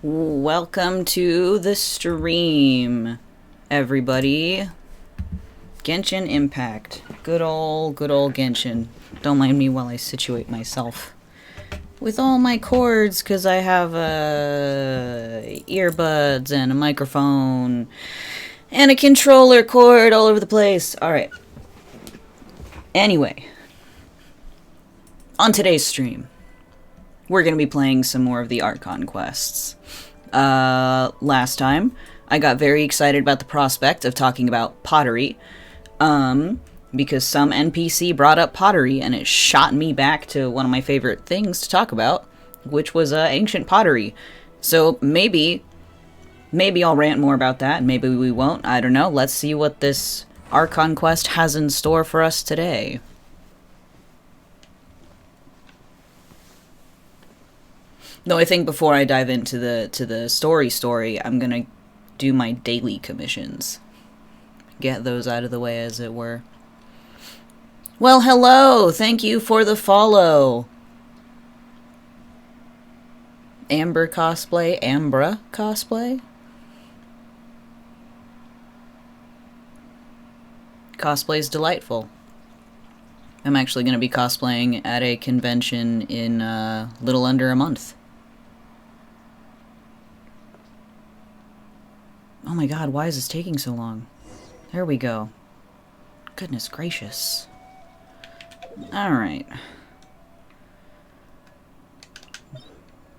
Welcome to the stream, everybody. Genshin Impact. Good old Genshin. Don't mind me while I situate myself with all my cords, because I have earbuds and a microphone and a controller cord all over the place. Alright. Anyway, on today's stream, we're going to be playing some more of the Archon quests. Last time, I got very excited about the prospect of talking about pottery, because some NPC brought up pottery, and it shot me back to one of my favorite things to talk about, which was ancient pottery. So maybe I'll rant more about that, and maybe we won't. I don't know. Let's see what this Archon quest has in store for us today. Though I think before I dive into the story, I'm gonna do my daily commissions. Get those out of the way, as it were. Well, hello! Thank you for the follow! Amber cosplay? Ambra cosplay? Cosplay's delightful. I'm actually gonna be cosplaying at a convention in little under a month. Oh my god, why is this taking so long? There we go. Goodness gracious. Alright.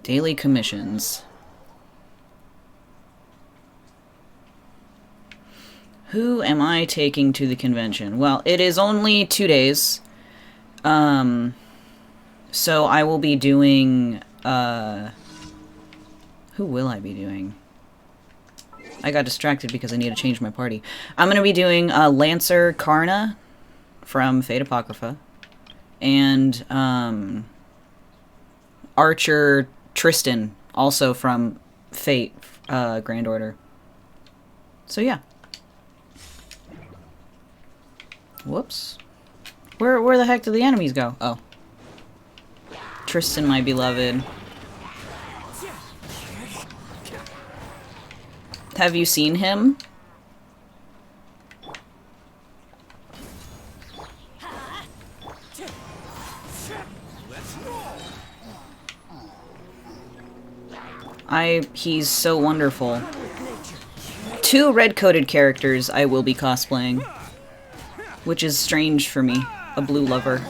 Daily commissions. Who am I taking to the convention? Well, it is only 2 days. So I will be doing, who will I be doing? I got distracted because I need to change my party. I'm going to be doing Lancer Karna from Fate Apocrypha. And Archer Tristan, also from Fate Grand Order. So yeah. Whoops. Where the heck did the enemies go? Oh. Tristan, my beloved. Have you seen him? He's so wonderful. 2 red-coated characters I will be cosplaying. Which is strange for me, a blue lover.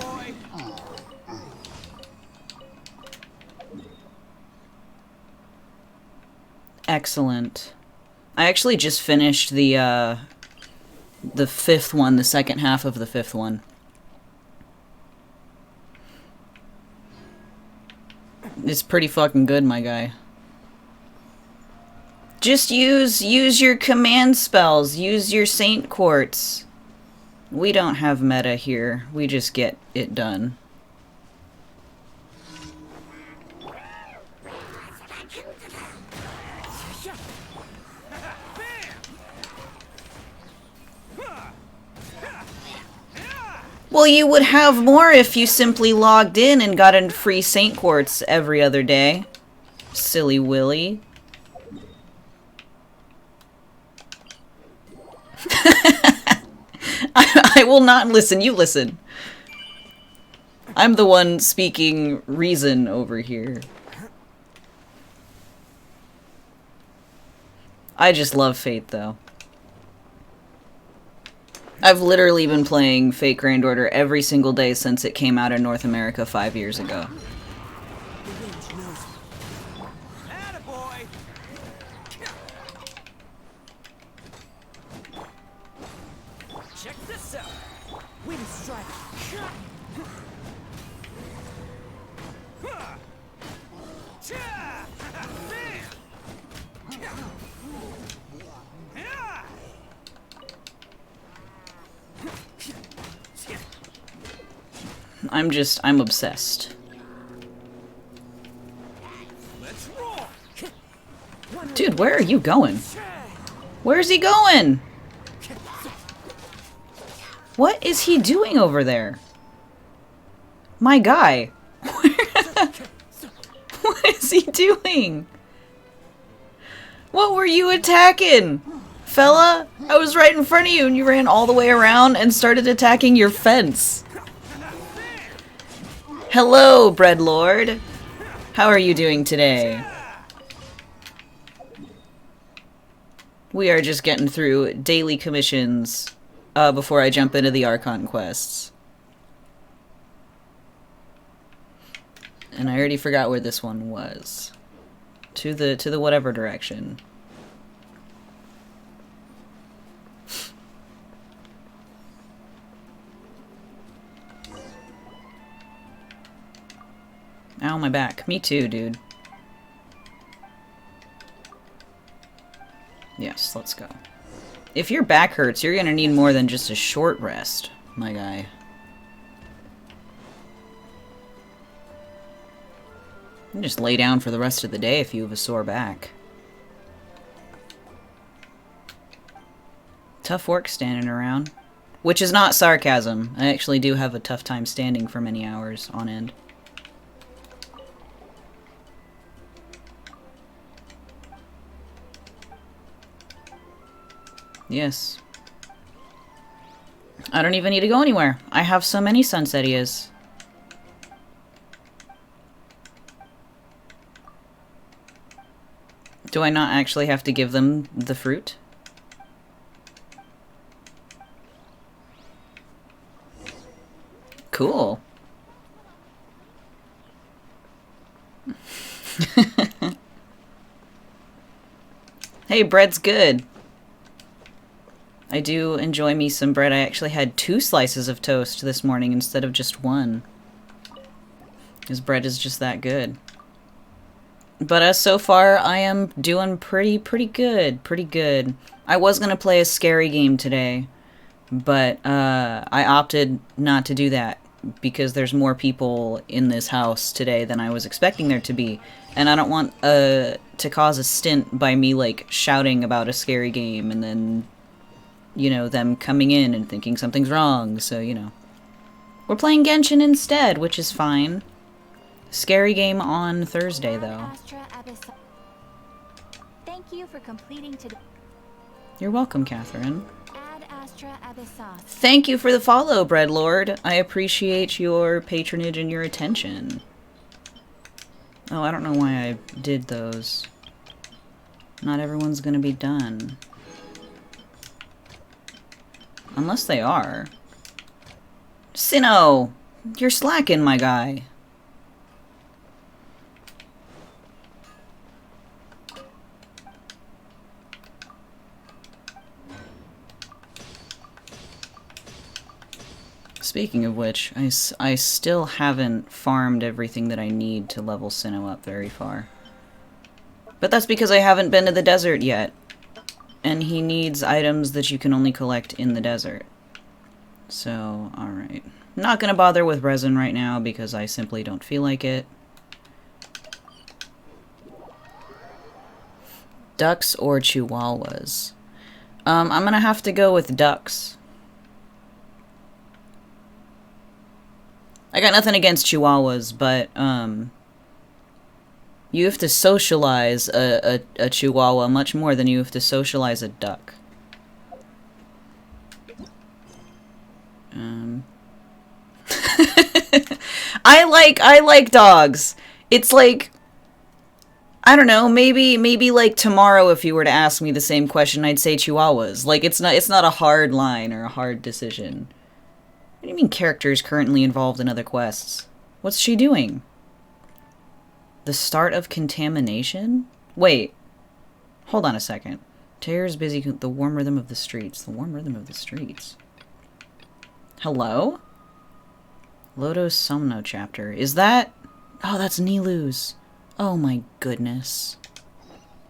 Excellent. I actually just finished the 5th one, the second half of the 5th one. It's pretty fucking good, my guy. Just use your command spells, use your Saint Quartz. We don't have meta here, we just get it done. Well, you would have more if you simply logged in and got a free Saint Quartz every other day. Silly Willy. I will not listen, you listen. I'm the one speaking reason over here. I just love Fate, though. I've literally been playing Fate Grand Order every single day since it came out in North America 5 years ago. Check this out. Wind strike. I'm obsessed. Dude, where are you going? Where's he going? What is he doing over there? My guy. What is he doing? What were you attacking? Fella? I was right in front of you and you ran all the way around and started attacking your fence. Hello, Bread Lord. How are you doing today? We are just getting through daily commissions before I jump into the Archon quests. And I already forgot where this one was. To the whatever direction. Ow, my back. Me too, dude. Yes, let's go. If your back hurts, you're gonna need more than just a short rest, my guy. You can just lay down for the rest of the day if you have a sore back. Tough work standing around. Which is not sarcasm. I actually do have a tough time standing for many hours on end. Yes. I don't even need to go anywhere. I have so many Sunsetias. Do I not actually have to give them the fruit? Cool. Hey, bread's good. I do enjoy me some bread. I actually had 2 slices of toast this morning instead of just 1. Because bread is just that good. But so far, I am doing pretty good. Pretty good. I was going to play a scary game today, but I opted not to do that because there's more people in this house today than I was expecting there to be. And I don't want to cause a stint by me, like, shouting about a scary game and then, you know, them coming in and thinking something's wrong, so, you know. We're playing Genshin instead, which is fine. Scary game on Thursday, though. Thank you for completing today. You're welcome, Catherine. Thank you for the follow, Breadlord. I appreciate your patronage and your attention. Oh, I don't know why I did those. Not everyone's gonna be done. Unless they are. Sinnoh! You're slacking, my guy. Speaking of which, I still haven't farmed everything that I need to level Sinnoh up very far. But that's because I haven't been to the desert yet. And he needs items that you can only collect in the desert. So, alright. Not gonna bother with resin right now because I simply don't feel like it. Ducks or chihuahuas? I'm gonna have to go with ducks. I got nothing against chihuahuas, but, you have to socialize a chihuahua much more than you have to socialize a duck. I like dogs. It's like, I don't know, maybe like tomorrow if you were to ask me the same question, I'd say chihuahuas. Like, it's not a hard line or a hard decision. What do you mean characters currently involved in other quests? What's she doing? The start of contamination? Wait. Hold on a second. Terror's busy with the warm rhythm of the streets. The warm rhythm of the streets. Hello? Lodo's Somno chapter. Is that... Oh, that's Nilou's. Oh my goodness.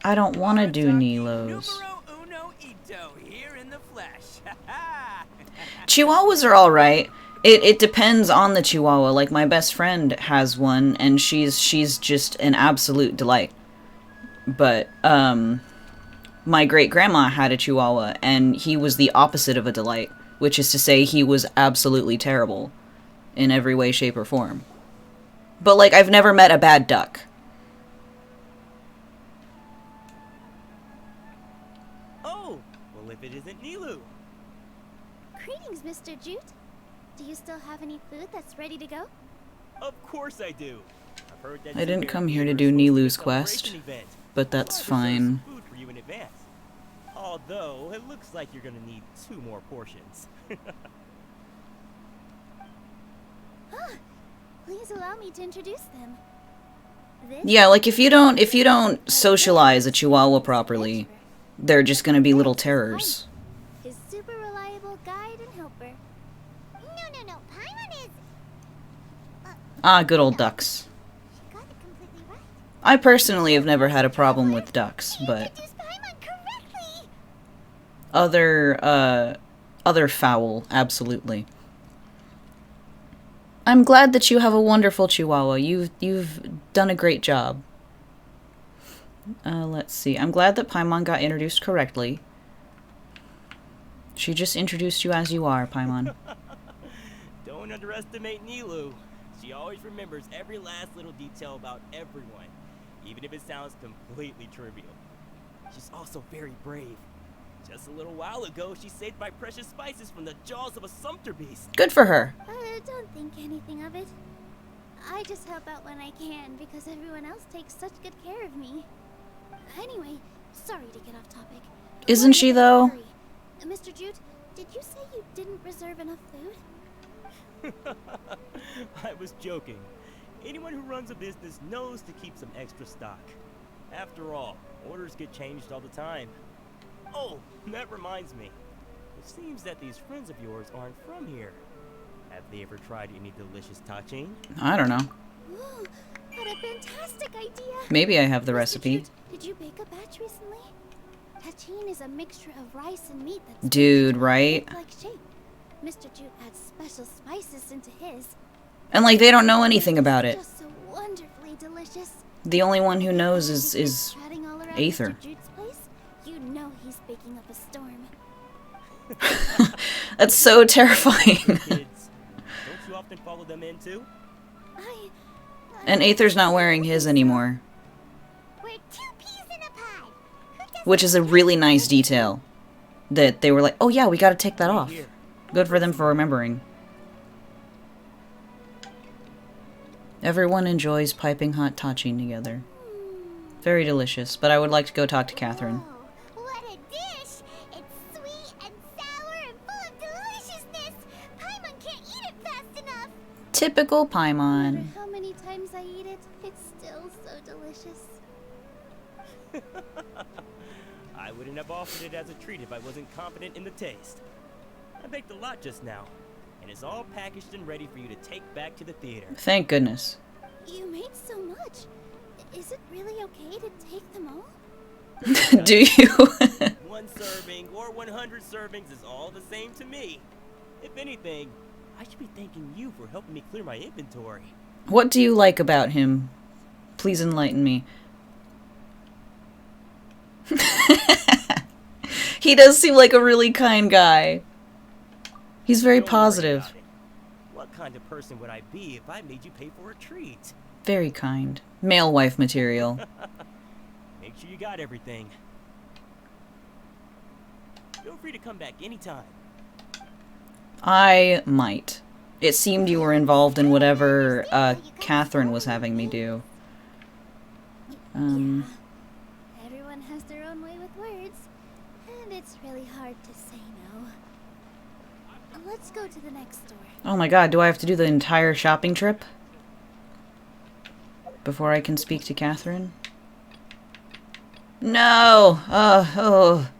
I don't want to do Nilou's. Chihuahuas are alright. It depends on the Chihuahua. Like, my best friend has one, and she's just an absolute delight. But, my great-grandma had a Chihuahua, and he was the opposite of a delight. Which is to say, he was absolutely terrible. In every way, shape, or form. But, like, I've never met a bad duck. Mr. Jute? Do you still have any food that's ready to go? Of course I do. I've heard that I didn't Super come here to Eater do is supposed be a Nilu's quest, celebration event. but that's So I reserved fine. some food for you in advance. Although it looks like you're gonna need 2 more portions. Please allow me to introduce them. This Yeah, like if you don't socialize a Chihuahua properly, they're just gonna be little terrors. his super reliable guide and helper. No, Paimon is... Ah, good old ducks. She got it completely right. I personally have never had a problem with ducks, but Introduce Paimon correctly! other fowl, absolutely. I'm glad that you have a wonderful Chihuahua. You've done a great job. Let's see. I'm glad that Paimon got introduced correctly. She just introduced you as you are, Paimon. Don't underestimate Nilu. She always remembers every last little detail about everyone, even if it sounds completely trivial. She's also very brave. Just a little while ago, she saved my precious spices from the jaws of a sumpter beast. Good for her. Don't think anything of it. I just help out when I can because everyone else takes such good care of me. Anyway, sorry to get off topic. Isn't she, though? Hurry. Mr. Jute, did you say you didn't reserve enough food? I was joking. Anyone who runs a business knows to keep some extra stock. After all, orders get changed all the time. Oh, that reminds me. It seems that these friends of yours aren't from here. Have they ever tried any delicious tachin? I don't know. Ooh, what a fantastic idea! Maybe I have the Mr. recipe. Jute, did you bake a batch recently? Tachin is a mixture of rice and meat that's Dude, right? like shape. Mr. Jute adds special spices into his. And like they don't know anything about it. Just so wonderfully delicious. The only one who knows is Chatting all around Aether. Mr. Jute's place, you know he's baking up a storm. That's so terrifying. Kids, don't you often follow them in too? I And Aether's not wearing his anymore, We're 2 peas in a pod. Who does which is a really nice detail. That they were like, oh yeah, we gotta take that off. Here. Good for them for remembering. Everyone enjoys piping hot tachin together. Very delicious, but I would like to go talk to Katheryne. Oh, what a dish! It's sweet and sour and full of deliciousness. Paimon can't eat it fast enough. Typical No matter Paimon. how many times I eat it, it's still so delicious. I wouldn't have offered it as a treat if I wasn't confident in the taste. I baked a lot just now, and it's all packaged and ready for you to take back to the theater. Thank goodness. You made so much. Is it really okay to take them all? Do you? 1 serving or 100 servings is all the same to me. If anything, I should be thanking you for helping me clear my inventory. What do you like about him? Please enlighten me. He does seem like a really kind guy. He's very Don't worry positive. about it. What kind of person would I be if I made you pay for a treat? Very kind. Male wife material. Make sure you got everything. Feel free to come back anytime. I might. It seemed you were involved in whatever Katheryne was having me do. Everyone has their own way with words, and it's really hard to say no. Let's go to the next store. Oh my god, do I have to do the entire shopping trip? Before I can speak to Katheryne? No!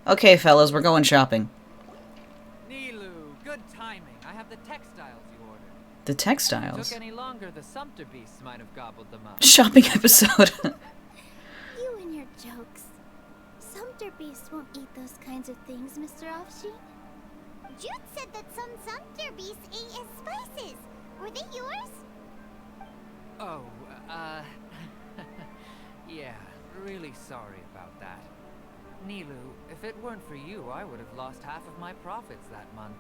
Okay, fellas, we're going shopping. Nilu, good timing. I have the textiles you ordered. The If it textiles. took any longer, the sumpter beasts might have gobbled them up. Shopping episode. You and your jokes. Sumpter beasts won't eat those kinds of things, Mr. Offsheet. Jude said that some sumpter beasts ate his spices. Were they yours? Oh, yeah, really sorry about that. Nilu, if it weren't for you, I would have lost half of my profits that month.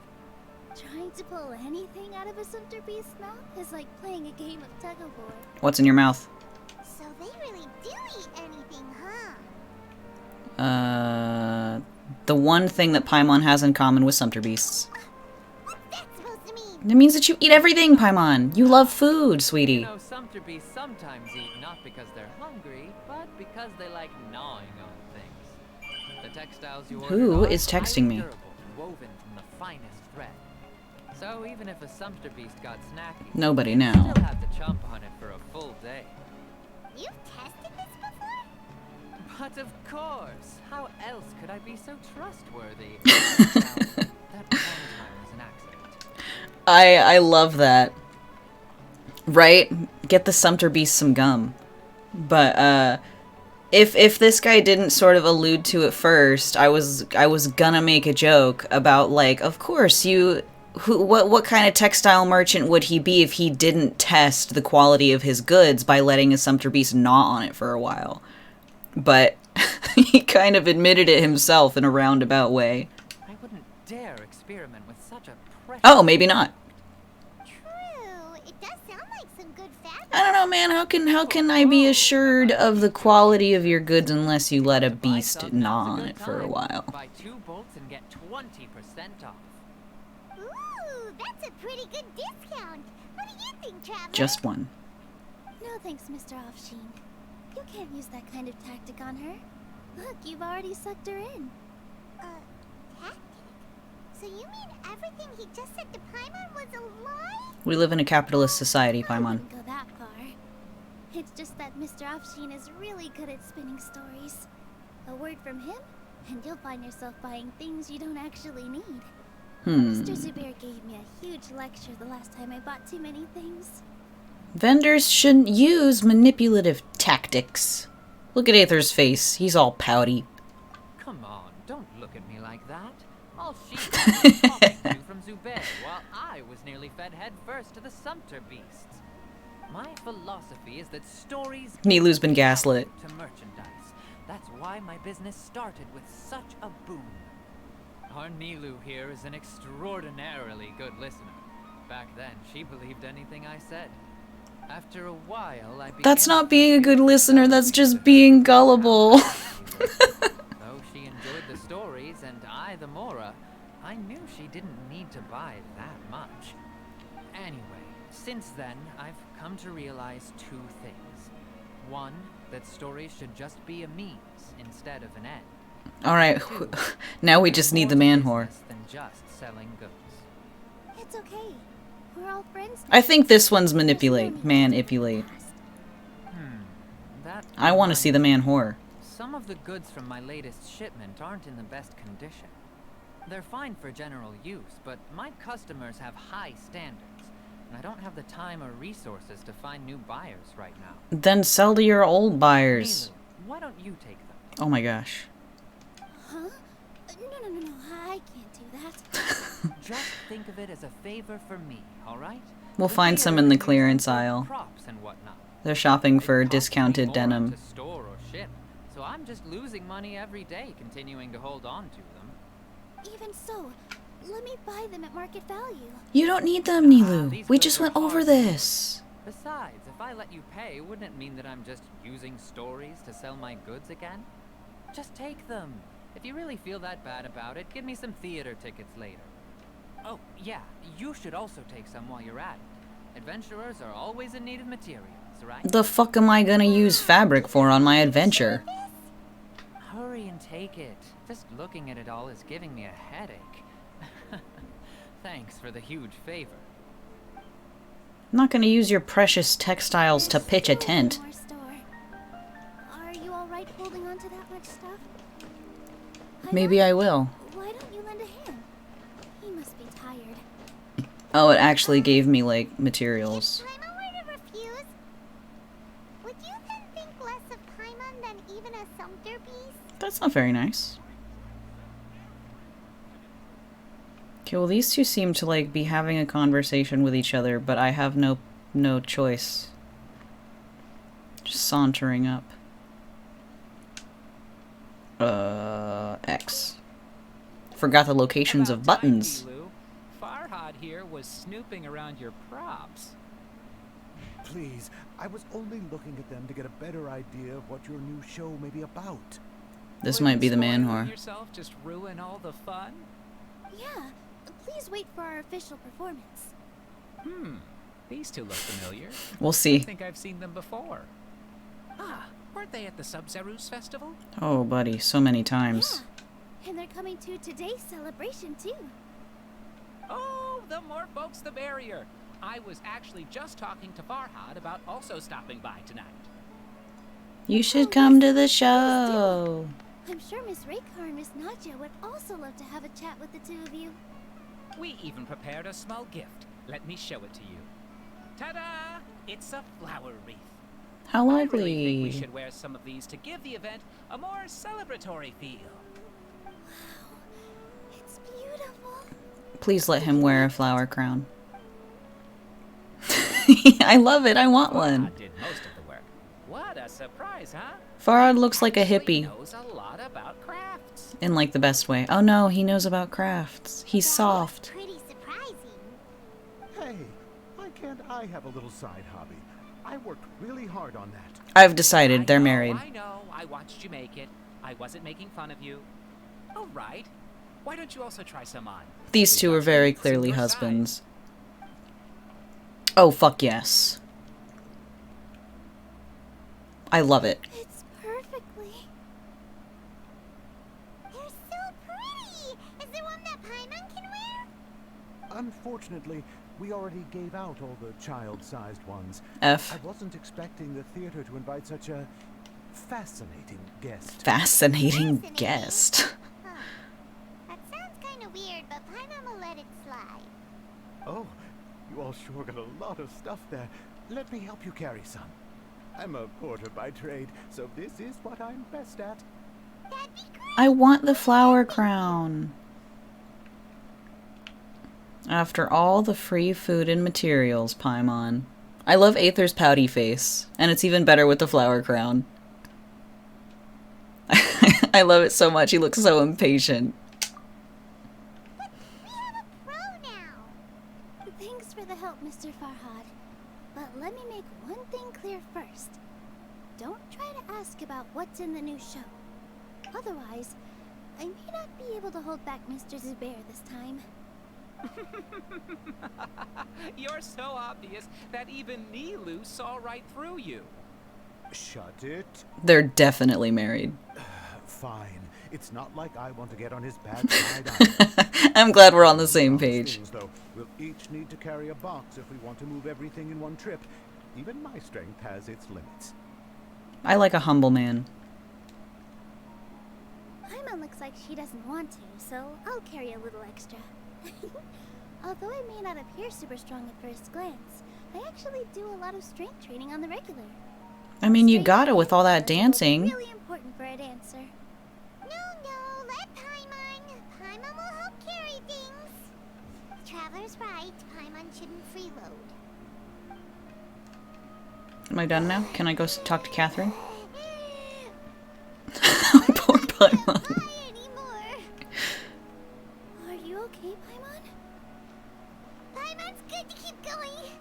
Trying to pull anything out of a sumpter beast's mouth is like playing a game of tug-of-war. What's in your mouth? So they really do eat anything, huh? The one thing that Paimon has in common with sumpter beasts. What's that me. That means that you eat everything, Paimon. You love food, You sweetie. know, sumpter beasts sometimes eat not because they're hungry, but because they like gnawing on things. The textiles you ordered Who are is texting highly me? durable, woven from the finest thread. So even if a sumpter beast got snacky, Nobody you'd now. still have to chomp on it for a full day. You've tested this before? But of course, how else could I be so trustworthy? Now, that one time was an accident. I love that. Right? Get the Sumpter Beast some gum. But if this guy didn't sort of allude to it first, I was gonna make a joke about, like, of course what kind of textile merchant would he be if he didn't test the quality of his goods by letting a Sumpter Beast gnaw on it for a while? But he kind of admitted it himself in a roundabout way. I wouldn't dare experiment with such a precious... Oh, maybe not. True. It does sound like some good fabric. I don't know, man. How can I be assured of the quality of your goods unless you let a Buy beast some, gnaw now's on good it for a time. while? Buy 2 bolts and get 20% off. Ooh, that's a pretty good discount. What do you think, Traveler? Just one. No thanks, Mr. Offsheen. You can't use that kind of tactic on her. Look, you've already sucked her in. Tactic? So you mean everything he just said to Paimon was a lie? We live in a capitalist society, I Paimon. wouldn't go that far. It's just that Mr. Offsheen is really good at spinning stories. A word from him, and you'll find yourself buying things you don't actually need. Mr. Zubair gave me a huge lecture the last time I bought too many things. Vendors shouldn't use manipulative tactics. Look at Aether's face. He's all pouty. Come on, don't look at me like that. All she got was talking to from Zubair, while I was nearly fed head first to the sumpter beasts. My philosophy is that stories Nilu's been give gaslit. value to merchandise. That's why my business started with such a boom. Our Nilu here is an extraordinarily good listener. Back then, she believed anything I said. After a while, I began That's not to being a feel good listener, that's that just we being gullible. Though she enjoyed the stories and I the Mora, I knew she didn't need to buy that much. Anyway, since then, I've come to realize 2 things. One, that stories should just be a means instead of an end. Alright, now we just need the man whore. Than just selling goods. It's okay. We're all friends. I think this one's manipulate. Manipulate. That I want to see the man whore. Some of the goods from my latest shipment aren't in the best condition. They're fine for general use, but my customers have high standards, and I don't have the time or resources to find new buyers right now. Then sell to your old buyers. Nilu, why don't you take them? Oh my gosh. Huh? No. I can't do that. Just think of it as a favor for me, alright? We'll find some in the clearance aisle. Props and whatnot. They're shopping It for costs me discounted more denim. to store or ship, so I'm just losing money every day continuing to hold on to them. Even so, let me buy them at market value. You don't need them, These Nilu. We goods just are went over hard. this. Besides, if I let you pay, wouldn't it mean that I'm just using stories to sell my goods again? Just take them. If you really feel that bad about it, give me some theater tickets later. Oh, yeah, you should also take some while you're at it. Adventurers are always in need of materials, right? The fuck am I gonna use fabric for on my adventure? Hurry and take it. Just looking at it all is giving me a headache. Thanks for the huge favor. I'm not gonna use your precious textiles to There's pitch a still tent. one more store. Are you alright holding on to that much stuff? Maybe I will. Why don't you lend a hand? He must be tired. Oh, it actually gave me, like, materials. If Paimon were to refuse, would you then think less of Paimon than even a sumpter beast? That's not very nice. Okay, well these two seem to, like, be having a conversation with each other, but I have no choice. Just sauntering up. X. Forgot the locations of About time, buttons. Nilu. Farhad here was snooping around your props. Please, I was only looking at them to get a better idea of what your new show may be about. This Will might you be the man spoil whore. yourself, just ruin all the fun? Yeah. please wait for our official performance. These two look familiar. We'll I see. think I've seen them before. Ah, weren't they at the Sub-Zerus festival? Oh, buddy, so many times. Yeah, and they're coming to today's celebration too. Oh, the more folks the merrier. I was actually just talking to Farhad about also stopping by tonight. You should come to the show. I'm sure Miss Raykar and Miss Nadja would also love to have a chat with the two of you. We even prepared a small gift. Let me show it to you. Ta-da! It's a flower wreath. How I really think we lovely. should wear some of these to give the event a more celebratory feel. It's beautiful. Please let him wear a flower crown. I love it. I want one. Farhad did most of the work. What a surprise, huh? Farhad looks like a Actually hippie. knows a lot about crafts. In like the best way. Oh no, he knows about crafts. He's soft. Pretty surprising. Hey, why can't I have a little side hobby? I worked really hard on that. I've decided they're I know, married. I know. I watched you make it. I wasn't making fun of you. All right. Why don't you also try some on? These We've two got are very some clearly similar husbands. Oh, fuck yes. I love it. It's perfectly. They're so pretty. Is there one that Paimon can wear? Unfortunately, we already gave out all the child-sized ones. F. I wasn't expecting the theater to invite such a fascinating guest. Fascinating guest. Huh. That sounds kind of weird, but Paimon will let it slide. Oh, you all sure got a lot of stuff there. Let me help you carry some. I'm a porter by trade, so this is what I'm best at. That'd be great. I want the flower crown. After all the free food and materials, Paimon. I love Aether's pouty face, and it's even better with the flower crown. I love it so much. He looks so impatient. We have a pro now. Thanks for the help, Mr. Farhad. But let me make one thing clear first. Don't try to ask about what's in the new show. Otherwise, I may not be able to hold back Mr. Zubair this time. You're so obvious that even Nilu saw right through you. Shut it. They're definitely married. Fine. It's not like I want to get on his bad side either. I'm glad we're on the same Promise page. things, though. We'll each need to carry a box if we want to move everything in one trip. Even my strength has its limits. I like a humble man. Paimon looks like she doesn't want to, so I'll carry a little extra. Although I may not appear super strong at first glance, I actually do a lot of strength training on the regular. I mean, you Strength gotta with all that training is dancing. really important for a dancer. No, let Paimon. Paimon will help carry things. Traveler's right. Paimon shouldn't freeload. Am I done now? Can I go talk to Katheryne? Poor Paimon. Fly anymore. Are you okay, Paimon? Paimon's good to keep going.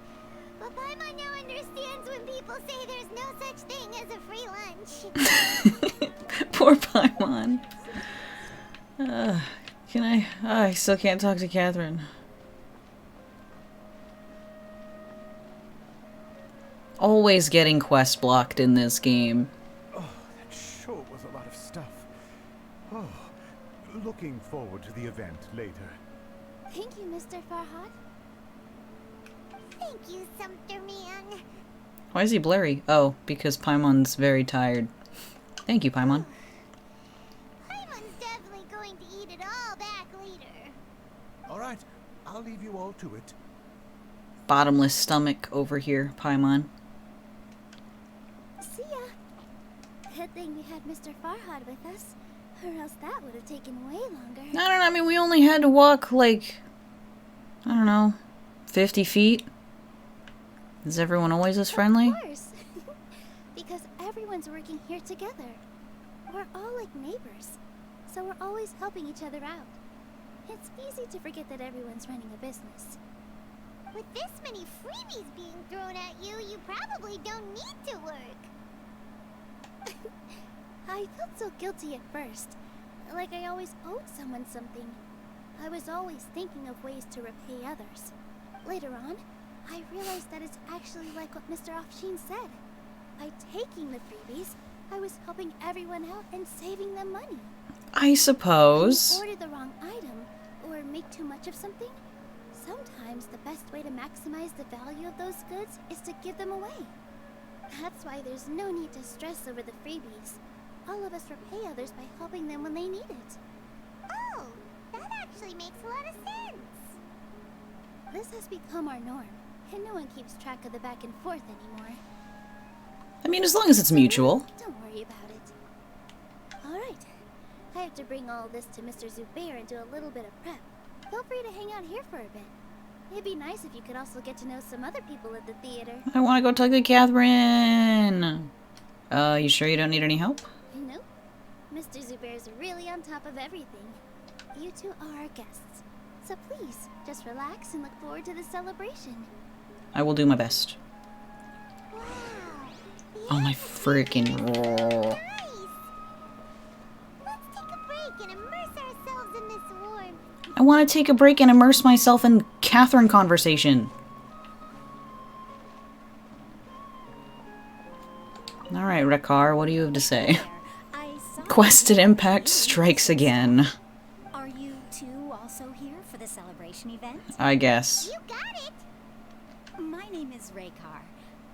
But Paimon now understands when people say there's no such thing as a free lunch. Poor Paimon. Can I? I still can't talk to Katheryne. Always getting quest blocked in this game. Oh, that sure was a lot of stuff. Oh, looking forward to the event later. Thank you, Mr. Farhad. Thank you, Sumter Man. Why is he blurry? Oh, because Paimon's very tired. Thank you, Paimon. Paimon's definitely going to eat it all back later. All right, I'll leave you all to it. Bottomless stomach over here, Paimon. See ya. Good thing we had Mr. Farhad with us, or else that would have taken way longer. I don't know, I mean, we only had to walk, like, I don't know, 50 feet? Is everyone always this friendly? Of course. Because everyone's working here together. We're all like neighbors, so we're always helping each other out. It's easy to forget that everyone's running a business. With this many freebies being thrown at you, you probably don't need to work. I felt so guilty at first, like I always owed someone something. I was always thinking of ways to repay others. Later on, I realized that it's actually like what Mr. Offsheen said. By taking the freebies, I was helping everyone out and saving them money. I suppose. When you order the wrong item, or make too much of something, sometimes the best way to maximize the value of those goods is to give them away. That's why there's no need to stress over the freebies. All of us repay others by helping them when they need it. Oh, that actually makes a lot of sense. This has become our norm, and no one keeps track of the back and forth anymore. I mean, as long as it's mutual. Don't worry about it. Alright, I have to bring all this to Mr. Zubair and do a little bit of prep. Feel free to hang out here for a bit. It'd be nice if you could also get to know some other people at the theater. I want to go talk to Katheryne. You sure you don't need any help? Nope. Mr. Zubair's really on top of everything. You two are our guests. So please, just relax and look forward to the celebration. I will do my best. Wow. Oh my freaking roar. Nice. Let's take a break and immerse ourselves in this warmth. I want to take a break and immerse myself in Katheryne conversation. Alright, Rekar, what do you have to say? Quested Impact strikes again. Are you two also here for the celebration event? I guess. You got it. My name is Rekar.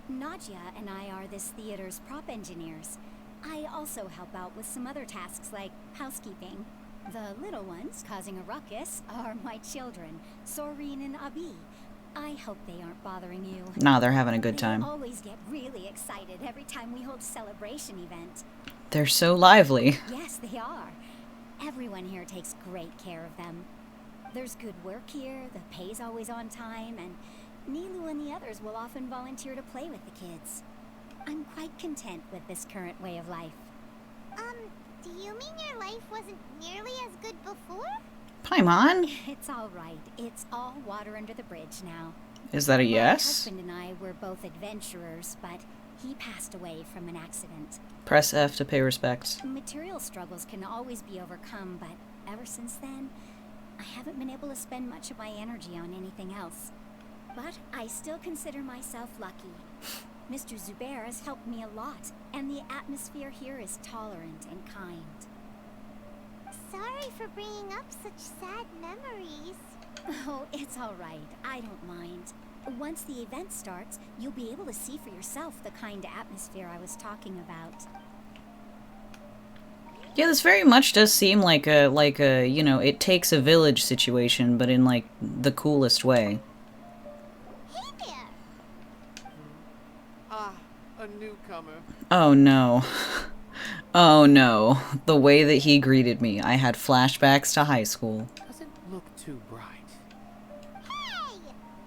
Nadia and I are this theater's prop engineers. I also help out with some other tasks like housekeeping. The little ones causing a ruckus are my children, Soreen and Abi. I hope they aren't bothering you. Nah, they're having a good They time. always get really excited every time we hold a celebration event. They're so lively. Yes, they are. Everyone here takes great care of them. There's good work here, the pay's always on time, and Nilu and the others will often volunteer to play with the kids. I'm quite content with this current way of life. Do you mean your life wasn't nearly as good before? Paimon? It's all right. It's all water under the bridge now. Is that a My yes? husband and I were both adventurers, but he passed away from an accident. Press F to pay respects. Material struggles can always be overcome, but ever since then, I haven't been able to spend much of my energy on anything else. But I still consider myself lucky. Mr. Zubair has helped me a lot, and the atmosphere here is tolerant and kind. Sorry for bringing up such sad memories. Oh, it's all right. I don't mind. Once the event starts, you'll be able to see for yourself the kind of atmosphere I was talking about. Yeah, this very much does seem like a, you know, it takes a village situation, but in, like, the coolest way. Hey there. Ah, a newcomer. Oh no. Oh no. The way that he greeted me. I had flashbacks to high school. Doesn't look too bright. Hey!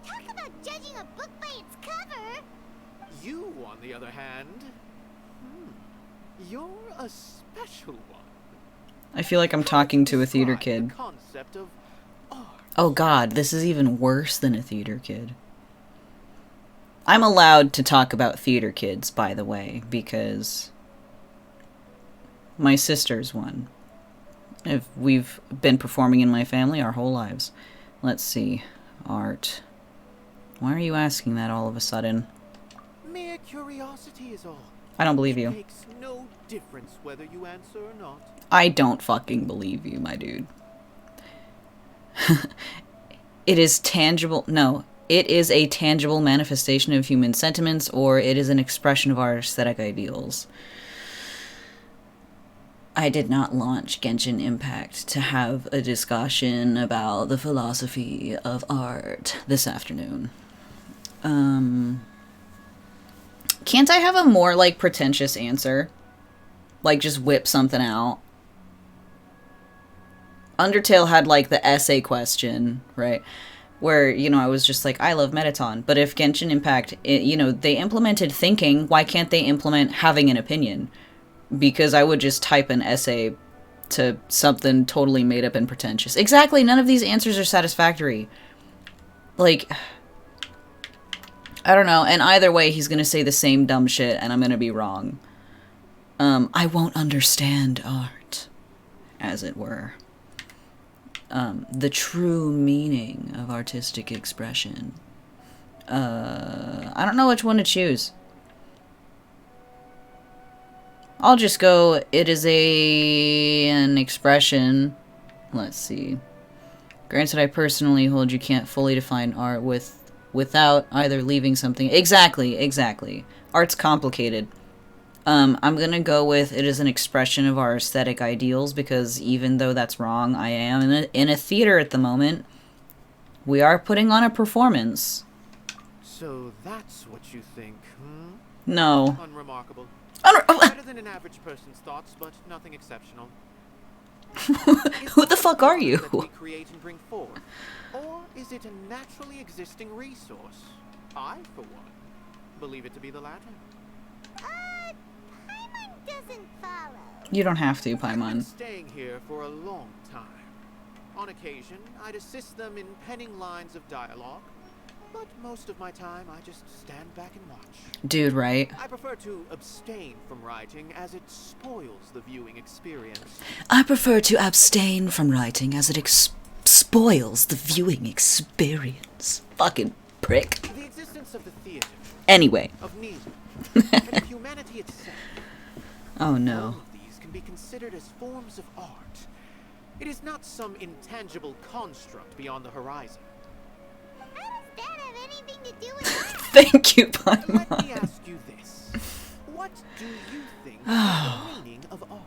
Talk about judging a book by its cover! You, on the other hand, you're a special one. I feel like I'm talking to a theater Describe kid. The concept of art. Oh god, this is even worse than a theater kid. I'm allowed to talk about theater kids, by the way, because my sister's one. If we've been performing in my family our whole lives. Let's see. Art. Why are you asking that all of a sudden? Mere curiosity is all. I don't believe It you. makes no difference whether you answer or not. I don't fucking believe you, my dude. It is tangible. No. It is a tangible manifestation of human sentiments, or it is an expression of our aesthetic ideals. I did not launch Genshin Impact to have a discussion about the philosophy of art this afternoon. Can't I have a more, like, pretentious answer? Like, just whip something out? Undertale had, like, the essay question, right? Where, you know, I was just like, I love Metaton. But if Genshin Impact, you know, they implemented thinking, why can't they implement having an opinion? Because I would just type an essay to something totally made up and pretentious. Exactly, none of these answers are satisfactory. Like, I don't know. And either way, he's gonna say the same dumb shit, and I'm gonna be wrong. I won't understand art, as it were. the true meaning of artistic expression. I don't know which one to choose. I'll just go, it is an expression. Let's see. Granted, I personally hold you can't fully define art without either leaving something... Exactly. Art's complicated. I'm gonna go with it is an expression of our aesthetic ideals, because even though that's wrong, I am in a theater at the moment. We are putting on a performance. So that's what you think, hmm? No. Unremarkable. Oh. Better than an average person's thoughts, but nothing exceptional. Who the fuck are you? That we create and bring forth, or is it a naturally existing resource? I, for one, believe it to be the latter. Paimon doesn't follow. You don't have to, I've been Paimon. staying here for a long time. On occasion, I'd assist them in penning lines of dialogue, but most of my time I just stand back and watch. Dude, right? I prefer to abstain from writing as it spoils the viewing experience. I prefer to abstain from writing as it spoils the viewing experience. Fucking prick. The existence of the theater, Anyway. of Needle, and of humanity itself. Oh All no. of these can be considered as forms of art. It is not some intangible construct beyond the horizon. How does that have anything to do with art? Thank you, Let me Paimon. ask you this. What do you think is the meaning of art?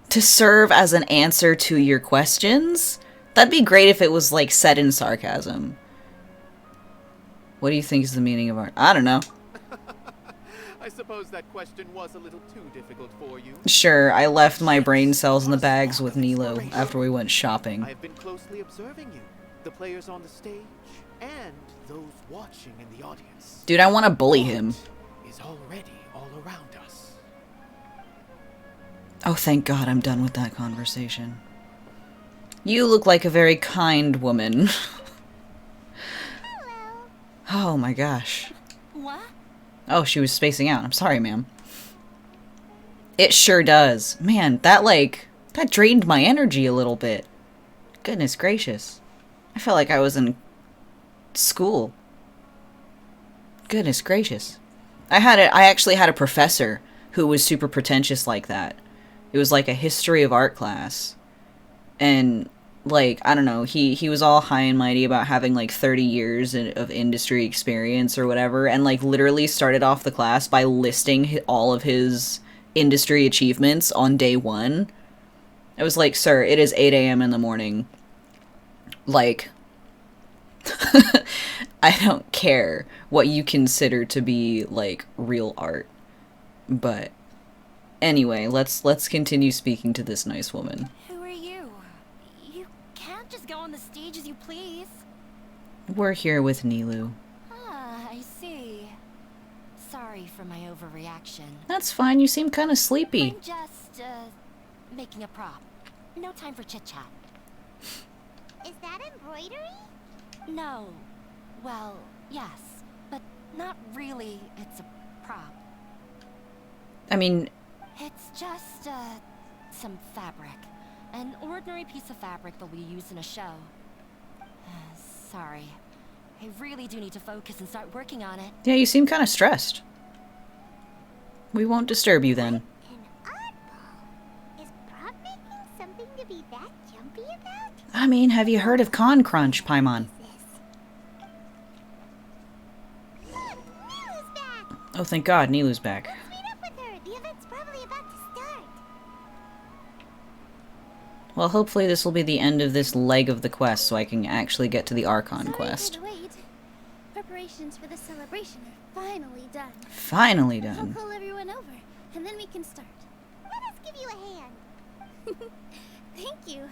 To serve as an answer to your questions? That'd be great if it was, like, said in sarcasm. What do you think is the meaning of art? I don't know. I suppose that question was a little too difficult for you. Sure, I left my brain cells in the bags with Nilo after we went shopping. I have been closely observing you, the players on the stage, and those watching in the audience. Dude, I want to bully him. Art is already all around us. Oh, thank God I'm done with that conversation. You look like a very kind woman. Hello. Oh my gosh. What? Oh, she was spacing out. I'm sorry, ma'am. It sure does. Man, that drained my energy a little bit. Goodness gracious. I felt like I was in school. Goodness gracious. I actually had a professor who was super pretentious like that. It was like a history of art class. And, like, I don't know, he was all high and mighty about having, like, 30 years of industry experience or whatever, and, like, literally started off the class by listing all of his industry achievements on day one. I was like, sir, it is 8 a.m. in the morning. Like, I don't care what you consider to be, like, real art. But, anyway, let's continue speaking to this nice woman. Who are you? You can't just go on the stage as you please. We're here with Nilu. Ah, I see. Sorry for my overreaction. That's fine, you seem kind of sleepy. I'm just, making a prop. No time for chit-chat. Is that embroidery? No. Well, yes. But not really. It's a prop. I mean, It's just, some fabric. An ordinary piece of fabric that we use in a show. Sorry. I really do need to focus and start working on it. yeah, you seem kind of stressed. We won't disturb you then. An oddball. Is prop making something to be that jumpy about? I mean, have you heard of Con Crunch, Paimon? Look, Nilu's back. Oh, thank God, Nilu's back. Let's meet up with her. The event's probably about to start. Well, hopefully this will be the end of this leg of the quest so I can actually get to the Archon Sorry quest. for the wait. Preparations for the celebration are finally done. Finally I'll done. call everyone over, and then we can start. Let us give you a hand. Thank you.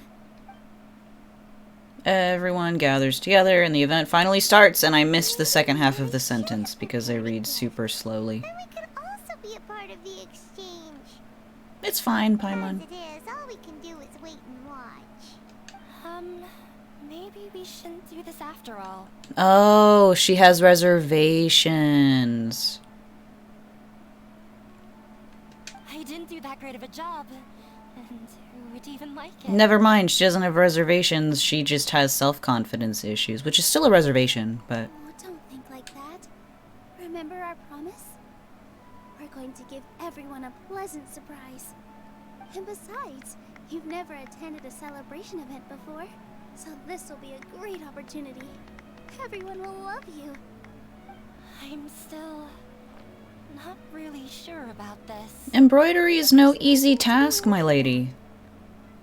Everyone gathers together and the event finally starts, and I missed the second half of the sentence because I read super slowly. Then we could also be a part of the exchange. It's fine, As Paimon. it is, all we can do is wait and watch. Maybe we shouldn't do this after all. Oh, she has reservations. I didn't do that great of a job. And would even like it. Never mind, she doesn't have reservations, she just has self-confidence issues, which is still a reservation, but... Oh, don't think like that. Remember our promise? We're going to give everyone a pleasant surprise. And besides, you've never attended a celebration event before, so this will be a great opportunity. Everyone will love you. I'm still not really sure about this. Embroidery is no easy task, my lady.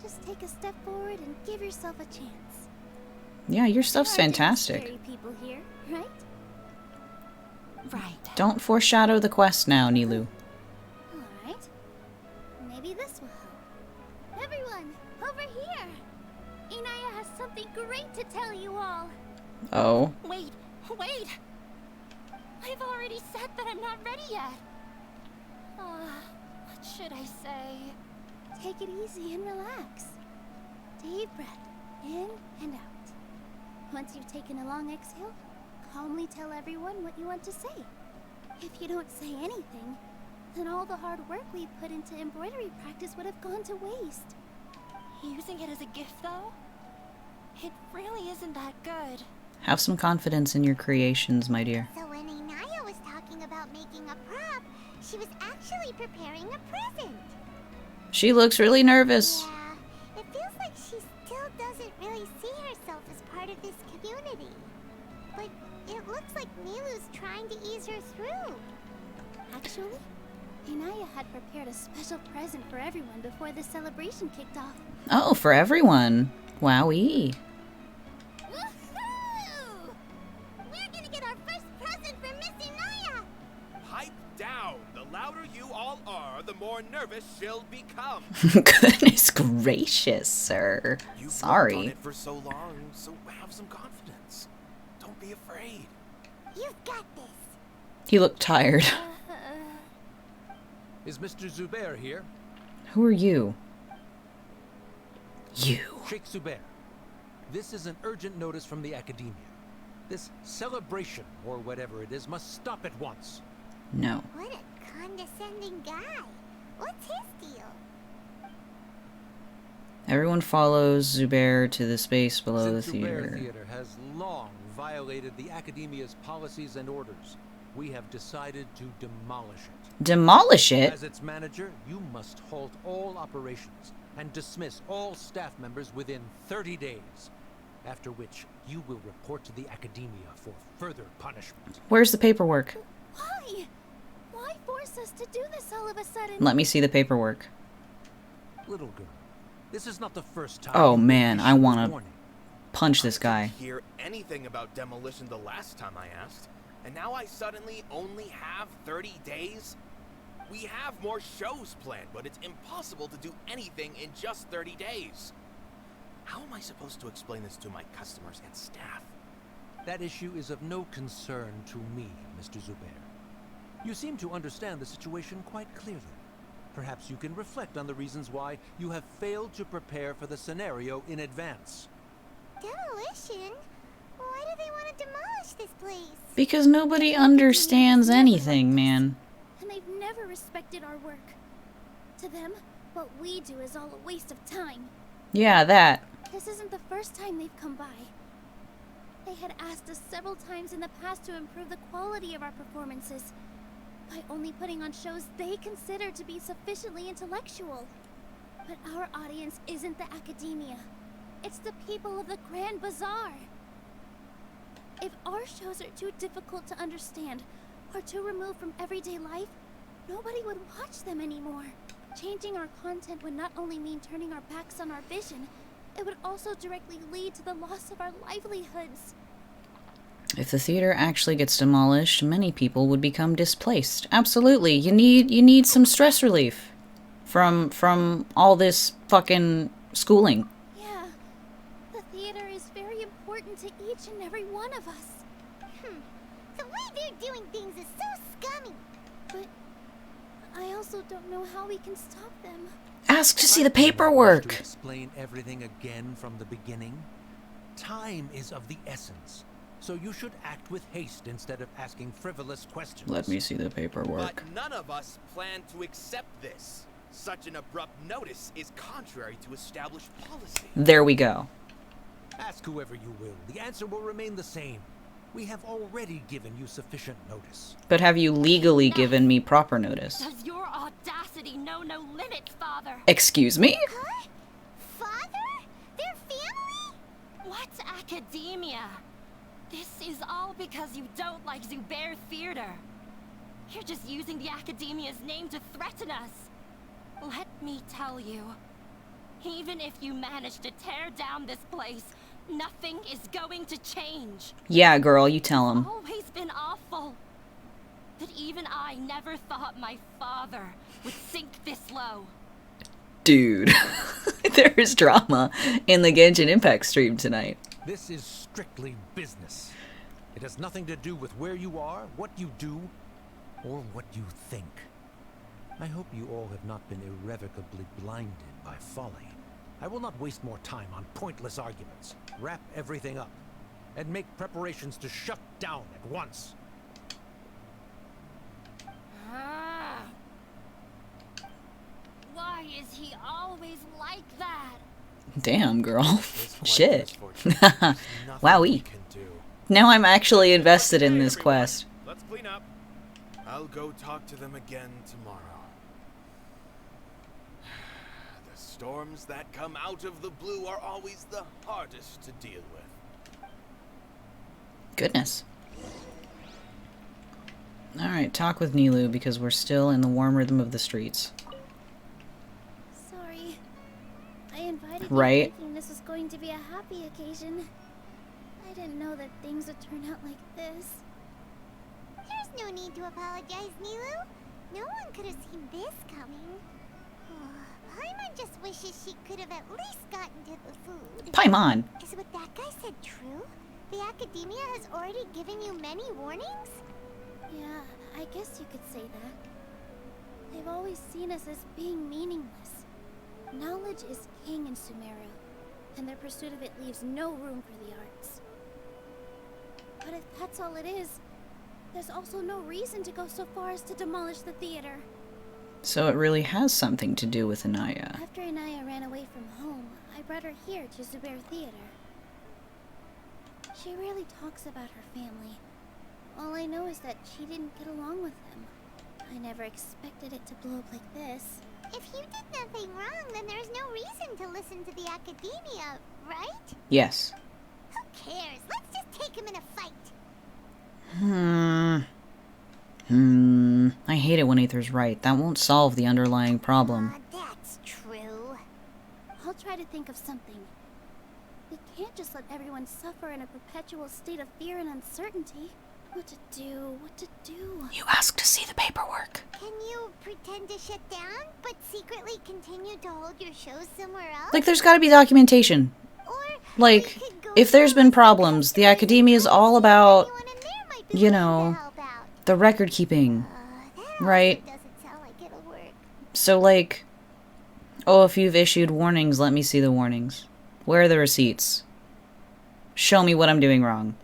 Just take a step forward and give yourself a chance. Yeah, your stuff's There aren't any fantastic. scary people here, right? Right. Don't foreshadow the quest now, Nilu. Alright. Maybe this will help. Everyone, over here! Inaya has something great to tell you all. Oh. Wait. I've already said that I'm not ready yet. What should I say? Take it easy and relax. Deep breath, in and out. Once you've taken a long exhale, calmly tell everyone what you want to say. If you don't say anything, then all the hard work we put into embroidery practice would have gone to waste. Using it as a gift, though? It really isn't that good. Have some confidence in your creations, my dear. So when Inaya was talking about making a prop, she was actually preparing a present. She looks really nervous. Yeah, it feels like she still doesn't really see herself as part of this community. But it looks like Nilu's trying to ease her through. Actually, Inaya had prepared a special present for everyone before the celebration kicked off. Oh, for everyone. Wowee. Woohoo! We're gonna get our first present from Miss Inaya! Pipe down! The louder you all are, the more nervous she'll become. Goodness gracious, sir. You've worked on Sorry. it for so long, so have some confidence. Don't be afraid. You've got this. He looked tired. Is Mr. Zubair here? Who are you? You. Sheikh Zubair. This is an urgent notice from the Academia. This celebration, or whatever it is, must stop at once. No. What a condescending guy. What's his deal? Everyone follows Zubair to the space below Since the Zubair theater. Theater has long violated the Academia's policies and orders, we have decided to demolish it. Demolish it? As its manager, you must halt all operations and dismiss all staff members within 30 days, after which you will report to the Academia for further punishment. Where's the paperwork? Why? Why force us to do this all of a sudden? Let me see the paperwork. Little girl, this is not the first time. Oh you've been man, I issued want to warning. punch this guy. I didn't hear anything about demolition the last time I asked, and now I suddenly only have 30 days? We have more shows planned, but it's impossible to do anything in just 30 days. How am I supposed to explain this to my customers and staff? That issue is of no concern to me, Mr. Zubair. You seem to understand the situation quite clearly. Perhaps you can reflect on the reasons why you have failed to prepare for the scenario in advance. Demolition? Why do they want to demolish this place? Because nobody understands anything, man. And they've never respected our work. To them, what we do is all a waste of time. Yeah, that. This isn't the first time they've come by. They had asked us several times in the past to improve the quality of our performances by only putting on shows they consider to be sufficiently intellectual. But our audience isn't the academia. It's the people of the Grand Bazaar. If our shows are too difficult to understand or too removed from everyday life, nobody would watch them anymore. Changing our content would not only mean turning our backs on our vision, it would also directly lead to the loss of our livelihoods. If the theater actually gets demolished, many people would become displaced. Absolutely. You need some stress relief from all this fucking schooling. Yeah, the theater is very important to each and every one of us. The way they're doing things is so scummy. But I also don't know how we can stop them. Ask to see the I don't wish paperwork. to explain everything again from the beginning. Time is of the essence, so you should act with haste instead of asking frivolous questions. Let me see the paperwork. But none of us plan to accept this. Such an abrupt notice is contrary to established policy. There we go. Ask whoever you will. The answer will remain the same. We have already given you sufficient notice. But have you legally given me proper notice? Does your audacity know no limits, Father? Excuse me? Huh? Father? Their family? What academia? This is all because you don't like Zubair Theater. You're just using the academia's name to threaten us. Let me tell you, even if you manage to tear down this place, nothing is going to change. Yeah, girl, you tell him. It's always been awful. That even I never thought my father would sink this low. Dude, there is drama in the Genshin Impact stream tonight. This is strictly business. It has nothing to do with where you are, what you do, or what you think. I hope you all have not been irrevocably blinded by folly. I will not waste more time on pointless arguments. Wrap everything up, and make preparations to shut down at once. Why is he always like that? Damn, girl. Shit. Nothing Wowee. we can do. Now I'm actually invested in this quest. Let's clean up. I'll go talk to them again tomorrow. The storms that come out of the blue are always the hardest to deal with. Goodness. Alright, talk with Nilou because we're still in the warm rhythm of the streets. Sorry. I invited Right. you thinking this was going to be a happy occasion. I didn't know that things would turn out like this. There's no need to apologize, Nilou. No one could have seen this coming. Paimon just wishes she could have at least gotten to the food. Paimon! Is what that guy said true? The academia has already given you many warnings? Yeah, I guess you could say that. They've always seen us as being meaningless. Knowledge is king in Sumeru, and their pursuit of it leaves no room for the arts. But if that's all it is, there's also no reason to go so far as to demolish the theater. So it really has something to do with Anaya. After Anaya ran away from home, I brought her here to Zubair Theater. She rarely talks about her family. All I know is that she didn't get along with them. I never expected it to blow up like this. If you did nothing wrong, then there's no reason to listen to the academia, right? Yes. Who cares? Let's just take him in a fight. I hate it when Aether's right. That won't solve the underlying problem. That's true. I'll try to think of something. We can't just let everyone suffer in a perpetual state of fear and uncertainty. What to do? What to do? You asked to see the paperwork. Can you pretend to shut down, but secretly continue to hold your shows somewhere else? Like, there's gotta be documentation. Or Like, we could go if there's to been a problems, the festival academia is all and about, anyone in there might be you willing to know, help out. the record keeping. That Right. also doesn't sound like it'll work. So, like, oh, if you've issued warnings, let me see the warnings. Where are the receipts? Show me what I'm doing wrong.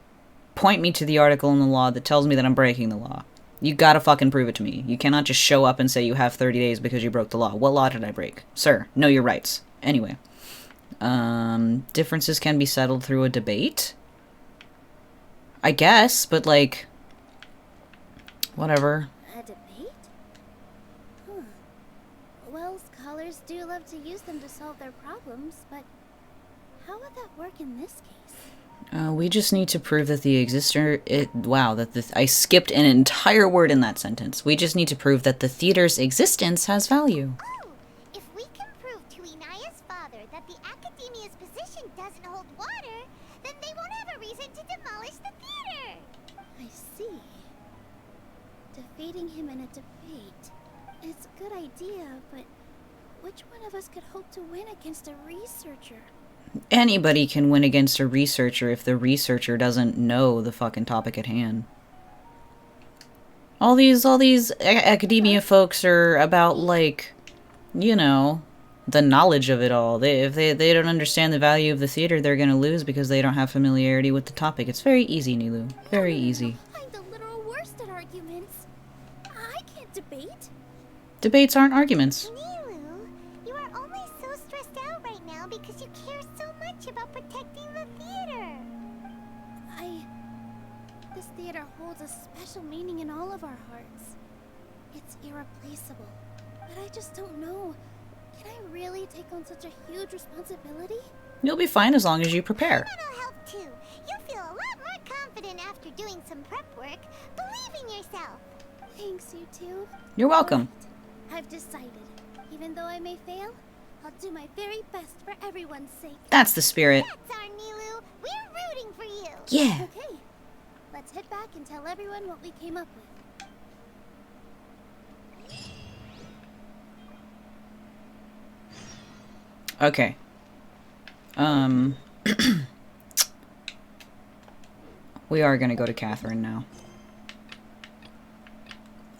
Point me to the article in the law that tells me that I'm breaking the law. You gotta fucking prove it to me. You cannot just show up and say you have 30 days because you broke the law. What law did I break? Sir, know your rights. Anyway. Differences can be settled through a debate? I guess, but like... whatever. A debate? Huh. Well, scholars do love to use them to solve their problems, but how would that work in this case? We just need to prove that the I skipped an entire word in that sentence. We just need to prove that the theater's existence has value. Oh, if we can prove to Inaya's father that the academia's position doesn't hold water, then they won't have a reason to demolish the theater. I see. Defeating him in a debate. It's a good idea, but which one of us could hope to win against a researcher? Anybody can win against a researcher if the researcher doesn't know the fucking topic at hand. All these academia folks are about, like, you know, the knowledge of it all. If they don't understand the value of the theater, they're gonna lose because they don't have familiarity with the topic. It's very easy, Nilou. Very easy. I'm the literal worst at arguments. I can't debate. Debates aren't arguments. Nilou, theater holds a special meaning in all of our hearts. It's irreplaceable. But I just don't know. Can I really take on such a huge responsibility? You'll be fine as long as you prepare. That'll help too. You'll feel a lot more confident after doing some prep work. Believe in yourself. Thanks, you two. You're welcome. Alright, I've decided. Even though I may fail, I'll do my very best for everyone's sake. That's the spirit. That's our Nilu. We're rooting for you. Yeah. Okay, let's head back and tell everyone what we came up with. Okay. We are gonna go to Katheryne now.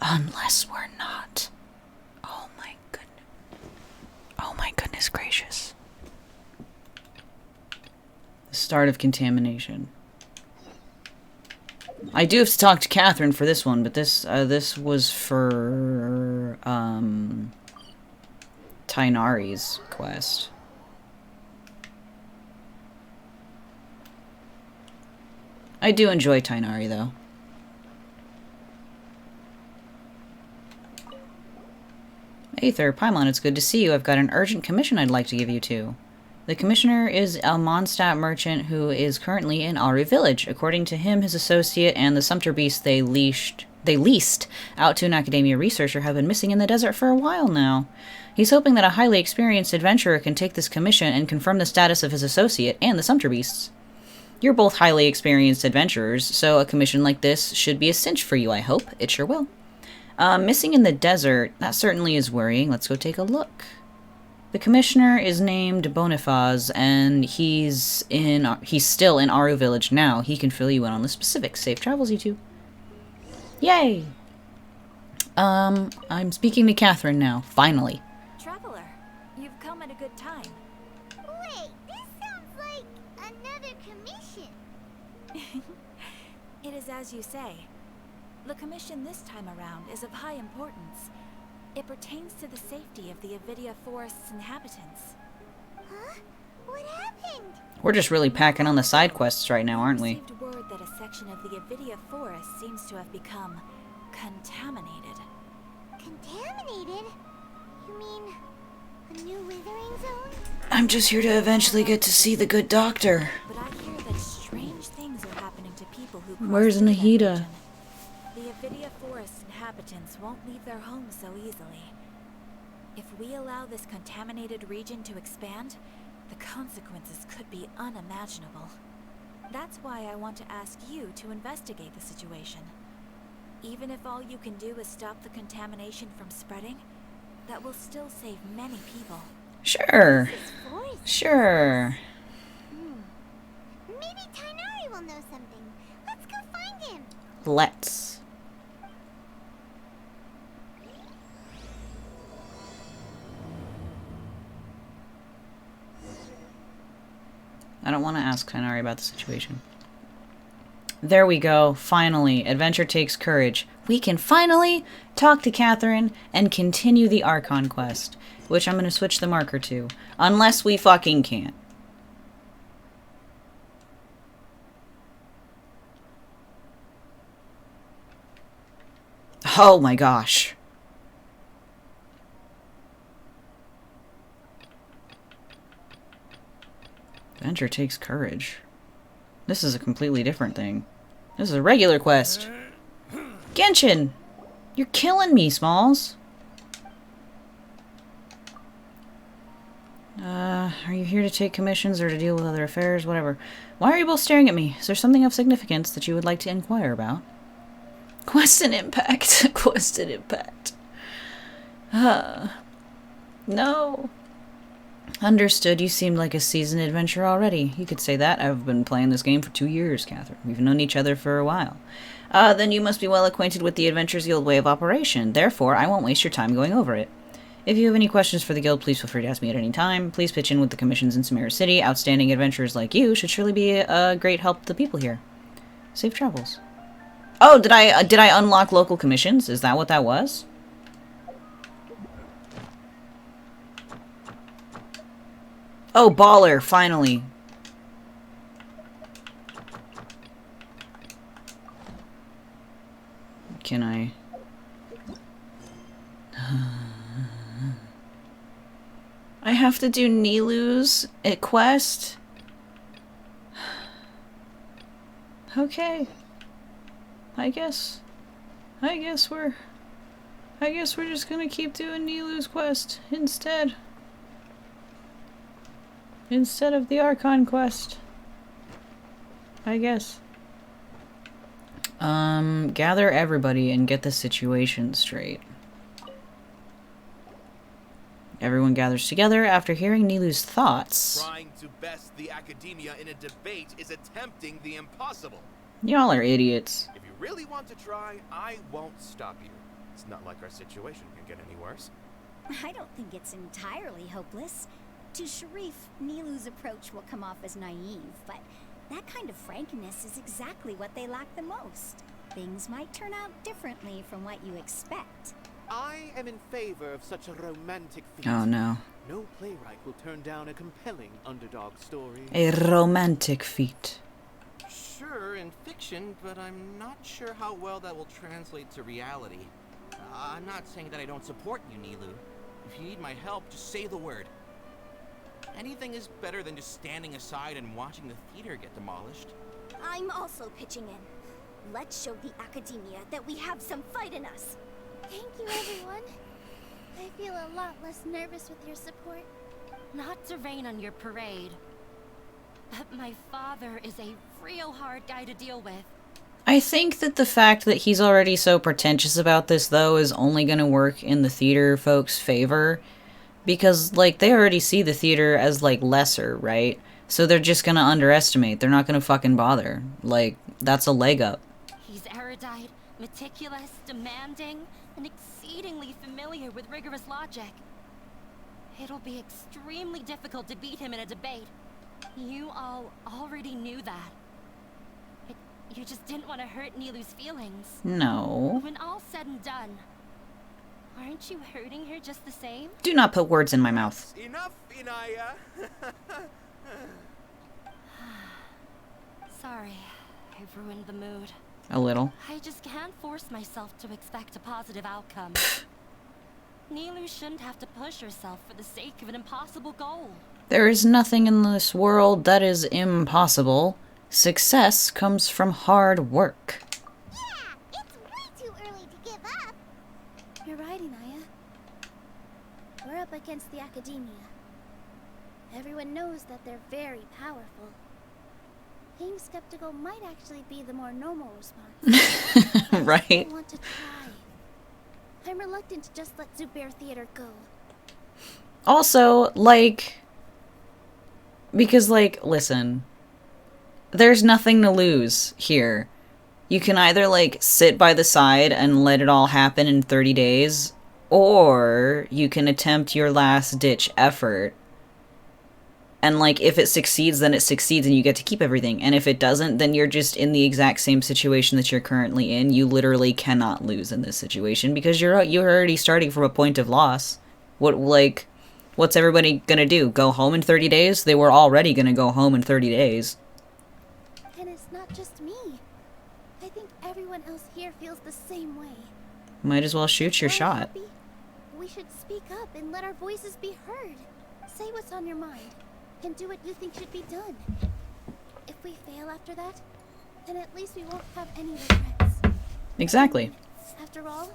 Unless we're not. Oh my goodness. Oh my goodness gracious. The start of contamination. I do have to talk to Katheryne for this one, but this was for Tighnari's quest. I do enjoy Tighnari, though. Aether, Paimon, it's good to see you. I've got an urgent commission I'd like to give you to. The commissioner is a Mondstadt merchant who is currently in Aru Village. According to him, his associate and the sumpter beast they leased out to an academia researcher have been missing in the desert for a while now. He's hoping that a highly experienced adventurer can take this commission and confirm the status of his associate and the sumpter beasts. You're both highly experienced adventurers, so a commission like this should be a cinch for you, I hope. It sure will. Missing in the desert, that certainly is worrying. Let's go take a look. The commissioner is named Bonifaz, and he's still in Aru Village now. He can fill you in on the specifics. Safe travels, you two. Yay! I'm speaking to Katheryne now, finally. Traveler, you've come at a good time. Wait, this sounds like another commission. It is as you say. The commission this time around is of high importance. It pertains to the safety of the Avidia Forest's inhabitants. Huh? What happened? We're just really packing on the side quests right now, aren't we? Received word that a section of the Avidia Forest seems to have become contaminated. Contaminated? You mean a new withering zone? I'm just here to eventually get to see the good doctor. But I hear that strange things are happening to people who cross Where's through that Nahida? region. The Avidia Forest inhabitants won't leave their homes so easily. If we allow this contaminated region to expand, the consequences could be unimaginable. That's why I want to ask you to investigate the situation. Even if all you can do is stop the contamination from spreading, that will still save many people. Sure. Sure. Maybe Tighnari will know something. Let's go find him. Let's. I don't want to ask Tighnari about the situation. There we go. Finally. Adventure takes courage. We can finally talk to Katheryne and continue the Archon quest, which I'm going to switch the marker to. Unless we fucking can't. Oh my gosh. Adventure takes courage. This is a completely different thing. This is a regular quest. Genshin! You're killing me, Smalls. Are you here to take commissions or to deal with other affairs? Whatever. Why are you both staring at me? Is there something of significance that you would like to inquire about? Questin Impact. Questin Impact. No. Understood. You seemed like a seasoned adventurer already. You could say that. I've been playing this game for 2 years, Katheryne. We've known each other for a while. Then you must be well acquainted with the Adventures Guild way of operation. Therefore, I won't waste your time going over it. If you have any questions for the Guild, please feel free to ask me at any time. Please pitch in with the commissions in Samira City. Outstanding adventurers like you should surely be a great help to the people here. Safe travels. Oh, did I unlock local commissions? Is that what that was? Oh, baller, finally. Can I? I have to do Nilu's quest? Okay. I guess we're just gonna keep doing Nilu's quest instead. Instead of the Archon quest. I guess. Gather everybody and get the situation straight. Everyone gathers together after hearing Nilu's thoughts. Trying to best the academia in a debate is attempting the impossible. Y'all are idiots. If you really want to try, I won't stop you. It's not like our situation can get any worse. I don't think it's entirely hopeless. To Sharif, Nilu's approach will come off as naive, but that kind of frankness is exactly what they lack the most. Things might turn out differently from what you expect. I am in favor of such a romantic feat. Oh no. No playwright will turn down a compelling underdog story. A romantic feat. Sure, in fiction, but I'm not sure how well that will translate to reality. I'm not saying that I don't support you, Nilu. If you need my help, just say the word. Anything is better than just standing aside and watching the theater get demolished. I'm also pitching in. Let's show the academia that we have some fight in us. Thank you, everyone. I feel a lot less nervous with your support. Not to rain on your parade, but my father is a real hard guy to deal with. I think that the fact that he's already so pretentious about this, though, is only gonna work in the theater folks' favor. Because, like, they already see the theater as, like, lesser, right? So they're just gonna underestimate. They're not gonna fucking bother. Like, that's a leg up. He's erudite, meticulous, demanding, and exceedingly familiar with rigorous logic. It'll be extremely difficult to beat him in a debate. You all already knew that. You just didn't want to hurt Nilu's feelings. No. When all's said and done, aren't you hurting her just the same? Do not put words in my mouth. Enough, Inaya. Sorry, I've ruined the mood. A little. I just can't force myself to expect a positive outcome. Nilu shouldn't have to push herself for the sake of an impossible goal. There is nothing in this world that is impossible. Success comes from hard work. Yeah, it's way too early to give up. You're right, Inaya. We're up against the academia. Everyone knows that they're very powerful. Being skeptical might actually be the more normal response. Right? I want to try. I'm reluctant to just let Zubair Theater go. Also, like... Because, like, listen... There's nothing to lose here. You can either, like, sit by the side and let it all happen in 30 days, or you can attempt your last-ditch effort. And, like, if it succeeds, then it succeeds and you get to keep everything. And if it doesn't, then you're just in the exact same situation that you're currently in. You literally cannot lose in this situation because you're already starting from a point of loss. What's everybody gonna do? Go home in 30 days? They were already gonna go home in 30 days. And it's not just me. I think everyone else here feels the same way. Might as well shoot your We're shot. happy. We should speak up and let our voices be heard. Say what's on your mind, and do what you think should be done. If we fail after that, then at least we won't have any regrets. Exactly. After all,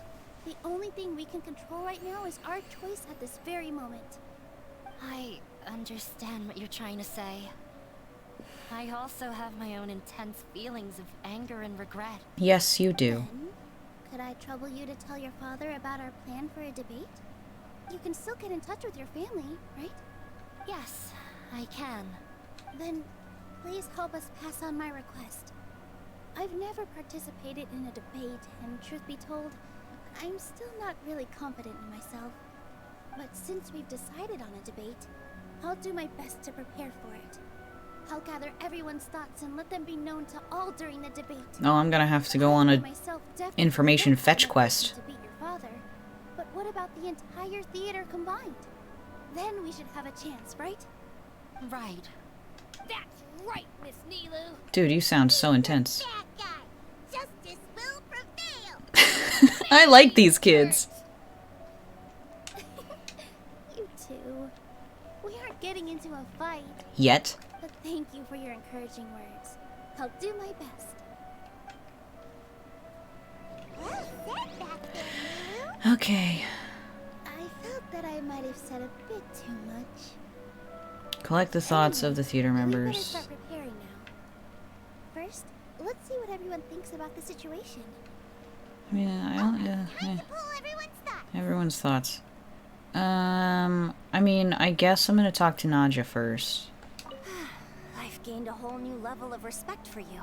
the only thing we can control right now is our choice at this very moment. I understand what you're trying to say. I also have my own intense feelings of anger and regret. Yes, you do. Then, could I trouble you to tell your father about our plan for a debate? You can still get in touch with your family, right? Yes, I can. Then, please help us pass on my request. I've never participated in a debate, and truth be told, I'm still not really confident in myself. But since we've decided on a debate, I'll do my best to prepare for it. I'll gather everyone's thoughts and let them be known to all during the debate. Oh, I'm gonna have to go on a information fetch quest. To beat your father, but what about the entire theater combined? Then we should have a chance, right? Right. That's right, Miss Nilu. Dude, you sound so intense. Bad guy. Justice will prevail. I like these kids. You two. We aren't getting into a fight. Yet. But thank you for your encouraging words. I'll do my best. Well said back there, Lulu. Okay. I felt that I might have said a bit too much. Collect the thoughts of the theater We better members. start preparing now. First, let's see what everyone thinks about the situation. Yeah, I don't. Time to pull everyone's thoughts. Everyone's thoughts. I mean, I guess I'm gonna talk to Nadja first. I've gained a whole new level of respect for you.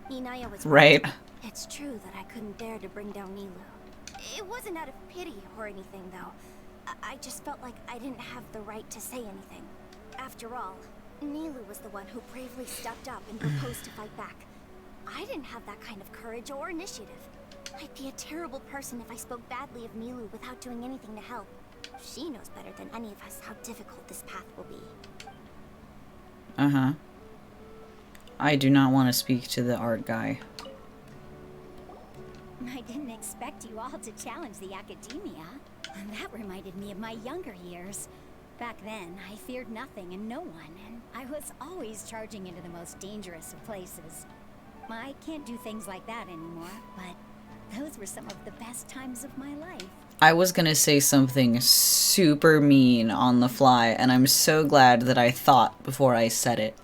Inaya was Right. It's true that I couldn't bear to bring down Nilu. It wasn't out of pity or anything, though. I just felt like I didn't have the right to say anything. After all, Nilu was the one who bravely stepped up and proposed to fight back. I didn't have that kind of courage or initiative. I'd be a terrible person if I spoke badly of Nilu without doing anything to help. She knows better than any of us how difficult this path will be. Uh-huh. I do not want to speak to the art guy. I didn't expect you all to challenge the academia. That reminded me of my younger years. Back then, I feared nothing and no one, and I was always charging into the most dangerous of places. I can't do things like that anymore, but those were some of the best times of my life. I was gonna say something super mean on the fly, and I'm so glad that I thought before I said it.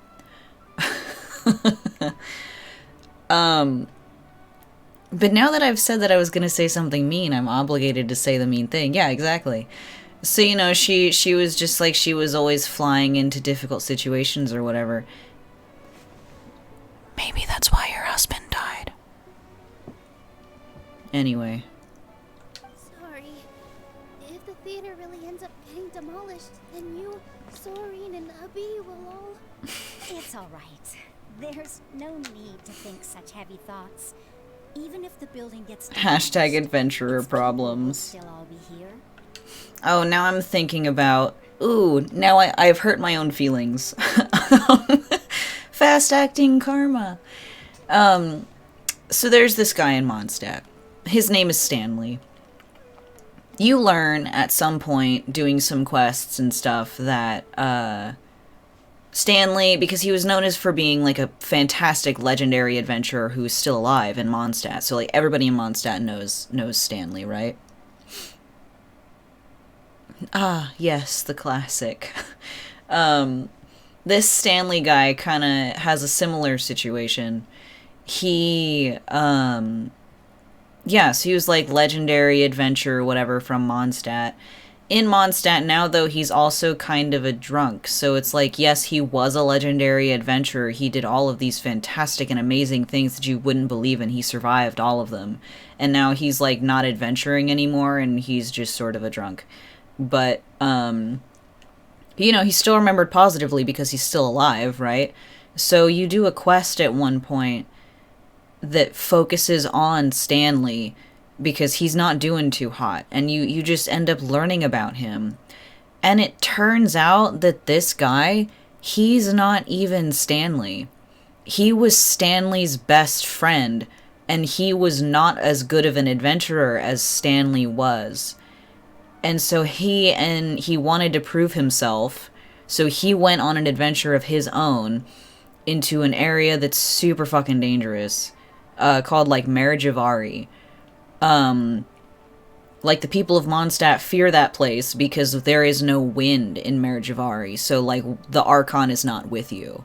But now that I've said that I was gonna say something mean, I'm obligated to say the mean thing. Yeah, exactly. So, you know, she was just like, she was always flying into difficult situations or whatever. Maybe that's why your husband died. Anyway. Sorry. If the theater really ends up getting demolished, then you, Soren, and Abby will all... It's all right. There's no need to think such heavy thoughts. Even if the building gets Hashtag adventurer problems. Still all be here. Oh, now I'm thinking about... Ooh, now I've hurt my own feelings. Fast-acting karma. So there's this guy in Mondstadt. His name is Stanley. You learn at some point, doing some quests and stuff, that Stanley, because he was known as for being like a fantastic legendary adventurer who is still alive in Mondstadt. So like everybody in Mondstadt knows Stanley, right? Ah, yes, the classic. This Stanley guy kind of has a similar situation. He, yeah, so he was like legendary adventurer, whatever, from Mondstadt. In Mondstadt now, though, he's also kind of a drunk. So it's like, yes, he was a legendary adventurer. He did all of these fantastic and amazing things that you wouldn't believe, and he survived all of them. And now he's like not adventuring anymore, and he's just sort of a drunk. But, you know, he's still remembered positively because he's still alive, right? So you do a quest at one point that focuses on Stanley because he's not doing too hot, and you just end up learning about him. And it turns out that this guy, he's not even Stanley. He was Stanley's best friend, and he was not as good of an adventurer as Stanley was. And so he wanted to prove himself, so he went on an adventure of his own into an area that's super fucking dangerous, called, like, Marriage of Ari. Like, the people of Mondstadt fear that place because there is no wind in Marriage of Ari, so, like, the Archon is not with you.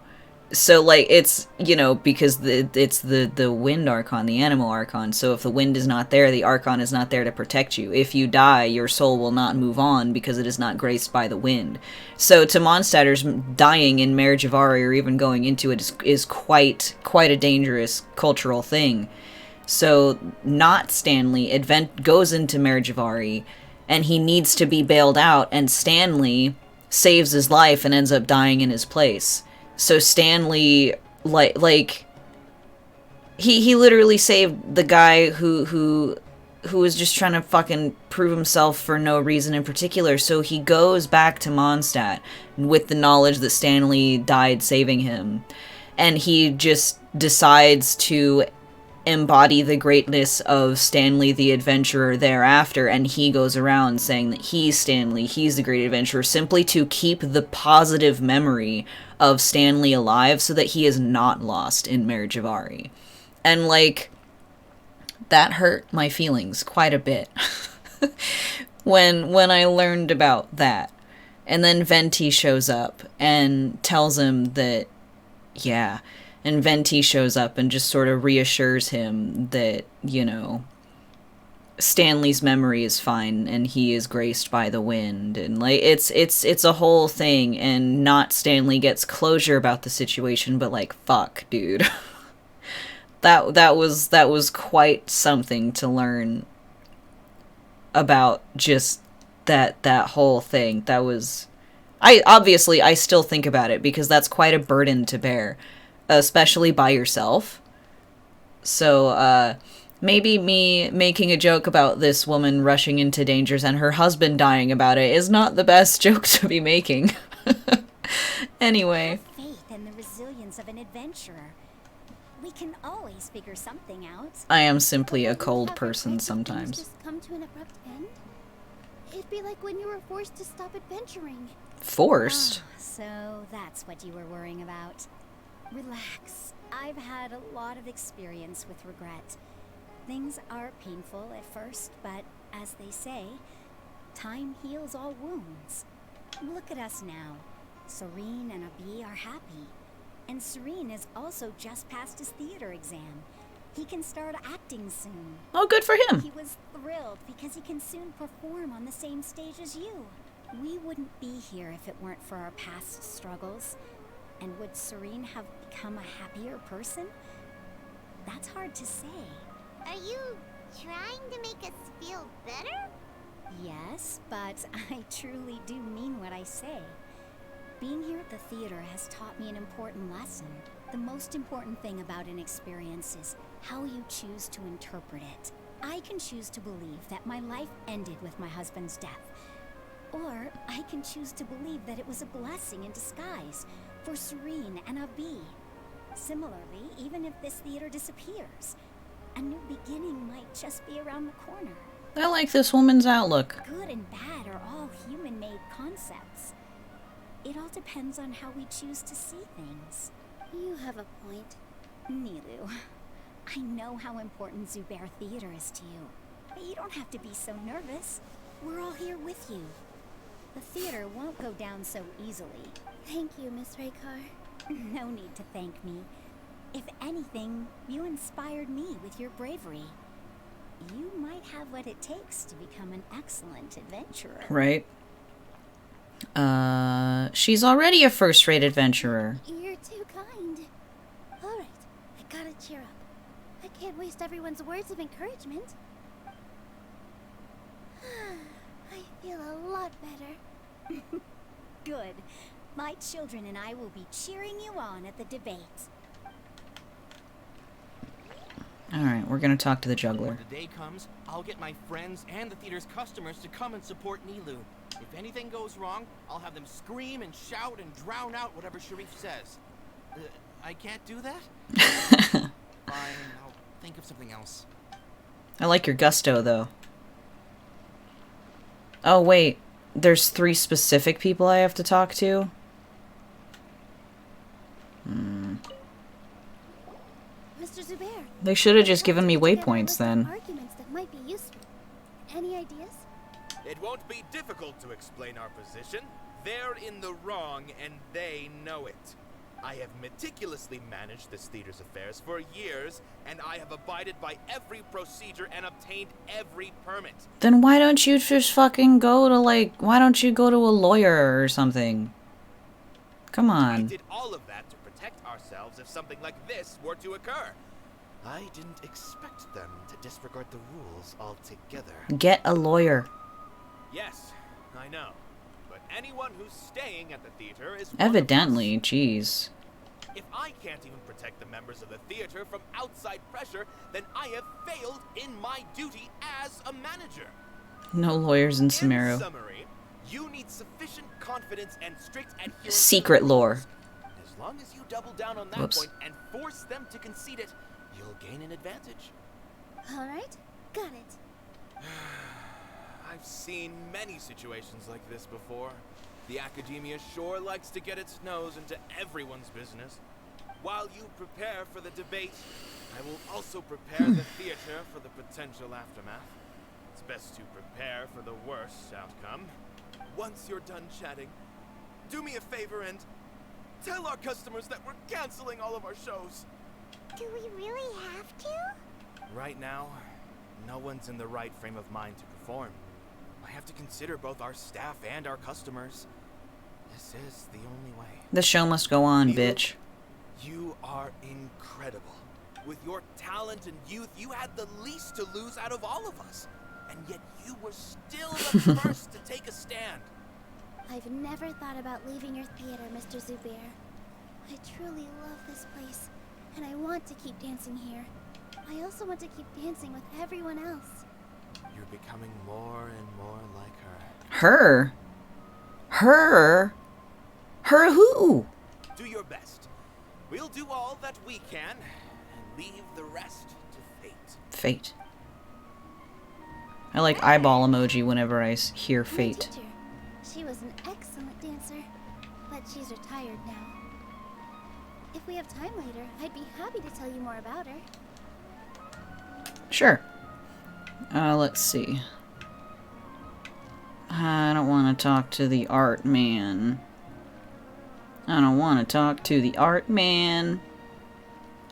So, like, it's, you know, because it's the wind Archon, the animal Archon, so if the wind is not there, the Archon is not there to protect you. If you die, your soul will not move on because it is not graced by the wind. So, to Mondstadters, dying in Marriage of Ari or even going into it is quite a dangerous cultural thing. So, not Stanley goes into Marriage of Ari, and he needs to be bailed out, and Stanley saves his life and ends up dying in his place. So Stanley, like he literally saved the guy who was just trying to fucking prove himself for no reason in particular. So he goes back to Mondstadt with the knowledge that Stanley died saving him, and he just decides to embody the greatness of Stanley the Adventurer thereafter, and he goes around saying that he's Stanley, he's the great adventurer, simply to keep the positive memory of Stanley alive so that he is not lost in Marriage of Ari. And, like, that hurt my feelings quite a bit when I learned about that. And then Venti shows up and tells him that, yeah, and Venti shows up and just sort of reassures him that, you know, Stanley's memory is fine and he is graced by the wind, and like it's a whole thing, and not Stanley gets closure about the situation, but like, fuck, dude. that was quite something to learn about just that whole thing. That was, I still think about it because that's quite a burden to bear, especially by yourself. So, maybe me making a joke about this woman rushing into dangers and her husband dying about it is not the best joke to be making. Anyway. Have faith in the resilience of an adventurer. We can always figure something out. I am simply a cold person sometimes. Just come to an abrupt end? It'd be like when you were forced to stop adventuring. Forced? So that's what you were worrying about. Relax. I've had a lot of experience with regret. Things are painful at first, but as they say, time heals all wounds. Look at us now. Serene and Abi are happy. And Serene has also just passed his theater exam. He can start acting soon. Oh, good for him. He was thrilled because he can soon perform on the same stage as you. We wouldn't be here if it weren't for our past struggles. And would Serene have become a happier person? That's hard to say. Are you trying to make us feel better? Yes, but I truly do mean what I say. Being here at the theater has taught me an important lesson. The most important thing about an experience is how you choose to interpret it. I can choose to believe that my life ended with my husband's death. Or I can choose to believe that it was a blessing in disguise for Serene and Abi. Similarly, even if this theater disappears, a new beginning might just be around the corner. I like this woman's outlook. Good and bad are all human-made concepts. It all depends on how we choose to see things. You have a point. Nilou, I know how important Zubair Theater is to you, but you don't have to be so nervous. We're all here with you. The theater won't go down so easily. Thank you, Miss Raykar. No need to thank me. If anything, you inspired me with your bravery. You might have what it takes to become an excellent adventurer. Right. She's already a first-rate adventurer. You're too kind. All right, I gotta cheer up. I can't waste everyone's words of encouragement. I feel a lot better. Good. My children and I will be cheering you on at the debate. Alright, we're gonna talk to the juggler. When the day comes, I'll get my friends and the theater's customers to come and support Nilou. If anything goes wrong, I'll have them scream and shout and drown out whatever Sharif says. I can't do that? Fine, I'll think of something else. I like your gusto, though. Oh, wait. There's 3 specific people I have to talk to? Mr. Zubair. They should have just given me waypoints then. Arguments that might be useful. Any ideas? It won't be difficult to explain our position. They're in the wrong, and they know it. I have meticulously managed this theater's affairs for years, and I have abided by every procedure and obtained every permit. Then why don't you just fucking go to, like, why don't you go to a lawyer or something? Come on. We did all of that to protect ourselves if something like this were to occur. I didn't expect them to disregard the rules altogether. Get a lawyer. Yes, I know. But anyone who's staying at the theater is Evidently, jeez. If I can't even protect the members of the theater from outside pressure, then I have failed in my duty as a manager. No lawyers in Sumeru. In summary, you need sufficient confidence and strict adherence. Secret lore. As long as you double down on that point and force them to concede it, you'll gain an advantage. Alright, got it. I've seen many situations like this before. The academia sure likes to get its nose into everyone's business. While you prepare for the debate, I will also prepare the theater for the potential aftermath. It's best to prepare for the worst outcome. Once you're done chatting, do me a favor and tell our customers that we're canceling all of our shows. Do we really have to? Right now, no one's in the right frame of mind to perform. I have to consider both our staff and our customers. This is the only way. The show must go on, bitch. You are incredible. With your talent and youth, you had the least to lose out of all of us. And yet you were still the first to take a stand. I've never thought about leaving your theater, Mr. Zubair. I truly love this place, and I want to keep dancing here. I also want to keep dancing with everyone else. You're becoming more and more like her. Her? Her? Her who? Do your best. We'll do all that we can, and leave the rest to fate. Fate. I like eyeball emoji whenever I hear My fate. teacher. She was an excellent dancer, but she's retired now. If we have time later, I'd be happy to tell you more about her. Sure. Let's see. I don't want to talk to the art man. I don't want to talk to the art man.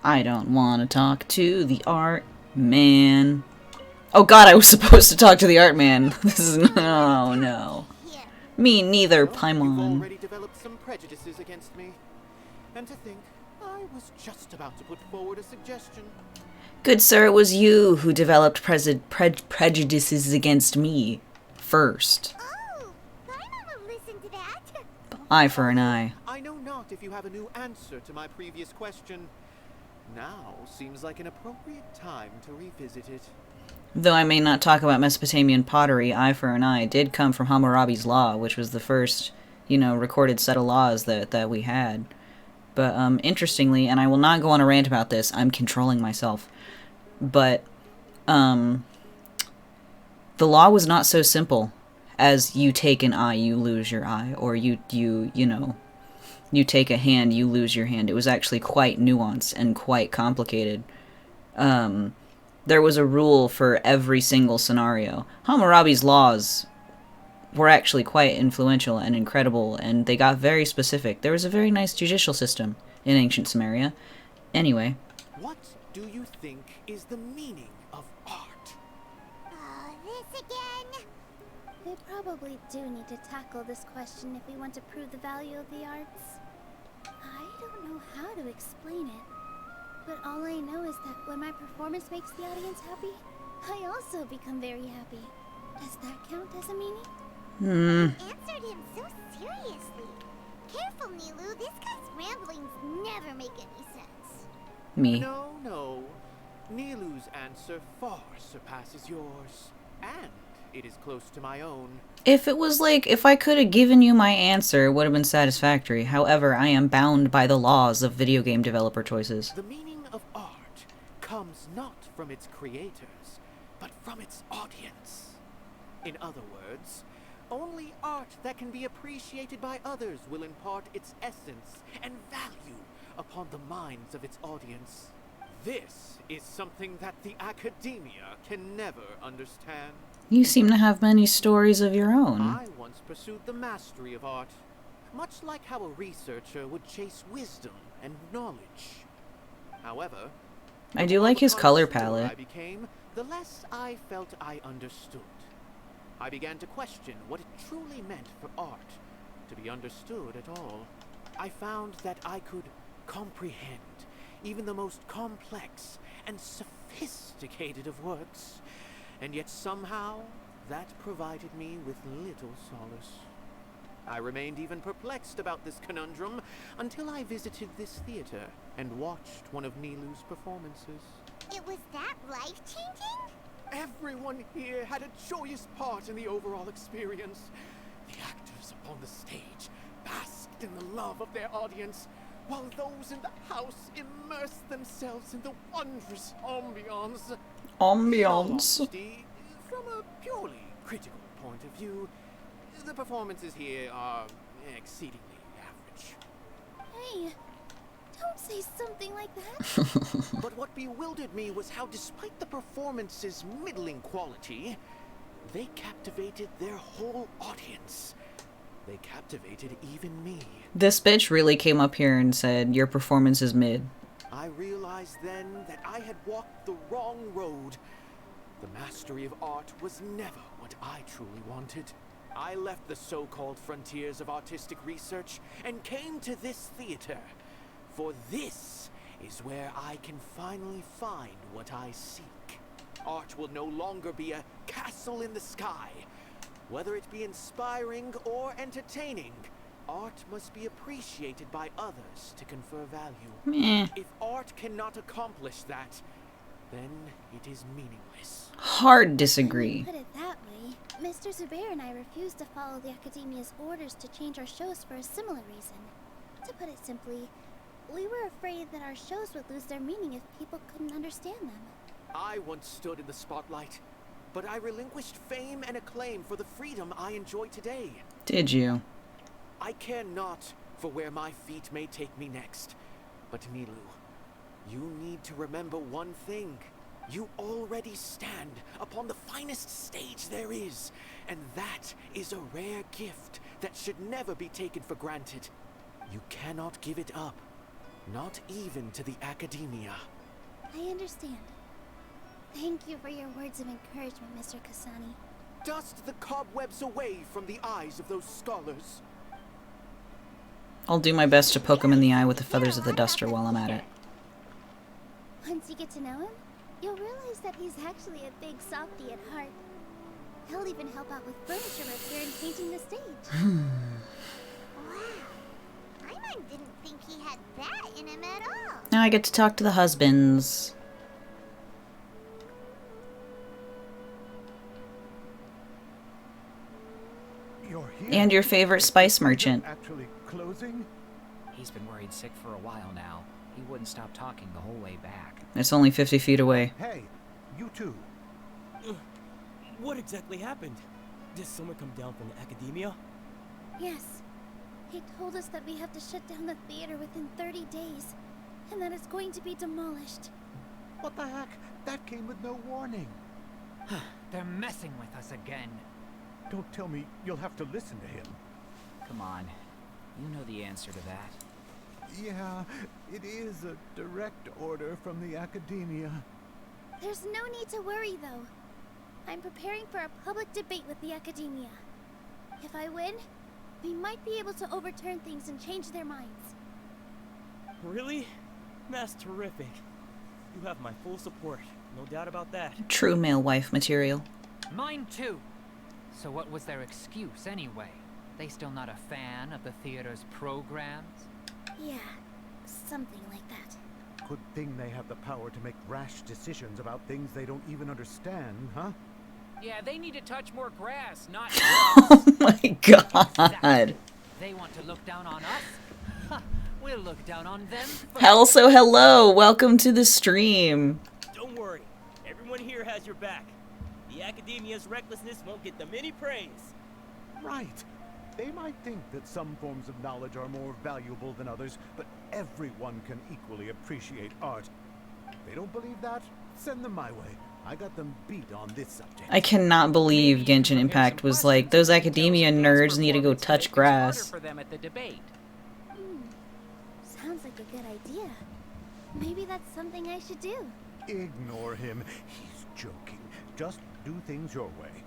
I don't want to talk to the art man. Oh god, I was supposed to talk to the art man. This is no, no. Me neither, You've Paimon. already developed some prejudices against me. And to think, I was just about to put forward a suggestion. Good sir, it was you who developed prejudices against me first. Oh, Paimon will listen to that. Eye for an eye. I know not if you have a new answer to my previous question. Now seems like an appropriate time to revisit it. Though I may not talk about Mesopotamian pottery, eye for an eye did come from Hammurabi's law, which was the first, recorded set of laws that we had. But, interestingly, and I will not go on a rant about this, I'm controlling myself, but, the law was not so simple as you take an eye, you lose your eye, or you take a hand, you lose your hand. It was actually quite nuanced and quite complicated. There was a rule for every single scenario. Hammurabi's laws were actually quite influential and incredible, and they got very specific. There was a very nice judicial system in ancient Sumeria. Anyway. What do you think is the meaning of art? This again. We probably do need to tackle this question if we want to prove the value of the arts. I don't know how to explain it, but all I know is that when my performance makes the audience happy, I also become very happy. Does that count as a meaning? You answered him so seriously. Careful, Nilu. This guy's ramblings never make any sense. Me. No. Nilu's answer far surpasses yours. And it is close to my own. If it was if I could have given you my answer, it would have been satisfactory. However, I am bound by the laws of video game developer choices. The meaning of art comes not from its creators, but from its audience. In other words, only art that can be appreciated by others will impart its essence and value upon the minds of its audience. This is something that the academia can never understand. You seem to have many stories of your own. I once pursued the mastery of art, much like how a researcher would chase wisdom and knowledge. However, I do like his color palette. I became, the less I felt I understood. I began to question what it truly meant for art to be understood at all. I found that I could comprehend even the most complex and sophisticated of works, and yet somehow that provided me with little solace. I remained even perplexed about this conundrum until I visited this theater and watched one of Nilu's performances. It was that life-changing? Everyone here had a joyous part in the overall experience. The actors upon the stage basked in the love of their audience, while those in the house immerse themselves in the wondrous ambiance. Ambiance. From a purely critical point of view, the performances here are exceedingly average. Hey, don't say something like that. But what bewildered me was how, despite the performance's middling quality, they captivated their whole audience. They captivated even me. This bitch really came up here and said, your performance is mid. I realized then that I had walked the wrong road. The mastery of art was never what I truly wanted. I left the so-called frontiers of artistic research and came to this theater. For this is where I can finally find what I seek. Art will no longer be a castle in the sky. Whether it be inspiring or entertaining, art must be appreciated by others to confer value. Meh. If art cannot accomplish that, then it is meaningless. Hard disagree. Put it that way, Mr. Zubair and I refused to follow the Academia's orders to change our shows for a similar reason. To put it simply, we were afraid that our shows would lose their meaning if people couldn't understand them. I once stood in the spotlight, but I relinquished fame and acclaim for the freedom I enjoy today. Did you? I care not for where my feet may take me next. But Nilu, you need to remember one thing. You already stand upon the finest stage there is, and that is a rare gift that should never be taken for granted. You cannot give it up, not even to the Academia. I understand. Thank you for your words of encouragement, Mr. Kasani. Dust the cobwebs away from the eyes of those scholars. I'll do my best to poke him in the eye with the feathers of the duster while I'm at it. Once you get to know him, you'll realize that he's actually a big softie at heart. He'll even help out with furniture repair and painting the stage. Wow. Paimon didn't think he had that in him at all. Now I get to talk to the husbands. You're here. And your favorite spice merchant. Actually closing? He's been worried sick for a while now. He wouldn't stop talking the whole way back. It's only 50 feet away. Hey, you two. What exactly happened? Did someone come down from the Academia? Yes. He told us that we have to shut down the theater within 30 days, and that it's going to be demolished. What the heck? That came with no warning. They're messing with us again. Don't tell me you'll have to listen to him. Come on. You know the answer to that. Yeah, it is a direct order from the Academia. There's no need to worry, though. I'm preparing for a public debate with the Academia. If I win, we might be able to overturn things and change their minds. Really? That's terrific. You have my full support, no doubt about that. True male wife material. Mine too. So what was their excuse anyway? They still not a fan of the theater's programs? Yeah, something like that. Good thing they have the power to make rash decisions about things they don't even understand, huh? Yeah, they need to touch more grass, not Oh my god. They want to look down on us? Ha, we'll look down on them first. Also, hello. Welcome to the stream. Don't worry. Everyone here has your back. The Academia's recklessness won't get them any praise. Right. They might think that some forms of knowledge are more valuable than others, but everyone can equally appreciate art. If they don't believe that, send them my way. I got them beat on this subject. I cannot believe Genshin Impact was like, those academia nerds need to go touch grass. for them at the debate. Sounds like a good idea. Maybe that's something I should do. Ignore him. He's joking. Just do things your way.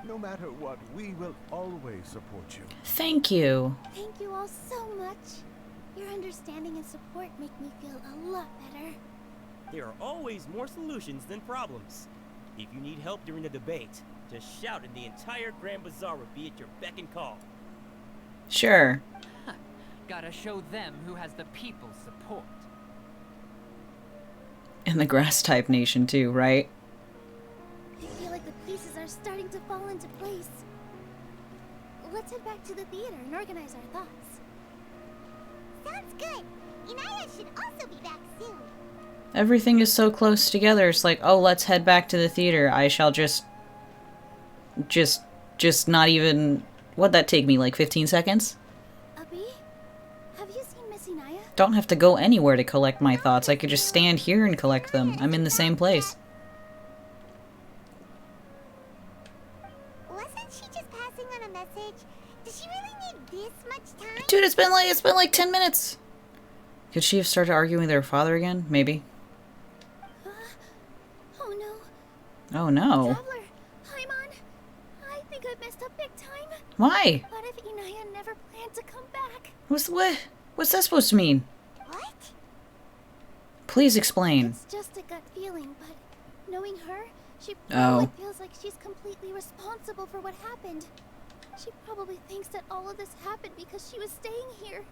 No matter what, we will always support you. Thank you. Thank you all so much. Your understanding and support make me feel a lot better. There are always more solutions than problems. If you need help during the debate, just shout and the entire Grand Bazaar will be at your beck and call. Sure. Gotta show them who has the people's support. And the grass type nation too, right? I feel like the pieces are starting to fall into place. Let's head back to the theater and organize our thoughts. Sounds good. Inaya should also be back soon. Everything is so close together. It's like, oh, let's head back to the theater. I shall just not even... What'd that take me, like 15 seconds? Abi? Have you seen Miss Inaya? Don't have to go anywhere to collect my thoughts. I could just stand here and collect them. I'm in the same place. Wasn't she just passing on a message? Does she really need this much time? Dude, it's been like 10 minutes. Could she have started arguing with her father again? Maybe. Oh no. Oh no. Traveler, Paimon, I think I've messed up big time. Why? What if Inaya never planned to come back? What's that supposed to mean? What? Please explain. It's just a gut feeling, but knowing her, she Oh. probably feels like she's completely responsible for what happened. She probably thinks that all of this happened because she was staying here.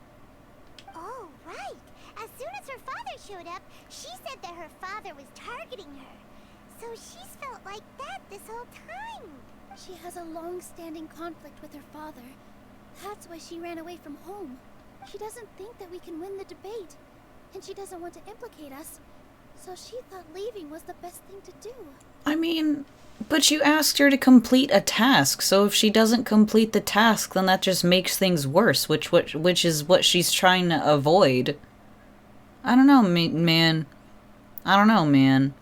Oh, right. As soon as her father showed up, she said that her father was targeting her. So she's felt like that this whole time. She has a long-standing conflict with her father. That's why she ran away from home. She doesn't think that we can win the debate, and she doesn't want to implicate us. So she thought leaving was the best thing to do. I mean, but you asked her to complete a task, so if she doesn't complete the task, then that just makes things worse, which is what she's trying to avoid. I don't know, man. I don't know, man.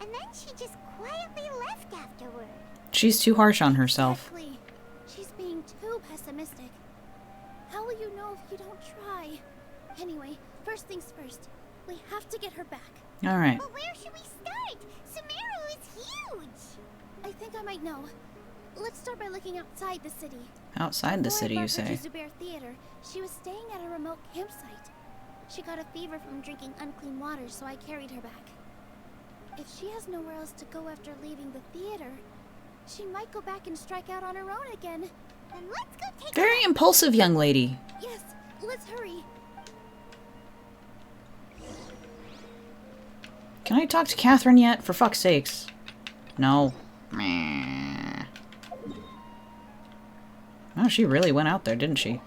And then she just quietly left afterward. She's too harsh on herself. Exactly. She's being too pessimistic. How will you know if you don't try? Anyway, first things first. We have to get her back. Alright. But where should we start? Sumeru is huge. I think I might know. Let's start by looking outside the city. Outside the city, you Before I brought her say? to Zubair Theater, she was staying at a remote campsite. She got a fever from drinking unclean water, so I carried her back. If she has nowhere else to go after leaving the theater, she might go back and strike out on her own again. Then let's go take Very impulsive young lady. Yes, let's hurry. Can I talk to Katheryne yet? For fuck's sakes. No. Meh. Oh, she really went out there, didn't she?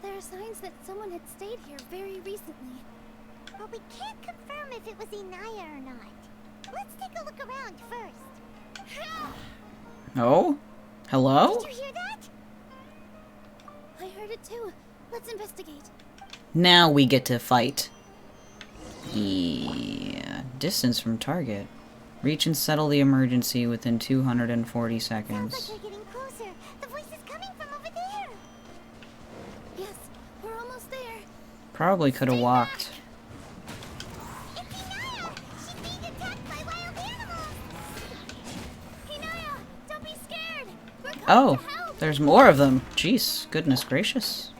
There are signs that someone had stayed here very recently. But we can't confirm if it was Inaya or not. Let's take a look around first. Oh? Hello? Did you hear that? I heard it too. Let's investigate. Now we get to fight. Yeah. Distance from target. Reach and settle the emergency within 240 seconds. Sounds like we're getting closer. The voice is coming from over there. Yes, we're almost there. Probably could have walked. It's Inaya! She's being attacked by wild animals! Inaya, don't be scared. We're coming Oh, to help. there's more of them. Jeez, goodness gracious.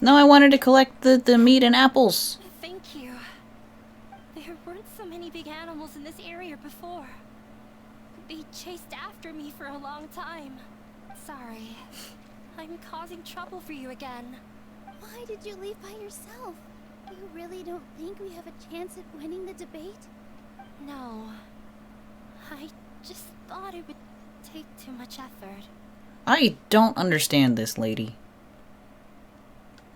No, I wanted to collect the meat and apples. Thank you. There weren't so many big animals in this area before. They chased after me for a long time. Sorry. I'm causing trouble for you again. Why did you leave by yourself? You really don't think we have a chance at winning the debate? No. I just thought it would take too much effort. I don't understand this lady.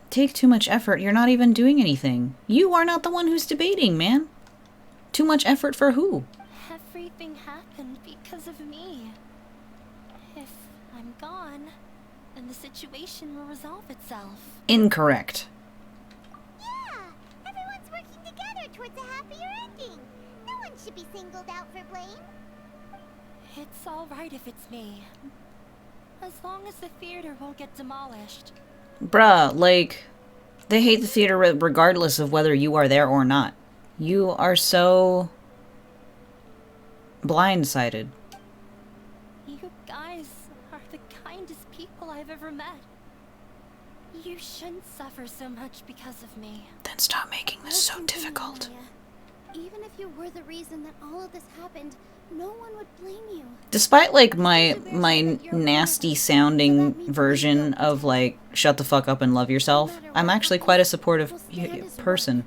Take too much effort. You're not even doing anything. You are not the one who's debating, man. Too much effort for who? Everything happened because of me. If I'm gone, then the situation will resolve itself. Incorrect. Yeah! Everyone's working together towards a happier ending. No one should be singled out for blame. It's alright if it's me. As long as the theater won't get demolished. Bruh, like, they hate the theater regardless of whether you are there or not. You are so blindsided. You guys are the kindest people I've ever met. You shouldn't suffer so much because of me. Then stop making this so difficult. Even if you were the reason that all of this happened, no one would blame you. Despite like my nasty sounding version of like shut the fuck up and love yourself, I'm actually quite a supportive person.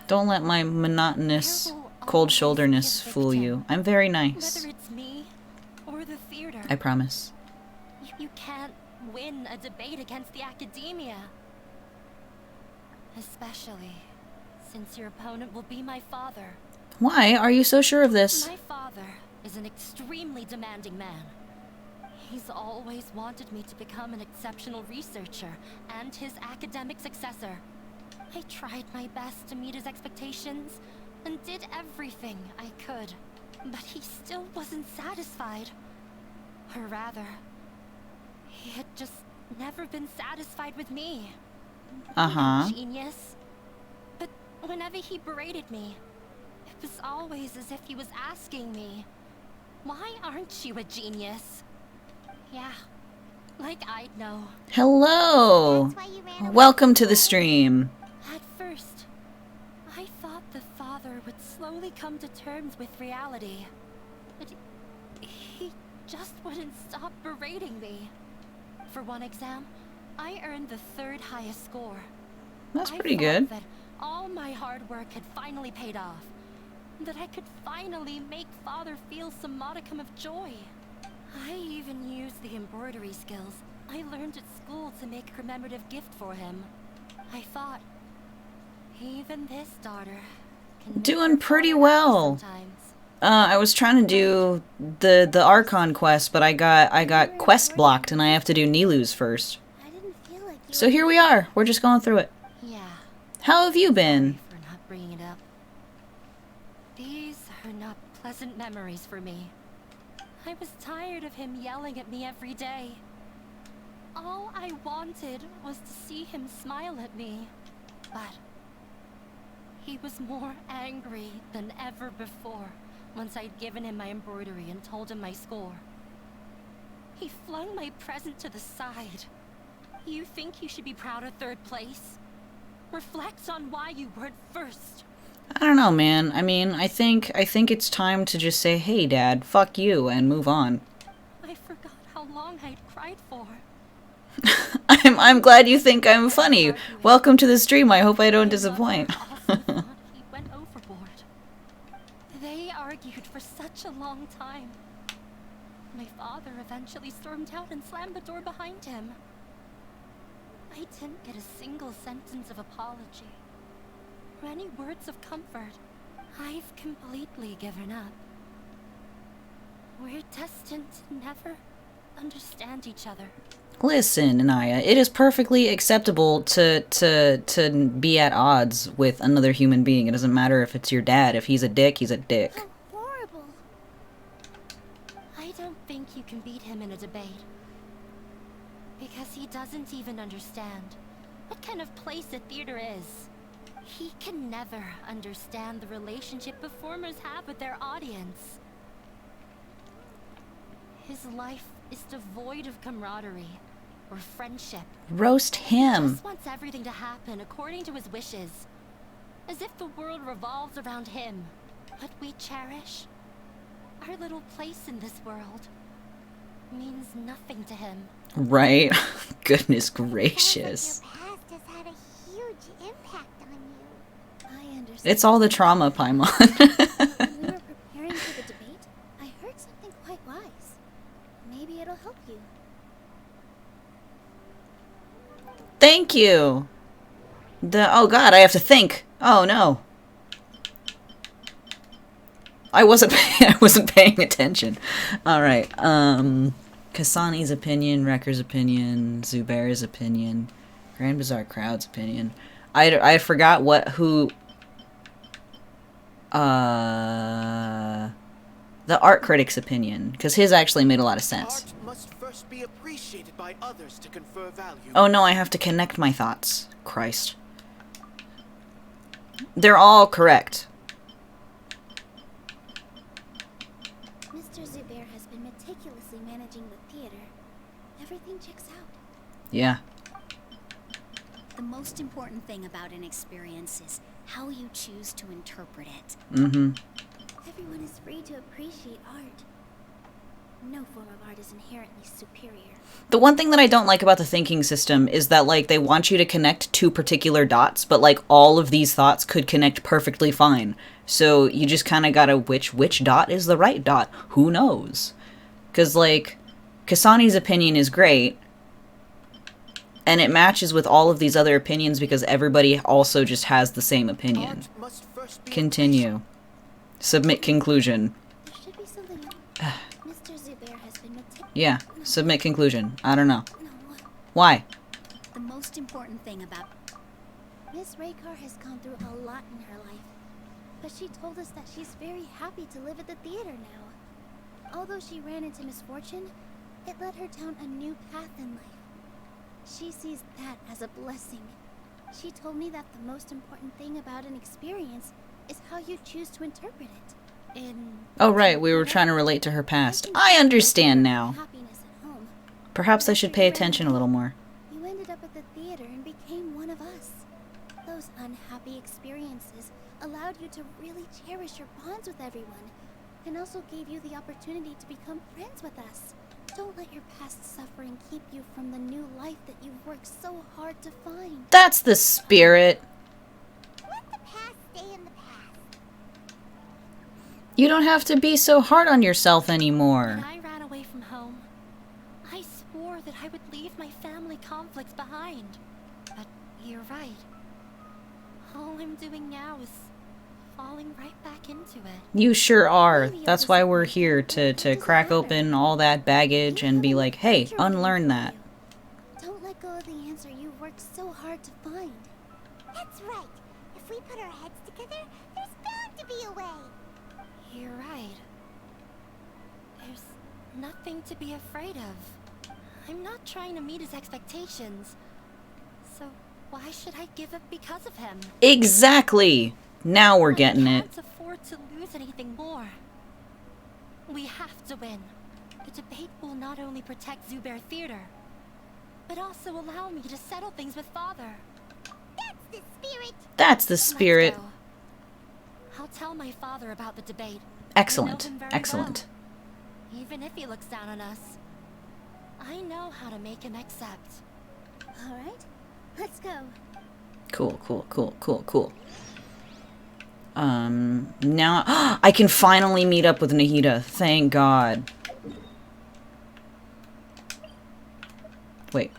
Don't let my monotonous cold shoulderness fool you. I'm very nice. Whether it's me or the theater. I promise. You can't win a debate against the academia. Especially since your opponent will be my father. Why are you so sure of this? My father is an extremely demanding man. He's always wanted me to become an exceptional researcher and his academic successor. I tried my best to meet his expectations and did everything I could, but he still wasn't satisfied. Or rather, he had just never been satisfied with me. Uh-huh. Genius. But whenever he berated me, it was always as if he was asking me, why aren't you a genius? Yeah, like I'd know. Hello! Welcome to the stream. At first, I thought the father would slowly come to terms with reality. But he just wouldn't stop berating me. For one exam, I earned the 3rd highest score. That's pretty good. That all my hard work had finally paid off. That I could finally make father feel some modicum of joy. I even used the embroidery skills I learned at school to make a commemorative gift for him. I thought, even this daughter can doing pretty well. I was trying to do the Archon quest, but I got quest blocked and I have to do Nilu's first. So here we are. We're just going through it. Yeah. How have you been? For not bringing it up. These are not pleasant memories for me. I was tired of him yelling at me every day. All I wanted was to see him smile at me. But he was more angry than ever before once I'd given him my embroidery and told him my score. He flung my present to the side. You think you should be proud of 3rd place? Reflect on why you weren't first. I don't know, man. I mean, I think it's time to just say, "Hey, Dad, fuck you," and move on. I forgot how long I'd cried for. I'm glad you think I'm funny. Welcome to the stream. I hope I don't disappoint. He went overboard. They argued for such a long time. My father eventually stormed out and slammed the door behind him. I didn't get a single sentence of apology or any words of comfort. I've completely given up. We're destined to never understand each other. Listen, Anaya, it is perfectly acceptable to be at odds with another human being. It doesn't matter if it's your dad. If he's a dick, he's a dick. How horrible. I don't think you can beat him in a debate. Because he doesn't even understand what kind of place a theater is. He can never understand the relationship performers have with their audience. His life is devoid of camaraderie or friendship. Roast him. He just wants everything to happen according to his wishes. As if the world revolves around him. What we cherish, our little place in this world, means nothing to him. Right? Goodness gracious. Your past has had a huge impact on you. I understand. It's all the trauma, Paimon. When we were preparing for the debate, I heard something quite wise. Maybe it'll help you. Thank you. Oh god, I have to think. Oh no. I wasn't paying attention. All right. Kasani's opinion, Wrecker's opinion, Zubair's opinion, Grand Bazaar Crowd's opinion. I forgot who the art critic's opinion, because his actually made a lot of sense. Art must first be appreciated by others to confer value. Oh no, I have to connect my thoughts. Christ. They're all correct. Mr. Zubair has been meticulously managing the theater. Everything checks out. Yeah. The most important thing about an experience is how you choose to interpret it. Mm-hmm. Everyone is free to appreciate art. No form of art is inherently superior. The one thing that I don't like about the thinking system is that, like, they want you to connect two particular dots, but, like, all of these thoughts could connect perfectly fine. So you just kind of gotta which dot is the right dot. Who knows? Because, like, Kasani's opinion is great, and it matches with all of these other opinions because everybody also just has the same opinion. Continue. Submit conclusion. There should be something Mr. Zubair has been Yeah, submit conclusion. I don't know. Why? The most important thing about Miss Raykar has gone through a lot in her life, but she told us that she's very happy to live at the theater now. Although she ran into misfortune, it led her down a new path in life. She sees that as a blessing. She told me that the most important thing about an experience is how you choose to interpret it. Oh right, we were trying to relate to her past. I understand now. Happiness at home. Perhaps I should pay attention a little more. You ended up at the theater and became one of us. Those unhappy experiences allowed you to really cherish your bonds with everyone, and also gave you the opportunity to become friends with us. Don't let your past suffering keep you from the new life that you've worked so hard to find. That's the spirit. Let the past stay in the past. You don't have to be so hard on yourself anymore. When I ran away from home, I swore that I would leave my family conflicts behind. But you're right. All I'm doing now is falling right back into it. You sure are. That's why we're here, to crack open all that baggage and be like, hey, unlearn that. Don't let go of the answer you worked so hard to find. That's right. If we put our heads together, there's bound to be a way. You're right. There's nothing to be afraid of. I'm not trying to meet his expectations. So why should I give up because of him? Exactly. Now we're getting it. I can't afford to lose anything more. We have to win. The debate will not only protect Zubair Theater, but also allow me to settle things with Father. That's the spirit. That's the spirit. Let's go. I'll tell my father about the debate. Excellent. I know him very Excellent. well. Even if he looks down on us, I know how to make him accept. All right, let's go. Cool. Now I can finally meet up with Nahida. Thank God. Wait.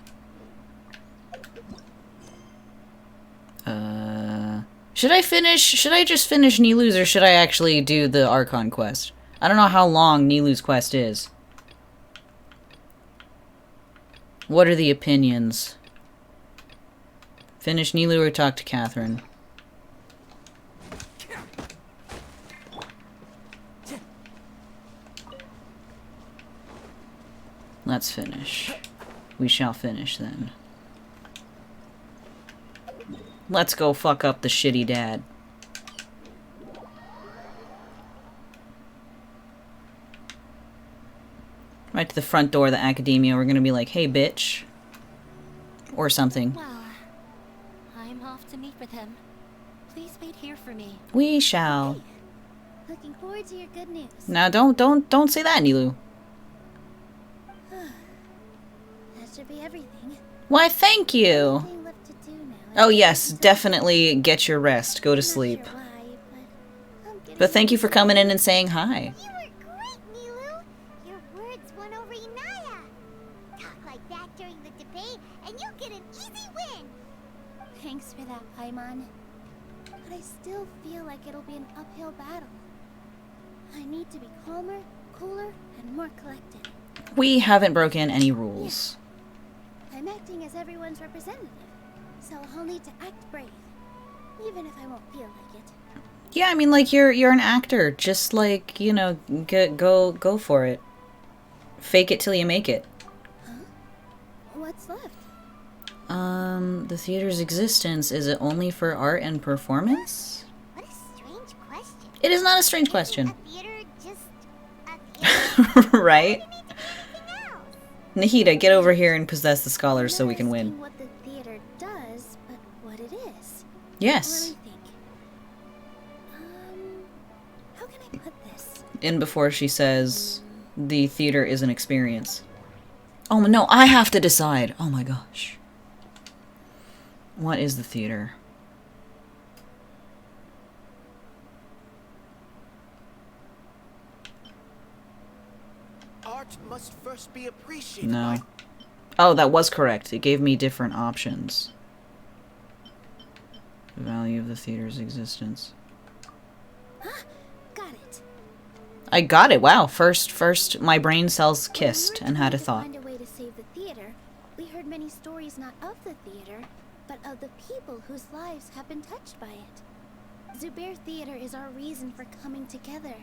Should I just finish Nilu's, or should I actually do the Archon quest? I don't know how long Nilu's quest is. What are the opinions? Finish Nilu or talk to Katheryne? Let's finish. We shall finish then. Let's go fuck up the shitty dad. Right to the front door of the academia, we're gonna be like, hey bitch. Or something. Well, I'm off to meet with him. Please wait here for me. We shall. Hey, looking forward to your good news. Now don't say that, Nilu. That should be everything. Why, thank you. Nothing left to do now. Oh yes, definitely get your rest. Go to sleep. Not sure why, but I'm getting But thank you for coming in and saying hi. You were great, Nilu. Your words won over Inaya. Talk like that during the debate, and you'll get an easy win. Thanks for that, Paimon. But I still feel like it'll be an uphill battle. I need to be calmer, cooler, and more collected. We haven't broken any rules. I'm acting as everyone's representative, so I'll need to act brave, even if I won't feel like it. Yeah, I mean, like, you're an actor. Just, like, you know, go for it. Fake it till you make it. Huh? What's left? The theater's existence, is it only for art and performance? What a strange question. It is not a strange question. A theater just a theater? Right? What do you need to anything else? Nahida, get over here and possess the scholars so we can I'm not win. asking what the theater does, but Yes. Let me think. How can I put this? In before she says the theater is an experience. Oh no, I have to decide. Oh my gosh. What is the theater? Art must first be appreciated. No. Oh, that was correct. It gave me different options. The value of the theater's existence. Got it. I got it. Wow. First, my brain cells kissed and had a thought. Find a way to save the theater. We heard many stories not of the theater, but of the people whose lives have been touched by it. Zubair Theater is our reason for coming together.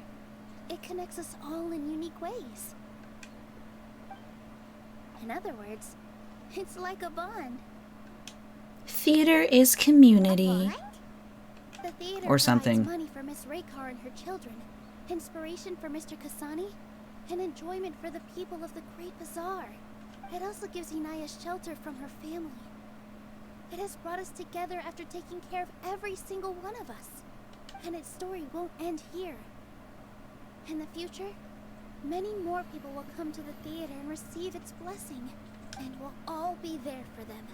It connects us all in unique ways. In other words, it's like a bond. Theater is community. The theater Or something. provides money for Miss Raykar and her children, inspiration for Mr. Kasani, and enjoyment for the people of the Great Bazaar. It also gives Inaya shelter from her family. It has brought us together after taking care of every single one of us. And its story won't end here. In the future, many more people will come to the theater and receive its blessing, and we'll all be there for them.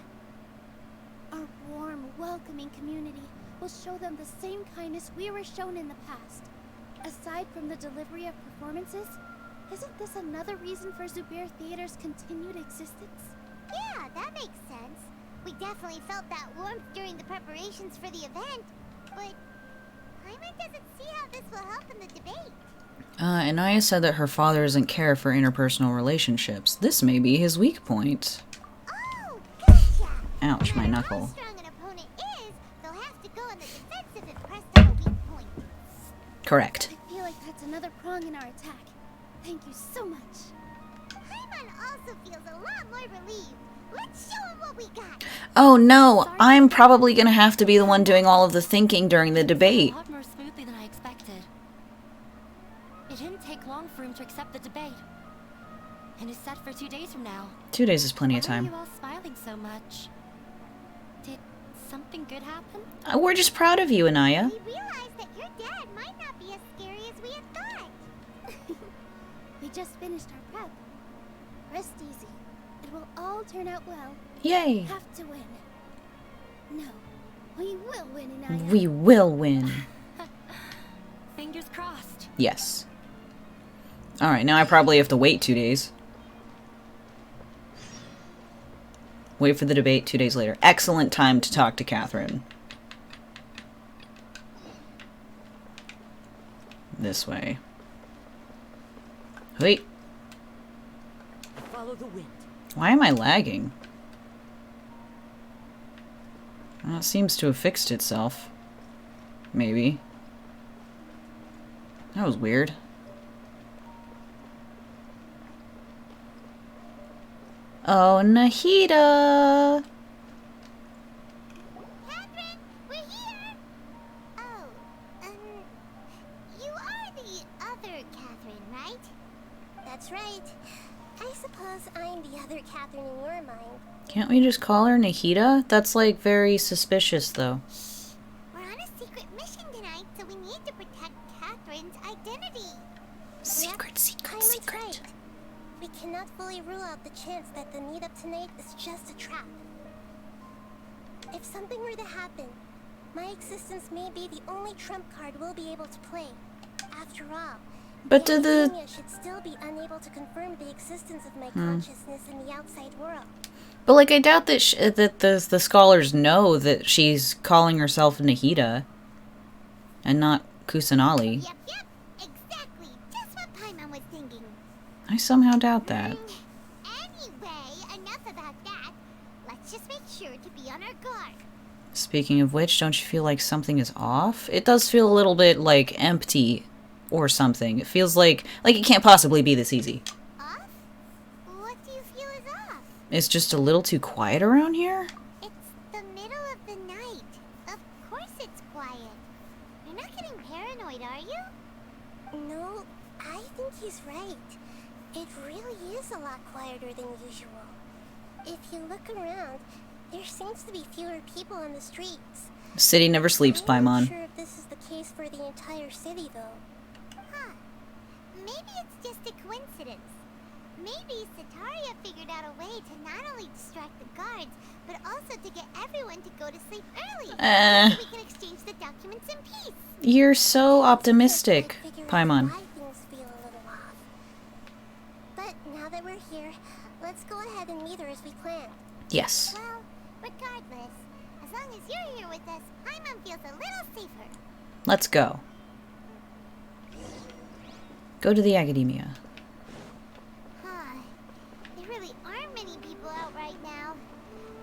Our warm, welcoming community will show them the same kindness we were shown in the past. Aside from the delivery of performances, isn't this another reason for Zubair Theater's continued existence? Yeah, that makes sense. We definitely felt that warmth during the preparations for the event, but Paimon doesn't see how this will help in the debate. Inaya said that her father doesn't care for interpersonal relationships. This may be his weak point. Oh, gotcha! Ouch, my No matter knuckle. how strong an opponent is, they'll have to go on the defensive if pressed on a weak point. Correct. I feel like that's another prong in our attack. Thank you so much. Paimon also feels a lot more relieved. Let's show him what we got. Oh no, I'm probably gonna have to be the one doing all of the thinking during the debate. A lot more smoothly than I expected. It didn't take long for him to accept the debate. And it's set for 2 days from now. 2 days is plenty of Why are time. you all smiling so much? Did something good happen? We're just proud of you, Inaya. We realized that your dad might not be as scary as we had thought. We just finished our prep. Rest easy. It will all turn out well. Yay. Have to win. No, we will win, Inaya. We will win. Fingers crossed. Yes. Alright, now I probably have to wait 2 days. Wait for the debate 2 days later. Excellent time to talk to Katheryne. This way. Wait. Follow the wind. Why am I lagging? Well, it seems to have fixed itself. Maybe. That was weird. Oh, Nahida! Katheryne, we're here! Oh, you are the other Katheryne, right? That's right. I suppose I'm the other Katheryne in your mind. Can't we just call her Nahida? That's like very suspicious though. We're on a secret mission tonight, so we need to protect Katheryne's identity. Secret, secret, Paimon's secret. right. We cannot fully rule out the chance that the meetup tonight is just a trap. If something were to happen, my existence may be the only trump card we'll be able to play. After all, But do the... Academia should still be unable to confirm the existence of my consciousness in the outside world. But like, I doubt that that the scholars know that she's calling herself Nahida. And not Kusanali. Yep, exactly. Just what Paimon was thinking. I somehow doubt that. Anyway, enough about that. Let's just make sure to be on our guard. Speaking of which, don't you feel like something is off? It does feel a little bit, like, empty or something. It feels like it can't possibly be this easy. Off? What do you feel is off? It's just a little too quiet around here? It's the middle of the night. Of course it's quiet. You're not getting paranoid, are you? No, I think he's right. It really is a lot quieter than usual. If you look around, there seems to be fewer people on the streets. City never sleeps, I'm not Paimon. sure if this is the case for the entire city, though. Huh. Maybe it's just a coincidence. Maybe Sataria figured out a way to not only distract the guards, but also to get everyone to go to sleep early. So we can exchange the documents in peace. You're so optimistic, Paimon. Why things feel a little off. But now that we're here, let's go ahead and meet her as we planned. Yes. Well, regardless, as long as you're here with us, Paimon feels a little safer. Let's go. Go to the academia. Huh. There really aren't many people out right now.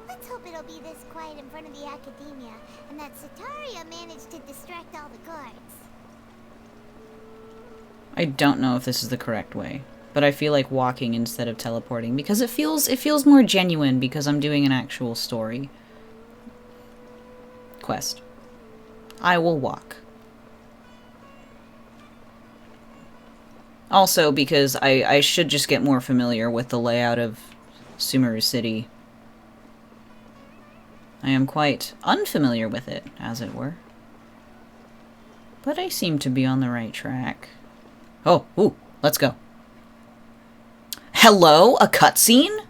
Let's hope it'll be this quiet in front of the academia, and that Sataria managed to distract all the guards. I don't know if this is the correct way, but I feel like walking instead of teleporting because it feels more genuine because I'm doing an actual story quest. I will walk. Also because I should just get more familiar with the layout of Sumeru City. I am quite unfamiliar with it, as it were. But I seem to be on the right track. Oh, ooh, let's go. Hello? A cutscene?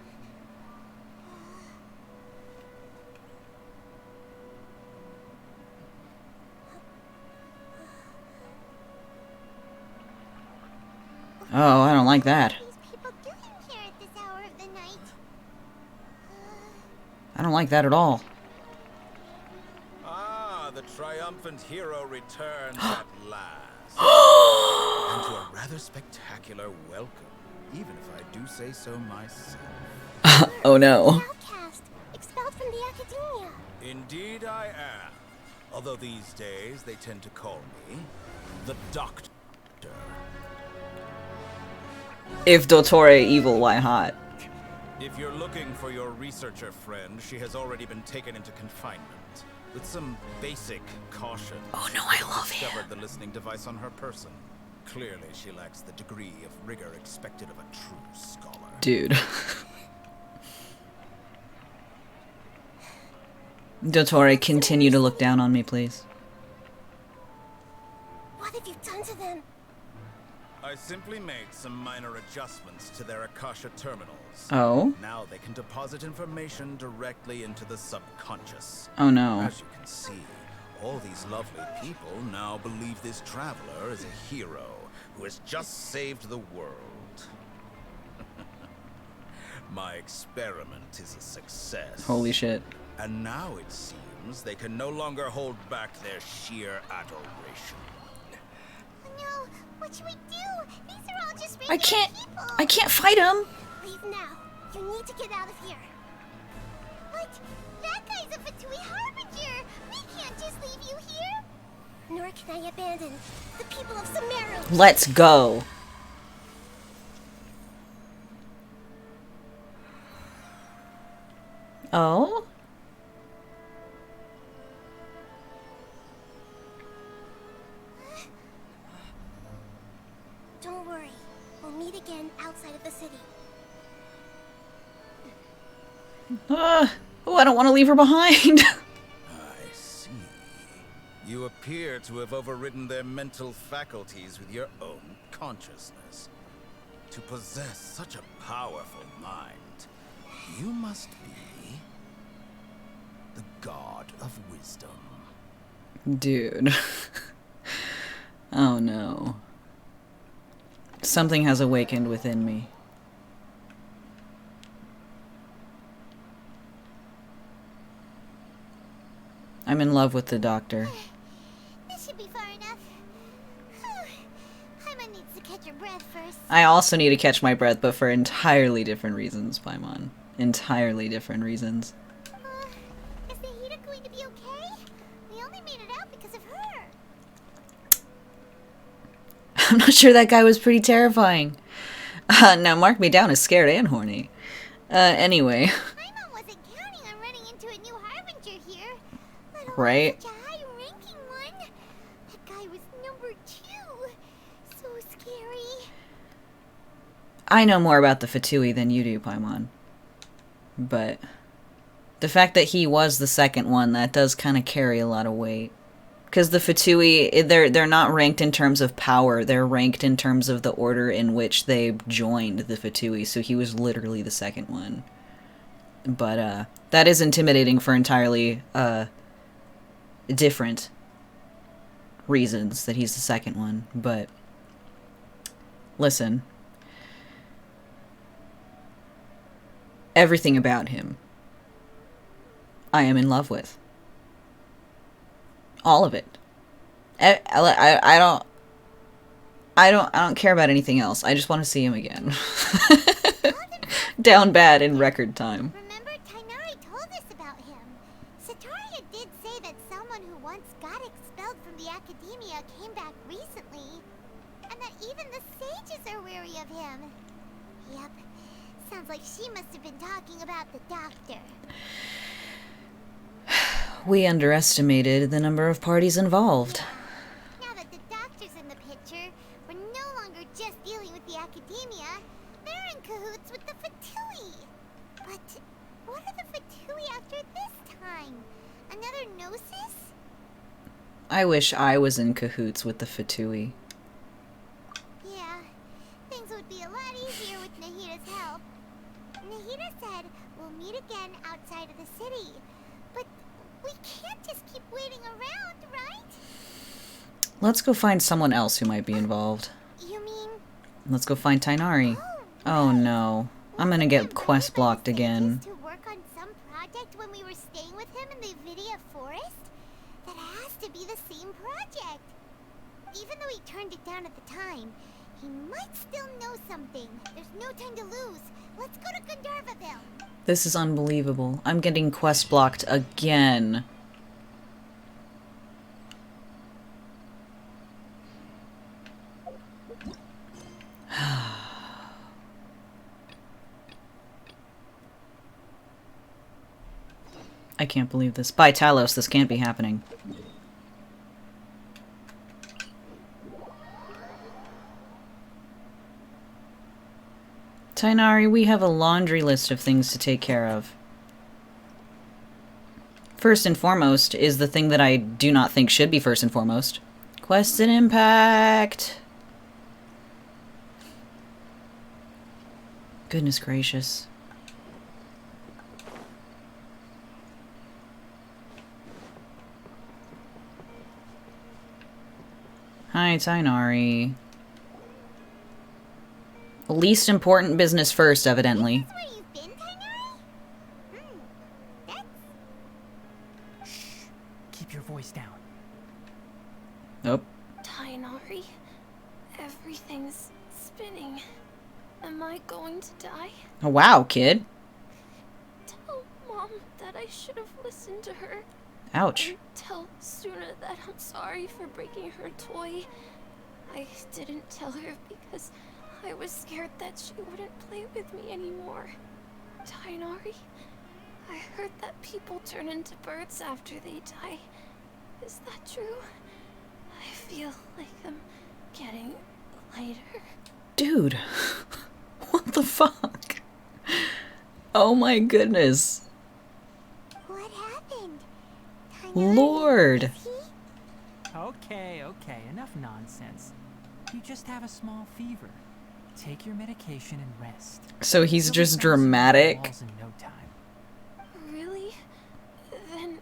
Oh, I don't like that. I don't like that at all. Ah, the triumphant hero returns at last. And to a rather spectacular welcome, even if I do say so myself. Oh no. Outcast, expelled from the academia. Indeed I am. Although these days they tend to call me the Doctor. If Dottore evil, why hot? If you're looking for your researcher friend, she has already been taken into confinement. With some basic caution. Oh no, I love him. Discovered the listening device on her person. Clearly, she lacks the degree of rigor expected of a true scholar. Dude. Dottore, continue to look down on me, please. What have you done to them? I simply made some minor adjustments to their Akasha terminals. Oh? Now they can deposit information directly into the subconscious. Oh no. As you can see, all these lovely people now believe this traveler is a hero who has just saved the world. My experiment is a success. Holy shit. And now it seems they can no longer hold back their sheer adoration. No, what should we do? These are all just regular people. I can't fight him. Leave now. You need to get out of here. What? That guy's a Vitui Harbinger. We can't just leave you here. Nor can I abandon the people of Sumeru. Let's go. Oh? Don't worry. We'll meet again outside of the city. Oh, I don't want to leave her behind. I see. You appear to have overridden their mental faculties with your own consciousness. To possess such a powerful mind, you must be the god of wisdom. Dude. Oh no. Something has awakened within me. I'm in love with the doctor. This should be far enough. Paimon needs to catch her breath first. I also need to catch my breath, but for entirely different reasons, Paimon. Entirely different reasons. Is the heater going to be okay? We only made it out because of her. I'm not sure that guy was pretty terrifying. Now mark me down as scared and horny. Anyway. Paimon wasn't counting on running into a new Harbinger here. Right? Such a high-ranking one. That guy was number 2. So scary. I know more about the Fatui than you do, Paimon. But The fact that he was the second one, that does kind of carry a lot of weight. Because the Fatui, they're not ranked in terms of power. They're ranked in terms of the order in which they joined the Fatui. So he was literally the second one. But that is intimidating for entirely different reasons that he's the second one. But listen, everything about him I am in love with. All of it. I don't care about anything else. I just want to see him again. Down bad in record time. Remember, Tainari told us about him. Sataria did say that someone who once got expelled from the academia came back recently. And that even the sages are wary of him. Yep. Sounds like she must have been talking about the doctor. We underestimated the number of parties involved. Now that the doctor's in the picture, we're no longer just dealing with the academia. They're in cahoots with the Fatui. But what are the Fatui after this time? Another Gnosis? I wish I was in cahoots with the Fatui. Yeah, things would be a lot easier with Nahida's help. Nahida said we'll meet again outside of the city. But we can't just keep waiting around, right? Let's go find someone else who might be involved. You mean? Let's go find Tainari. Oh no. I'm gonna get quest blocked again. To work on some project when we were staying with him in the Vidia Forest? That has to be the same project. Even though he turned it down at the time, he might still know something. There's no time to lose. Let's go to Gandharvaville. This is unbelievable. I'm getting quest blocked again. I can't believe this. By Talos, this can't be happening. Tainari, we have a laundry list of things to take care of. First and foremost is the thing that I do not think should be first and foremost. Questin Impact! Goodness gracious. Hi, Tainari. Least important business first, evidently. Where you've been, Tainari? Shh. Keep your voice down. Nope. Tainari, everything's spinning. Am I going to die? Oh, wow, kid. Tell Mom that I should have listened to her. Ouch. And tell Suna that I'm sorry for breaking her toy. I didn't tell her because I was scared that she wouldn't play with me anymore. Tainari, I heard that people turn into birds after they die. Is that true? I feel like I'm getting lighter. Dude. What the fuck? Oh my goodness. What happened? Lord. Okay, enough nonsense. You just have a small fever. Take your medication and rest. So he's just dramatic. In no time. Really? Then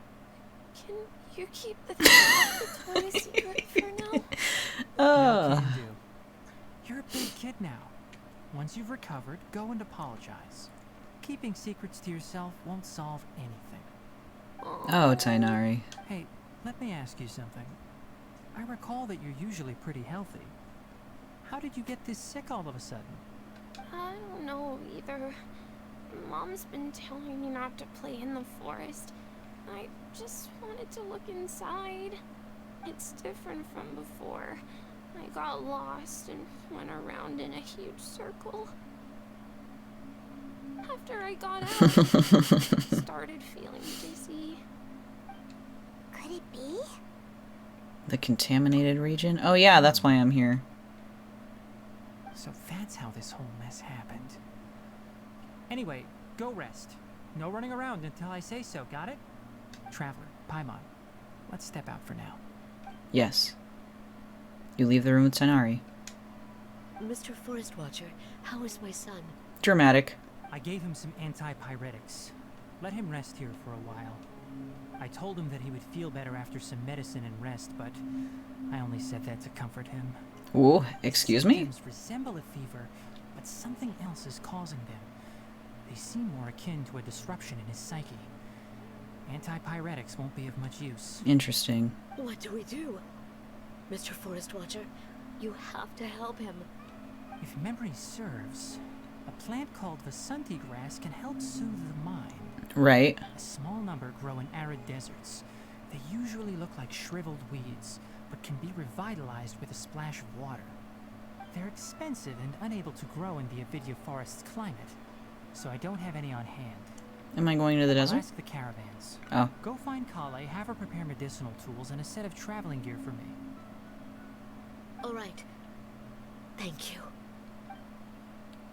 can you keep the thing about the toy a secret for now? No can do. You're a big kid now. Once you've recovered, go and apologize. Keeping secrets to yourself won't solve anything. Oh, Tainari. Hey, let me ask you something. I recall that you're usually pretty healthy. How did you get this sick all of a sudden? I don't know either. Mom's been telling me not to play in the forest. I just wanted to look inside. It's different from before. I got lost and went around in a huge circle. After I got out, I started feeling dizzy. Could it be? The contaminated region? Oh yeah, that's why I'm here. So that's how this whole mess happened. Anyway, go rest. No running around until I say so, got it? Traveler, Paimon, let's step out for now. Yes. You leave the room with Tighnari. Mr. Forest Watcher, how is my son? Dramatic. I gave him some antipyretics. Let him rest here for a while. I told him that he would feel better after some medicine and rest, but I only said that to comfort him. Ooh, excuse me? Symptoms resemble a fever, but something else is causing them. They seem more akin to a disruption in his psyche. Antipyretics won't be of much use. Interesting. What do we do? Mr. Forest Watcher, you have to help him. If memory serves, a plant called Vasanti grass can help soothe the mind. Right. A small number grow in arid deserts. They usually look like shriveled weeds, but can be revitalized with a splash of water. They're expensive and unable to grow in the Avidya forest's climate, so I don't have any on hand. Am I going to the desert? I'll ask the caravans. Oh. Go find Kale, have her prepare medicinal tools and a set of traveling gear for me. All right. Thank you.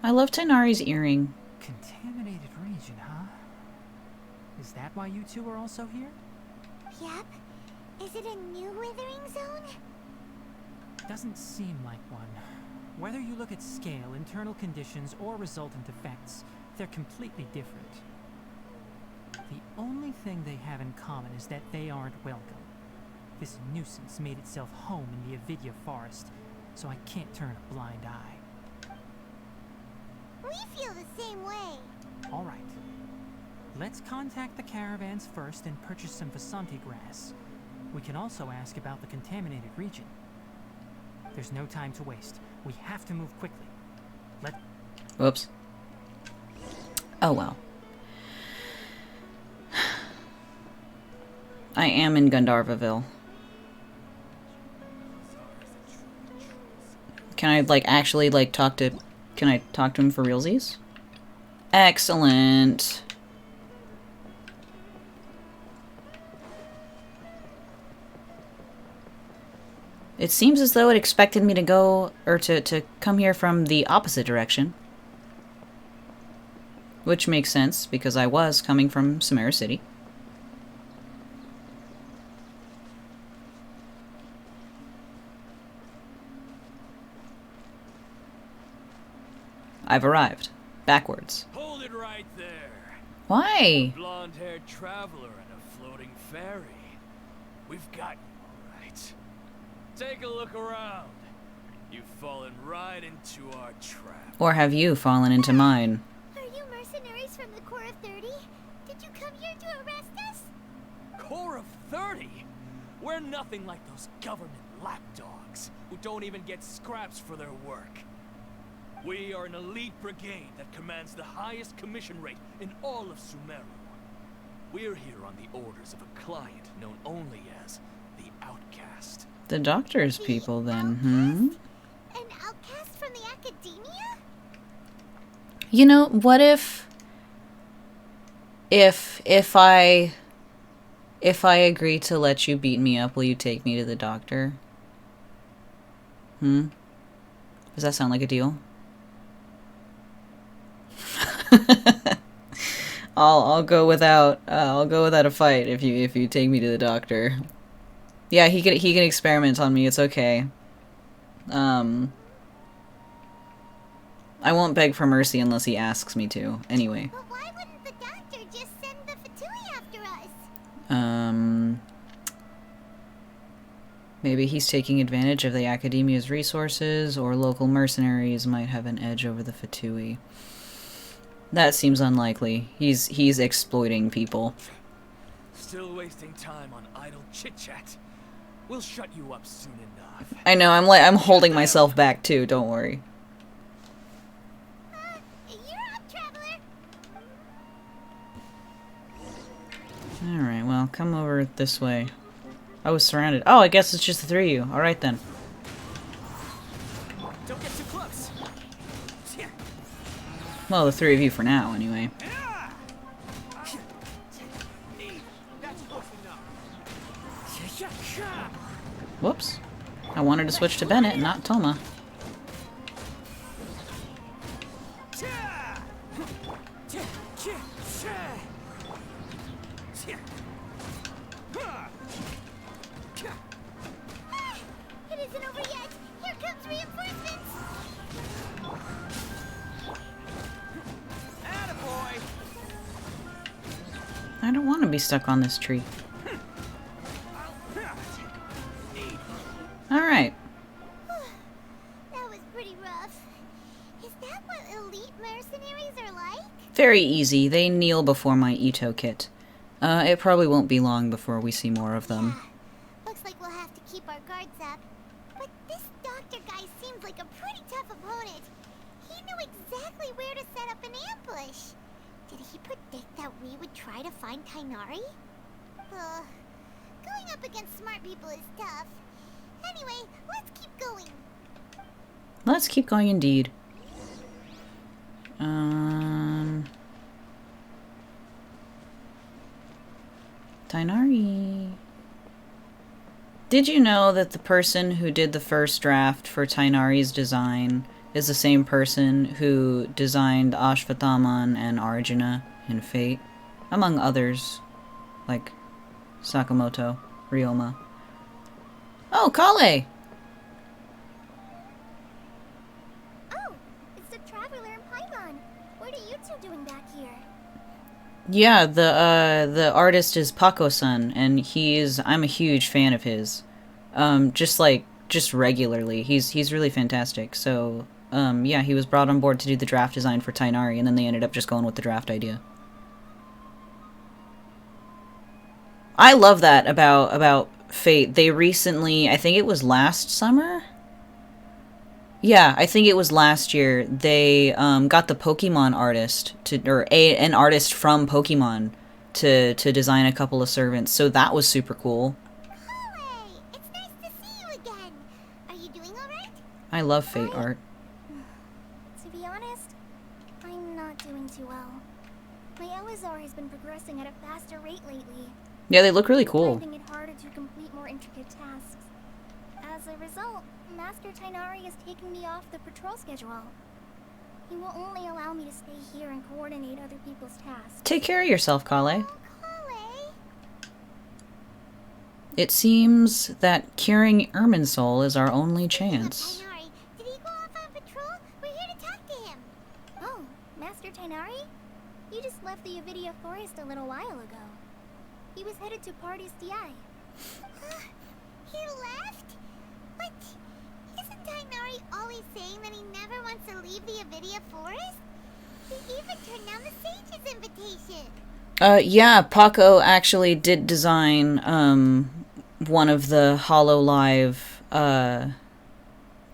I love Tighnari's earring. Contaminated region, huh? Is that why you two are also here? Yep. Is it a new withering zone? Doesn't seem like one. Whether you look at scale, internal conditions, or resultant effects, they're completely different. The only thing they have in common is that they aren't welcome. This nuisance made itself home in the Avidya forest, so I can't turn a blind eye. We feel the same way. All right. Let's contact the caravans first and purchase some Vasanti grass. We can also ask about the contaminated region. There's no time to waste. We have to move quickly. Whoops. Oh well. I am in Gandharvaville. Can I, like, actually, like, talk to... Can I talk to him for realsies? Excellent. It seems as though it expected me to go, or to come here from the opposite direction. Which makes sense, because I was coming from Samara City. I've arrived. Backwards. Hold it right there. Why? A blonde-haired traveler and a floating fairy. We've got you, all right. Take a look around. You've fallen right into our trap. Or have you fallen into mine? Are you mercenaries from the Corps of 30? Did you come here to arrest us? Corps of 30? We're nothing like those government lapdogs who don't even get scraps for their work. We are an elite brigade that commands the highest commission rate in all of Sumeru. We're here on the orders of a client known only as the Outcast. The doctor's people, then, hmm? An outcast from the academia? You know, what if I agree to let you beat me up, will you take me to the doctor? Hmm? Does that sound like a deal? I'll go without a fight if you take me to the doctor. Yeah, he can experiment on me. It's okay. I won't beg for mercy unless he asks me to. Anyway. But why wouldn't the doctor just send the Fatui after us? Maybe he's taking advantage of the Academia's resources, or local mercenaries might have an edge over the Fatui. That seems unlikely. He's exploiting people. Still wasting time on idle chit-chat. We'll shut you up soon enough. I know, I'm holding myself back too, don't worry. You're up, traveler. Alright, well, come over this way. I was surrounded. Oh, I guess it's just the three of you. Alright then. Don't get too close. Well, the three of you for now, anyway. Whoops. I wanted to switch to Bennett, not Toma. It isn't over yet. Here comes reinforcements. Attaboy! I don't want to be stuck on this tree. Alright. That was pretty rough. Is that what elite mercenaries are like? Very easy. They kneel before my Ito kit. It probably won't be long before we see more of them. Looks like we'll have to keep our guards up. But this doctor guy seems like a pretty tough opponent. He knew exactly where to set up an ambush. Did he predict that we would try to find Tainari? Going up against smart people is tough. Anyway, let's keep going. Let's keep going indeed. Tainari. Did you know that the person who did the first draft for Tainari's design is the same person who designed Ashwathaman and Arjuna in Fate? Among others, like Sakamoto, Ryoma. Oh, Kale! Oh, it's the Traveler and Paimon. What are you two doing back here? Yeah, the artist is Paco-san, and I'm a huge fan of his. Just regularly. He's really fantastic. So, yeah, he was brought on board to do the draft design for Tainari, and then they ended up just going with the draft idea. I love that about Fate. They recently, I think it was last summer? Yeah, I think it was last year. They got the Pokemon artist an artist from Pokemon to design a couple of servants. So that was super cool. Hey, it's nice to see you again. Are you doing all right? I love Fate art. To be honest, I'm not doing too well. My Elazar has been progressing at a faster rate lately. Yeah, they look really cool. Finding it harder to complete more intricate tasks. As a result, Master Tainari is taking me off the patrol schedule. He will only allow me to stay here and coordinate other people's tasks. Take care of yourself, Kale. It seems that curing Irminsul is our only chance. Did he go off on patrol? We're here to talk to him. Oh, Master Tainari? You just left the Avidia Forest a little while ago. He was headed to Party's DI. He left? But isn't Tainari always saying that he never wants to leave the Avidia Forest? He even turned down the Sage's invitation. Yeah, Paco actually did design, one of the HoloLive,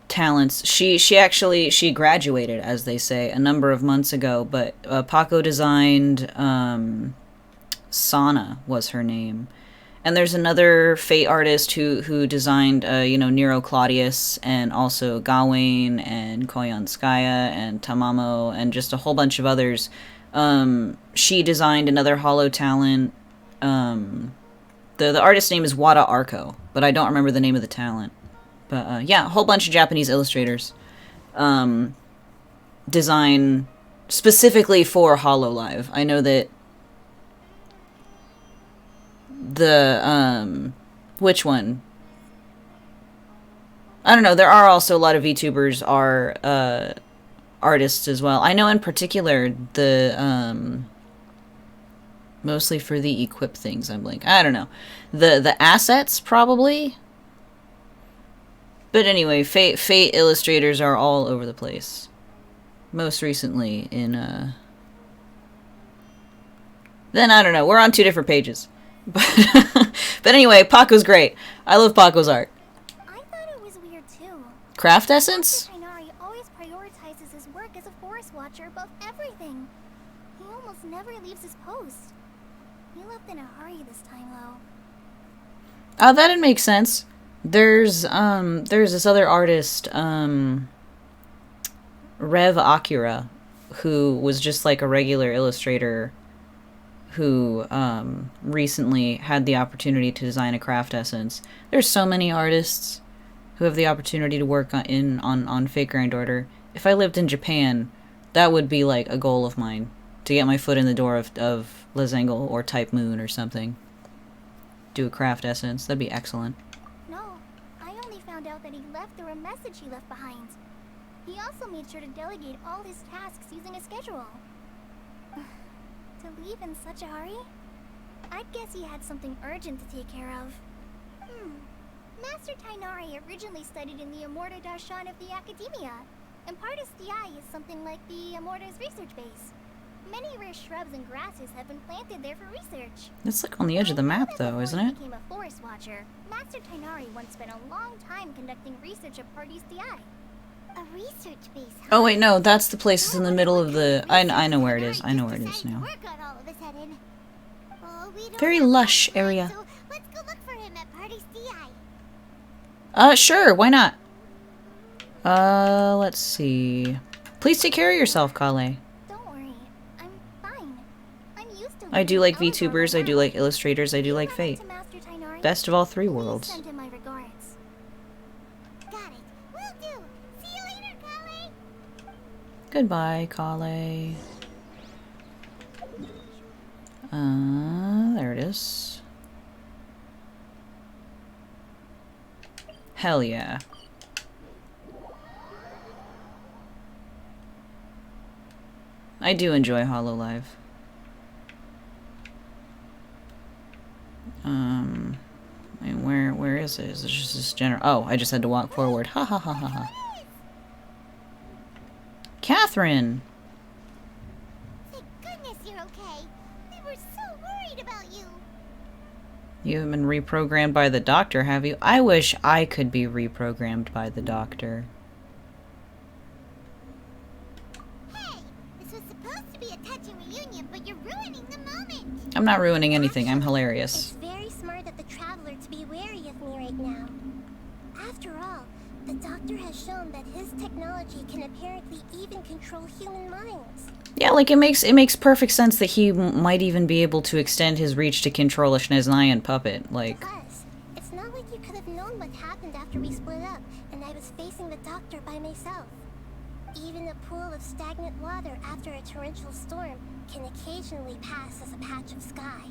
talents. She graduated, as they say, a number of months ago, but, Paco designed, Sana was her name. And there's another Fate artist who designed, Nero Claudius, and also Gawain, and Koyanskaya, and Tamamo, and just a whole bunch of others. She designed another holo talent. The artist's name is Wada Arko, but I don't remember the name of the talent. But, yeah, a whole bunch of Japanese illustrators design specifically for HoloLive. I know that which one? I don't know, there are also a lot of VTubers are, artists as well. I know in particular the, mostly for the equip things, I'm like, I don't know. The assets, probably? But anyway, Fate illustrators are all over the place. Most recently in, then, I don't know, we're on two different pages. But anyway, Paco's great. I love Paco's art. I thought it was weird too. Craft essence? Master Tainari always prioritizes his work as a forest watcher above everything. He almost never leaves his post. He left in a hurry this time, though. Oh, that'd make sense. There's this other artist, Rev Akira, who was just like a regular illustrator who recently had the opportunity to design a craft essence. There's so many artists who have the opportunity to work on Fate Grand Order. If I lived in Japan, that would be like a goal of mine, to get my foot in the door of Lezengel or Type Moon or something. Do a craft essence. That'd be excellent. No, I only found out that he left through a message he left behind. He also made sure to delegate all his tasks using a schedule. To leave in such a hurry? I'd guess he had something urgent to take care of. Master Tainari originally studied in the Immorta Darshan of the Academia, and Partis Di is something like the Immorta's research base. Many rare shrubs and grasses have been planted there for research. It's like on the edge of the map, though, isn't it? Became a forest watcher. Master Tainari once spent a long time conducting research at Partis Di. A research base. Huh? Oh wait, no, that's the place that's in the middle of the... I know where it is. I know where it is now. Very lush area. So let's go look for him at Partis Di. Sure, why not? Let's see. Please take care of yourself, Kale. Don't worry, I'm fine. I'm used to I do like VTubers, I do like illustrators, I do like Fate. Best of all three worlds. Send him my regards. Got it. Will do. See you later, Kale. Goodbye, Kale. There it is. Hell yeah. I do enjoy HoloLive. I mean, where is it? Is it just this general? Oh, I just had to walk forward. Ha ha ha ha ha. Katheryne! Thank goodness you're okay. We were so worried about you. You haven't been reprogrammed by the doctor, have you? I wish I could be reprogrammed by the doctor. Hey, this was supposed to be a touching reunion, but you're ruining the moment. I'm not ruining anything. I'm hilarious. It's very smart of the Traveler to be wary of me right now. After all, the Doctor has shown that his technology can apparently even control human minds. Yeah, like it makes perfect sense that he might even be able to extend his reach to control a Schneznayan puppet. Like, Plus, it's not like you could have known what happened after we split up, and I was facing the Doctor by myself. Even a pool of stagnant water after a torrential storm can occasionally pass as a patch of sky.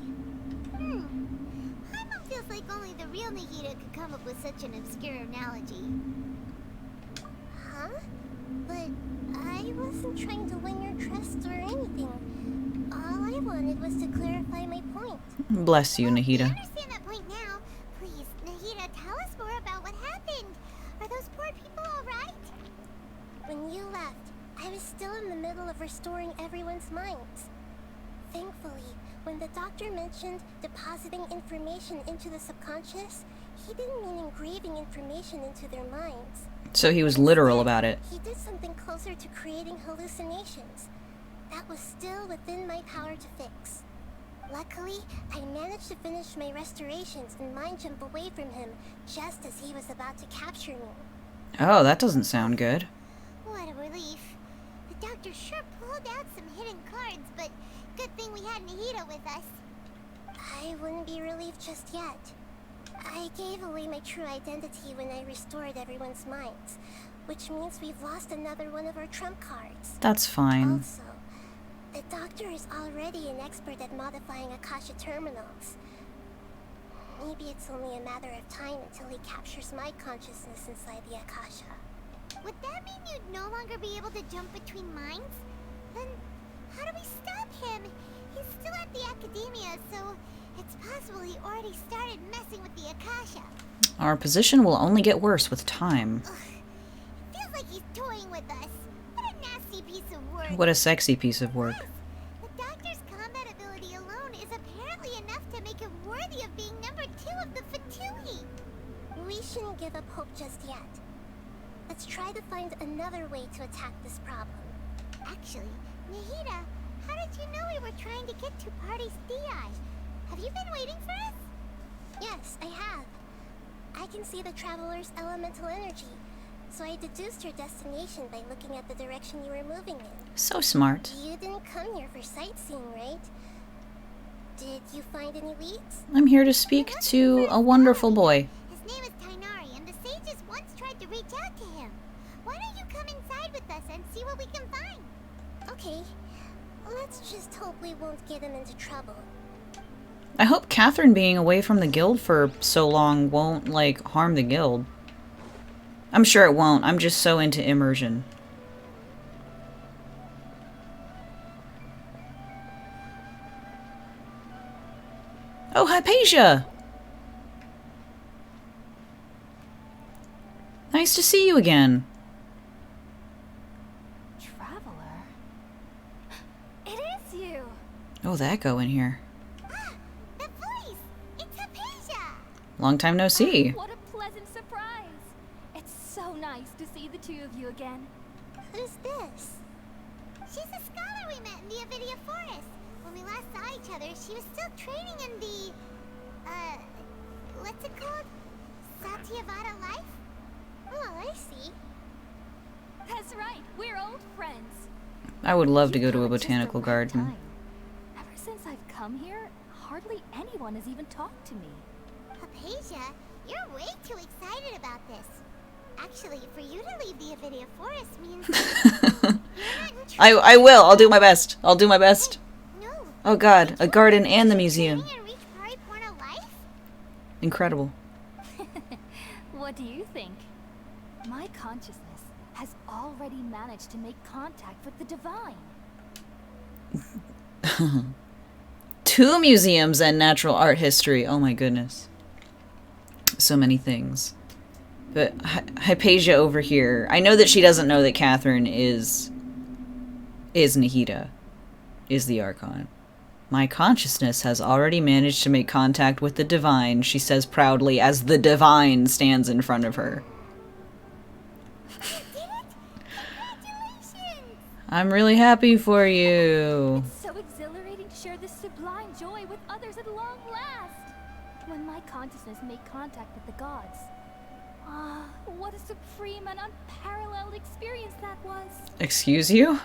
Paimon feels like only the real Nahida could come up with such an obscure analogy. Huh? But I wasn't trying to win your trust or anything. All I wanted was to clarify my point. bless you, Nahida. I understand that point now. Please, Nahida, tell us more about what happened. Are those poor people alright? When you left, I was still in the middle of restoring everyone's minds. Thankfully, when the Doctor mentioned depositing information into the subconscious, he didn't mean engraving information into their minds. So he was literal about it. He did something closer to creating hallucinations. That was still within my power to fix. Luckily, I managed to finish my restorations and mind jump away from him just as he was about to capture me. Oh, that doesn't sound good. What a relief. The Doctor sure pulled out some hidden cards, but good thing we had Nahida with us. I wouldn't be relieved just yet. I gave away my true identity when I restored everyone's minds, which means we've lost another one of our trump cards. That's fine. Also, the Doctor is already an expert at modifying Akasha terminals. Maybe it's only a matter of time until he captures my consciousness inside the Akasha. Would that mean you'd no longer be able to jump between minds? Then how do we stop him? He's still at the Academia, so it's possible he already started messing with the Akasha. Our position will only get worse with time. Ugh. It feels like he's toying with us. What a nasty piece of work. What a sexy piece of work. The Doctor's combat ability alone is apparently enough to make him worthy of being number 2 of the Fatui. We shouldn't give up hope just yet. Let's try to find another way to attack this problem. Actually, Nahida, how did you know we were trying to get to Partis Di? Have you been waiting for us? Yes, I have. I can see the Traveler's elemental energy, so I deduced your destination by looking at the direction you were moving in. So smart. You didn't come here for sightseeing, right? Did you find any leads? I'm here to speak to a wonderful boy. His name is Tainari, and the sages once tried to reach out to him. Why don't you come inside with us and see what we can find? Okay. Let's just hope we won't get him into trouble. I hope Katheryne being away from the guild for so long won't, like, harm the guild. I'm sure it won't. I'm just so into immersion. Oh, Hypatia! Nice to see you again. Traveler? It is you! Oh, that go in here. The voice! It's Hypatia! Long time no see. What a pleasant surprise! It's so nice to see the two of you again. Who's this? She's a scholar we met in the Avidia Forest. When we last saw each other, she was still training in the... what's it called? Satyavada life? Oh, I see. That's right, we're old friends. I would love to go to a botanical garden. Ever since I've come here, hardly anyone has even talked to me. Hypatia, you're way too excited about this. Actually, for you to leave the Avidia Forest means... I will. I'll do my best. I'll do my best. Oh god, a garden and the museum. Incredible. What do you think? My consciousness has already managed to make contact with the divine. 2 museums and natural art history. Oh my goodness. So many things. But Hypatia over here, I know that she doesn't know that Katheryne is Nahida, is the Archon. My consciousness has already managed to make contact with the divine, she says proudly as the divine stands in front of her. I'm really happy for you. It's so exhilarating to share this sublime joy with others at long last. When my consciousness made contact with the gods. Ah, what a supreme and unparalleled experience that was. Excuse you?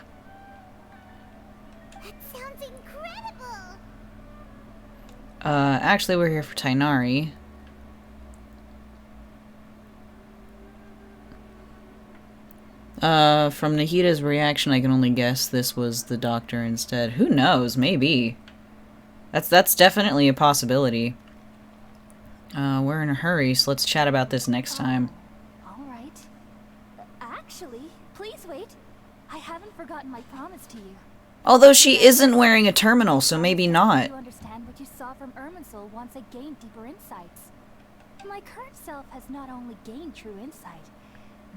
That sounds incredible. Actually we're here for Tighnari. From Nahida's reaction, I can only guess this was the doctor instead. Who knows? Maybe. That's definitely a possibility. We're in a hurry, so let's chat about this next time. All right. Actually, please wait. I haven't forgotten my promise to you. Although she isn't wearing a terminal, so maybe not. You understand what you saw from Irminsul once I gained deeper insights. My current self has not only gained true insight,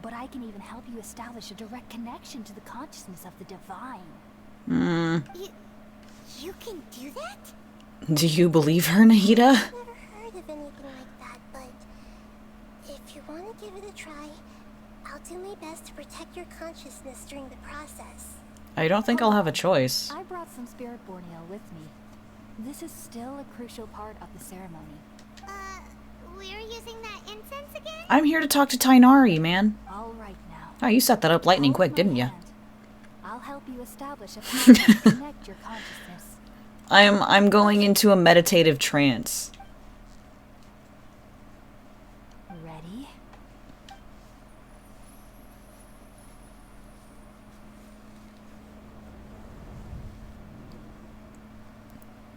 but I can even help you establish a direct connection to the consciousness of the divine. You can do that? Do you believe her, Nahida? I've never heard of anything like that, but if you want to give it a try, I'll do my best to protect your consciousness during the process. I don't think I'll have a choice. I brought some spirit borneo with me. This is still a crucial part of the ceremony. We're using that incense again? I'm here to talk to Tighnari, man. All right now. Oh, you set that up lightning quick, didn't you? I'll help you establish a path to connect your consciousness. I'm going into a meditative trance. Ready?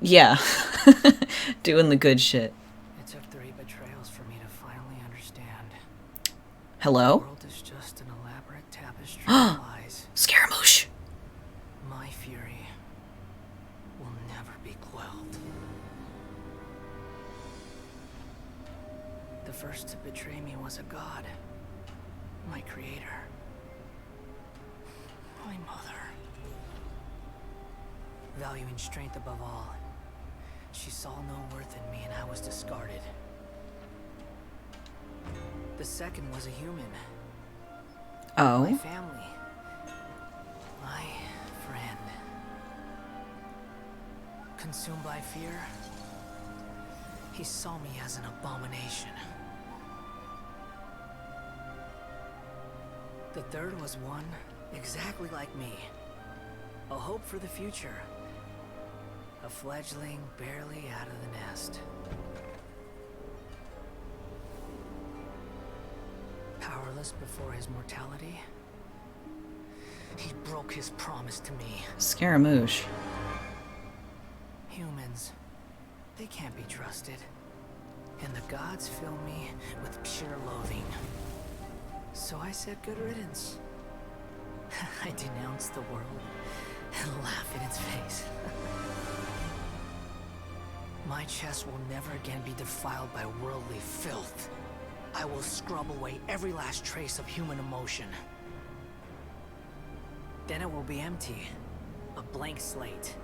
Yeah. Doing the good shit. It took 3 betrayals for me to finally understand. Hello? The world is just an elaborate tapestry of lies. Scaramouche! My fury will never be quelled. The first to betray me was a god. My creator. My mother. Valuing strength above all, she saw no worth in me and I was discarded. The second was a human. Oh? My family. My friend. Consumed by fear, he saw me as an abomination. The third was one exactly like me. A hope for the future. A fledgling barely out of the nest. Powerless before his mortality. He broke his promise to me. Scaramouche. Humans, they can't be trusted. And the gods fill me with pure loathing. So I said good riddance. I denounced the world and laughed in its face. My chest will never again be defiled by worldly filth. I will scrub away every last trace of human emotion. Then it will be empty, a blank slate,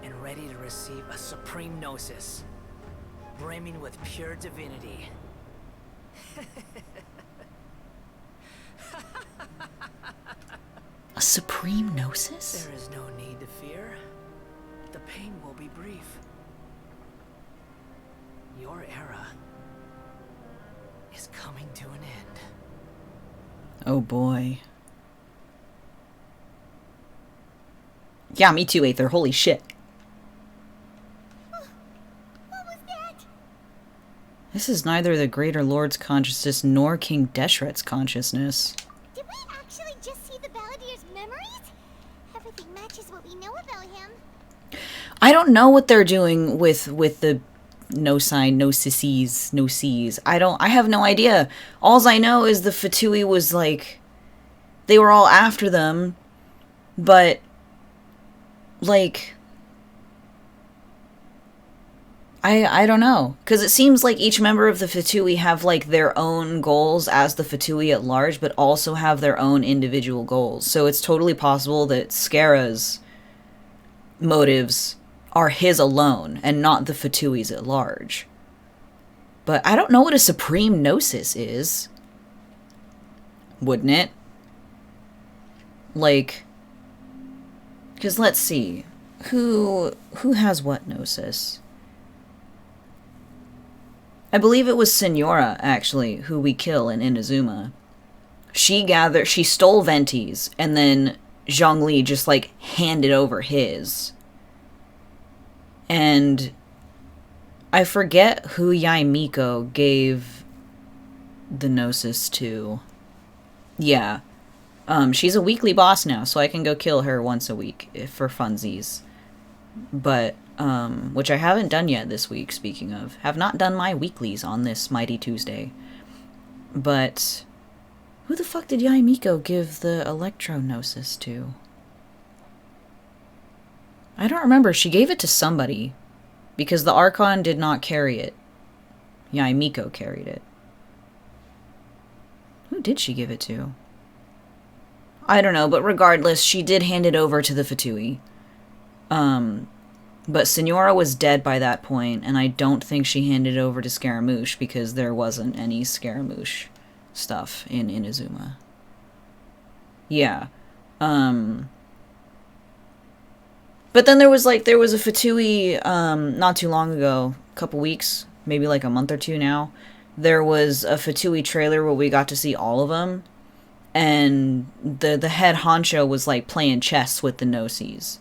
and ready to receive a supreme gnosis, brimming with pure divinity. A supreme gnosis? There is no need to fear. The pain will be brief. Your era is coming to an end. Oh boy. Yeah, me too, Aether. Holy shit. What was that? This is neither the Greater Lord's consciousness nor King Deshret's consciousness. Did we actually just see the Balladeer's memories? Everything matches what we know about him. I don't know what they're doing with the no sign, no sissies, no C's. I have no idea. Alls I know is the Fatui was like, they were all after them, but like, I don't know. Because it seems like each member of the Fatui have like their own goals as the Fatui at large, but also have their own individual goals. So it's totally possible that Scara's motives are his alone and not the Fatui's at large. But I don't know what a supreme gnosis is. Wouldn't it? Like, because let's see. Who has what gnosis? I believe it was Senora, actually, who we kill in Inazuma. She stole Venti's, and then Zhongli just, like, handed over his. And I forget who Yaimiko gave the gnosis to. Yeah. She's a weekly boss now, so I can go kill her once a week for funsies. But, which I haven't done yet this week, speaking of. Have not done my weeklies on this Mighty Tuesday. But who the fuck did Yaimiko give the Electro-Gnosis to? I don't remember. She gave it to somebody. Because the Archon did not carry it. Yaimiko carried it. Who did she give it to? I don't know, but regardless, she did hand it over to the Fatui. But Senora was dead by that point, and I don't think she handed it over to Scaramouche because there wasn't any Scaramouche stuff in Inazuma. Yeah. But then there was a Fatui, not too long ago, a couple weeks, maybe like a month or two now. There was a Fatui trailer where we got to see all of them. And the head honcho was like playing chess with the Gnosis.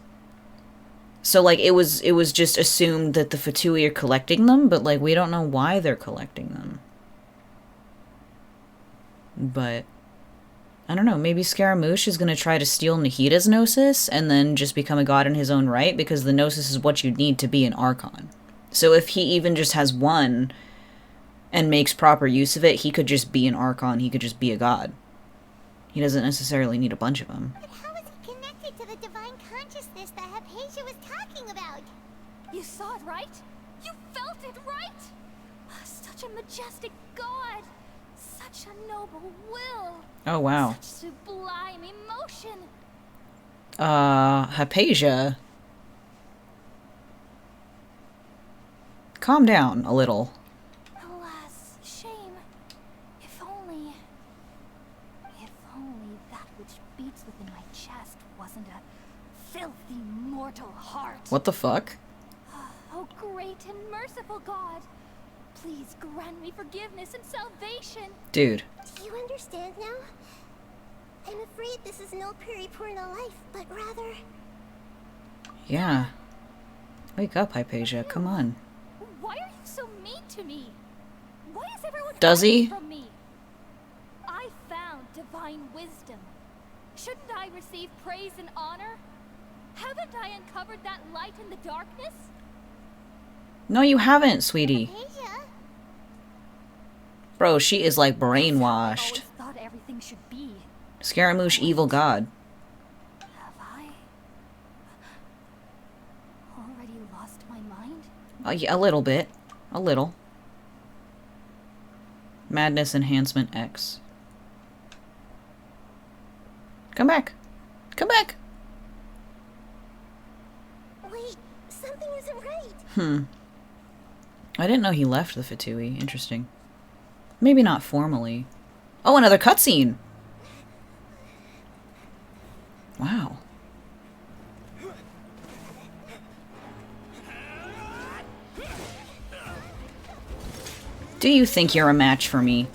So like it was just assumed that the Fatui are collecting them, but like we don't know why they're collecting them. But I don't know, maybe Scaramouche is going to try to steal Nahida's Gnosis and then just become a god in his own right, because the Gnosis is what you need to be an Archon. So if he even just has one and makes proper use of it, he could just be an Archon, he could just be a god. He doesn't necessarily need a bunch of them. But how is he connected to the divine consciousness that Hypatia was talking about? You saw it, right? You felt it, right? Such a majestic god. Such a noble will. Oh, wow. Such sublime emotion. Hypatia. Calm down a little. Alas, shame. If only that which beats within my chest wasn't a filthy mortal heart. What the fuck? Oh, great and merciful God. Please grant me forgiveness and salvation. Dude. Do you understand now? I'm afraid this is no Purna life, but rather... Yeah. Wake up, Hypatia. Come on. Why are you so mean to me? Why is everyone Does he? from me? I found divine wisdom. Shouldn't I receive praise and honor? Haven't I uncovered that light in the darkness? No, you haven't, sweetie. Bro, she is like brainwashed. Thought everything should be. Scaramouche, evil god. Have I already lost my mind? Yeah, a little bit. A little. Madness Enhancement X. Come back. Come back. Wait, something isn't right. I didn't know he left the Fatui. Interesting. Maybe not formally. Oh, another cutscene! Wow. Do you think you're a match for me?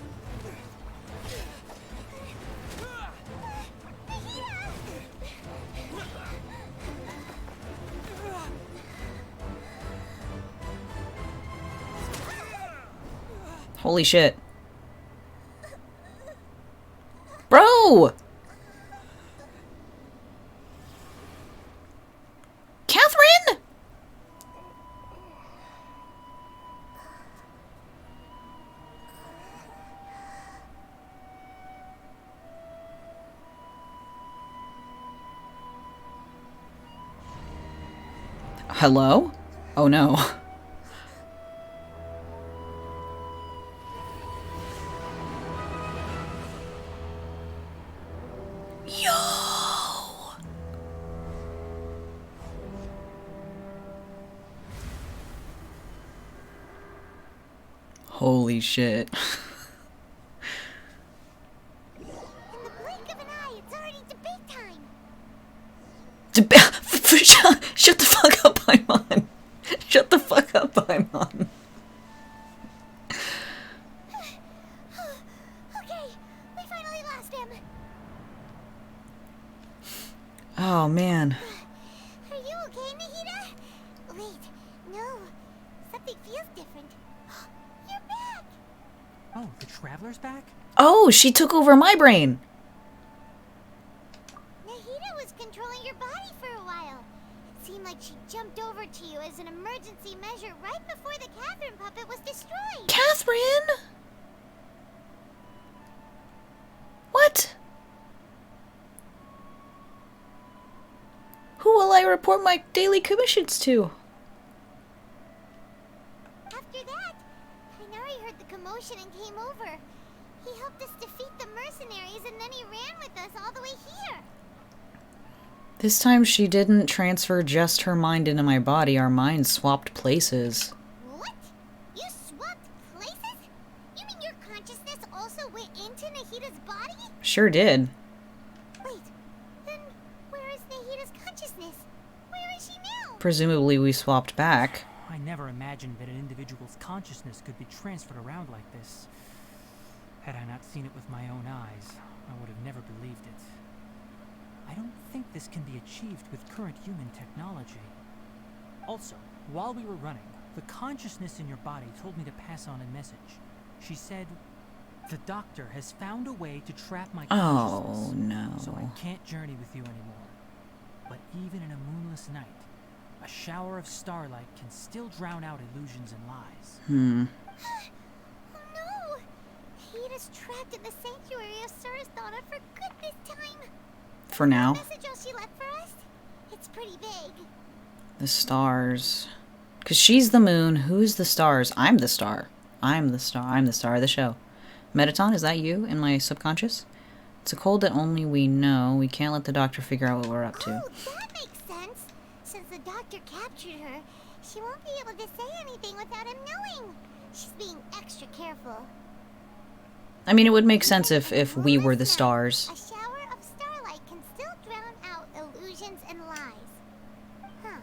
Holy shit. Bro! Catherine? Hello? Oh no. Holy shit. In the blink of an eye, it's already debate time. Shut the fuck up, Paimon. Shut the fuck up, Paimon. Okay, we finally lost him. Oh, man. Are you okay, Nahida? Wait, no. Something feels different. You're back! Oh, the Traveler's back? Oh, she took over my brain. Nahida was controlling your body for a while. It seemed like she jumped over to you as an emergency measure right before the Katheryne puppet was destroyed. Catherine? What? Who will I report my daily commissions to? After that, Kainari heard the commotion and came over. He helped us defeat the mercenaries and then he ran with us all the way here. This time she didn't transfer just her mind into my body. Our minds swapped places. What? You swapped places? You mean your consciousness also went into Nahida's body? Sure did. Wait, then where is Nahida's consciousness? Where is she now? Presumably we swapped back. I never imagined that an individual's consciousness could be transferred around like this. Had I not seen it with my own eyes, I would have never believed it. I don't think this can be achieved with current human technology. Also, while we were running, the consciousness in your body told me to pass on a message. She said, "The doctor has found a way to trap my consciousness. Oh, no. So I can't journey with you anymore. But even in a moonless night, a shower of starlight can still drown out illusions and lies." Oh no! Nahida's trapped in the sanctuary of Surasthana for good this time. For now. The message she left for us? It's pretty vague. The stars. Because she's the moon. Who's the stars? I'm the star. I'm the star. I'm the star of the show. Metaton, is that you in my subconscious? It's a cold that only we know. We can't let the doctor figure out what we're up to. Oh, that makes sense. Since the doctor captured her, she won't be able to say anything without him knowing. She's being extra careful. I mean, it would make sense if we were the stars. A shower of starlight can still drown out illusions and lies. Huh.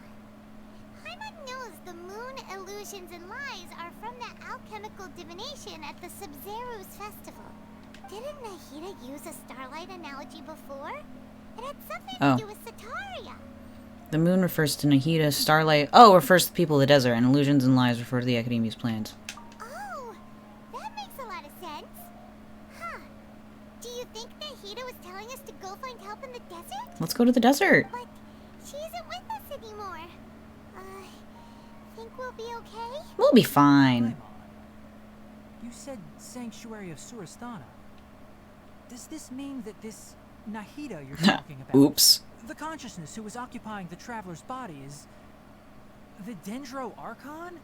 Paimon knows the moon illusions and lies are from the alchemical divination at the Sub-Zero's festival. Didn't Nahida use a starlight analogy before? It had something to do with Sataria. The moon refers to Nahida, starlight... Oh, refers to the people of the desert, and illusions and lies refer to the Academia's plans. Oh, that makes a lot of sense. Huh. Do you think Nahida was telling us to go find help in the Let's go to the desert. But she isn't with us anymore. Think we'll be okay? We'll be fine. You said Sanctuary of Surasthana. Does this mean that this Nahida you're talking about, Oops. the consciousness who was occupying the traveler's body, is the Dendro Archon?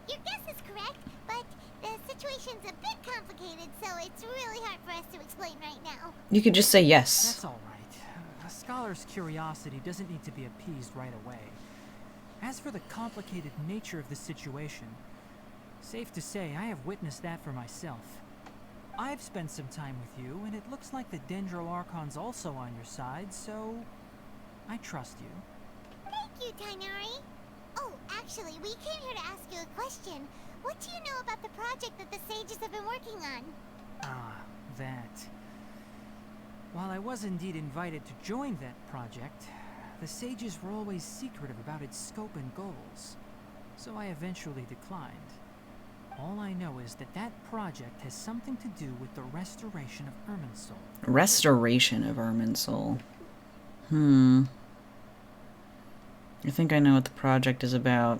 Your guess is correct, but the situation's a bit complicated, so it's really hard for us to explain right now. You could just say yes. That's all right. A scholar's curiosity doesn't need to be appeased right away. As for the complicated nature of the situation, safe to say I have witnessed that for myself. I've spent some time with you, and it looks like the Dendro Archon's also on your side, so I trust you. Thank you, Tainari. Oh, actually, we came here to ask you a question. What do you know about the project that the sages have been working on? Ah, that. While I was indeed invited to join that project, the sages were always secretive about its scope and goals, so I eventually declined. All I know is that that project has something to do with the restoration of Irminsul. Restoration of Irminsul. I think I know what the project is about.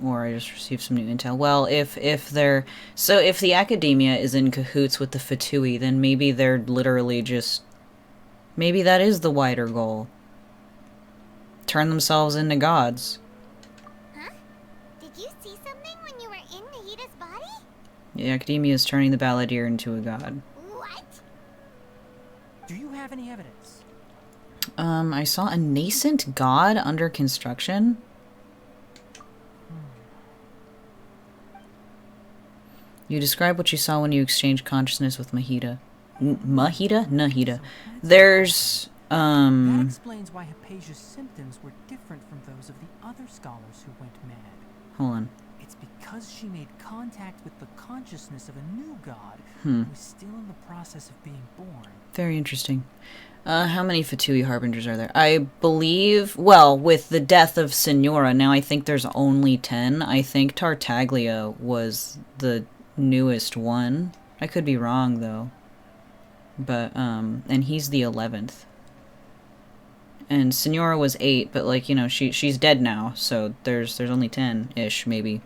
Or I just received some new intel. Well, if the academia is in cahoots with the Fatui, then maybe they're literally just... Maybe that is the wider goal. Turn themselves into gods. Huh? Did you see something when you were in Nahida's body? The academia is turning the Balladeer into a god. What? Do you have any evidence? I saw a nascent god under construction. You describe what you saw when you exchanged consciousness with Mahida. Nahida? There's, That explains why Hypatia's symptoms were different from those of the other scholars who went mad. Hold on. It's because she made contact with the consciousness of a new god Hmm. who is still in the process of being born. Very interesting. How many Fatui Harbingers are there? I believe, well, with the death of Signora, now I think there's only 10. I think Tartaglia was the newest one. I could be wrong, though. But, and he's the 11th. And Signora was 8, but, like, you know, she's dead now, so there's only 10-ish, maybe.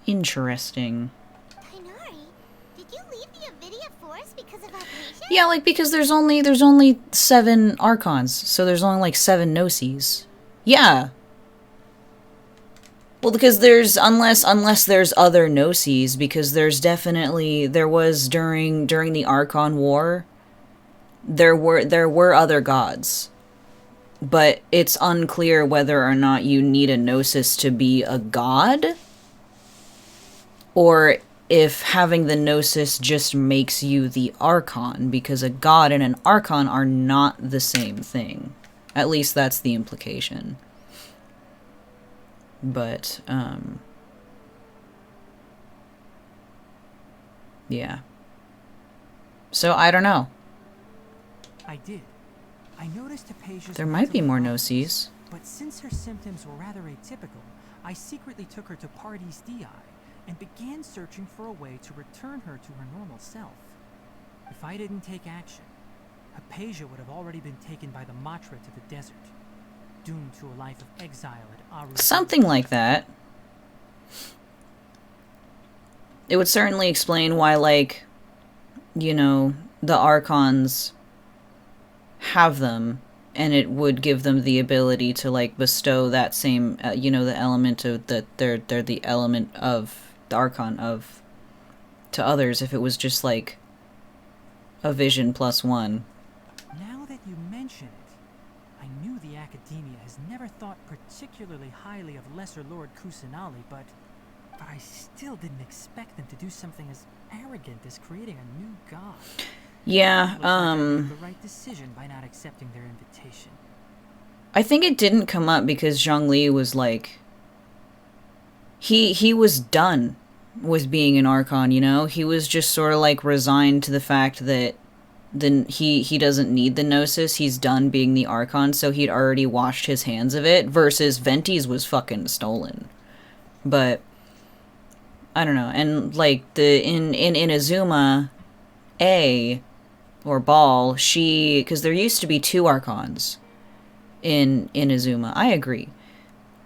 Interesting. Tainari, did you leave the Avidia Forest because of Hypatia? Yeah, like, because there's only 7 Archons, so there's only, like, 7 Gnosis. Yeah. Well, because there's, unless there's other Gnosis, because there's definitely, there was during the Archon War, there were other gods. But it's unclear whether or not you need a Gnosis to be a god, or if having the Gnosis just makes you the Archon, because a god and an Archon are not the same thing. At least that's the implication. But, yeah. So, I don't know. I did. I noticed Hypatia's... There might be more Gnosis. But since her symptoms were rather atypical, I secretly took her to Pardes Dii and began searching for a way to return her to her normal self. If I didn't take action, Hypatia would have already been taken by the Matra to the desert, doomed to a life of exile at Aru. Something like that. It would certainly explain why, like, you know, the Archons have them, and it would give them the ability to, like, bestow that same, you know, the element of that they're the element of the Archon of to others if it was just like a vision plus 1. Now that you mention it, I knew the Academia has never thought particularly highly of Lesser Lord Kusanali, but I still didn't expect them to do something as arrogant as creating a new god. Yeah, Looks like I made the right decision by not accepting their invitation. I think it didn't come up because Zhongli was like, he was done with being an Archon, you know? He was just sort of like resigned to the fact that he doesn't need the Gnosis. He's done being the Archon, so he'd already washed his hands of it, versus Venti's was fucking stolen. But I don't know. And like in Inazuma A, or Ball, because there used to be 2 Archons in Inazuma. I agree.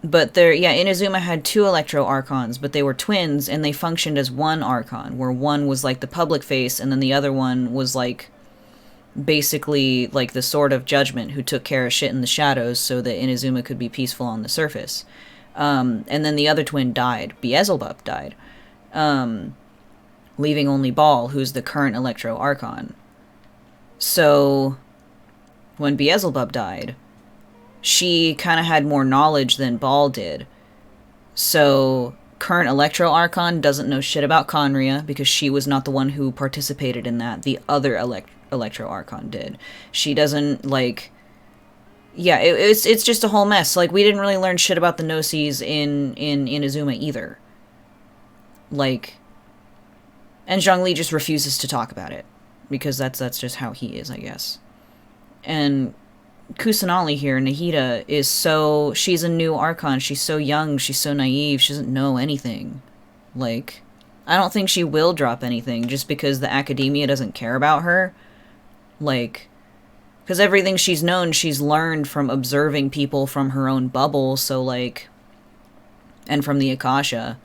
But Inazuma had 2 Electro Archons, but they were twins, and they functioned as 1 Archon, where one was like the public face, and then the other one was like basically like the Sword of Judgment, who took care of shit in the shadows so that Inazuma could be peaceful on the surface. And then the other twin died. Beelzebub died. Leaving only Ball, who's the current Electro Archon. So when Beelzebub died, she kind of had more knowledge than Ball did. So current Electro Archon doesn't know shit about Conria because she was not the one who participated in that. The other Electro Archon did. She doesn't, like... Yeah, it's just a whole mess. Like, we didn't really learn shit about the Gnosis in Inazuma either. Like... And Zhongli just refuses to talk about it. Because that's just how he is, I guess. And Kusanali here, Nahida, is so... She's a new Archon. She's so young. She's so naive. She doesn't know anything. Like, I don't think she will drop anything just because the academia doesn't care about her. Like, because everything she's known, she's learned from observing people from her own bubble, so, like... And from the Akasha.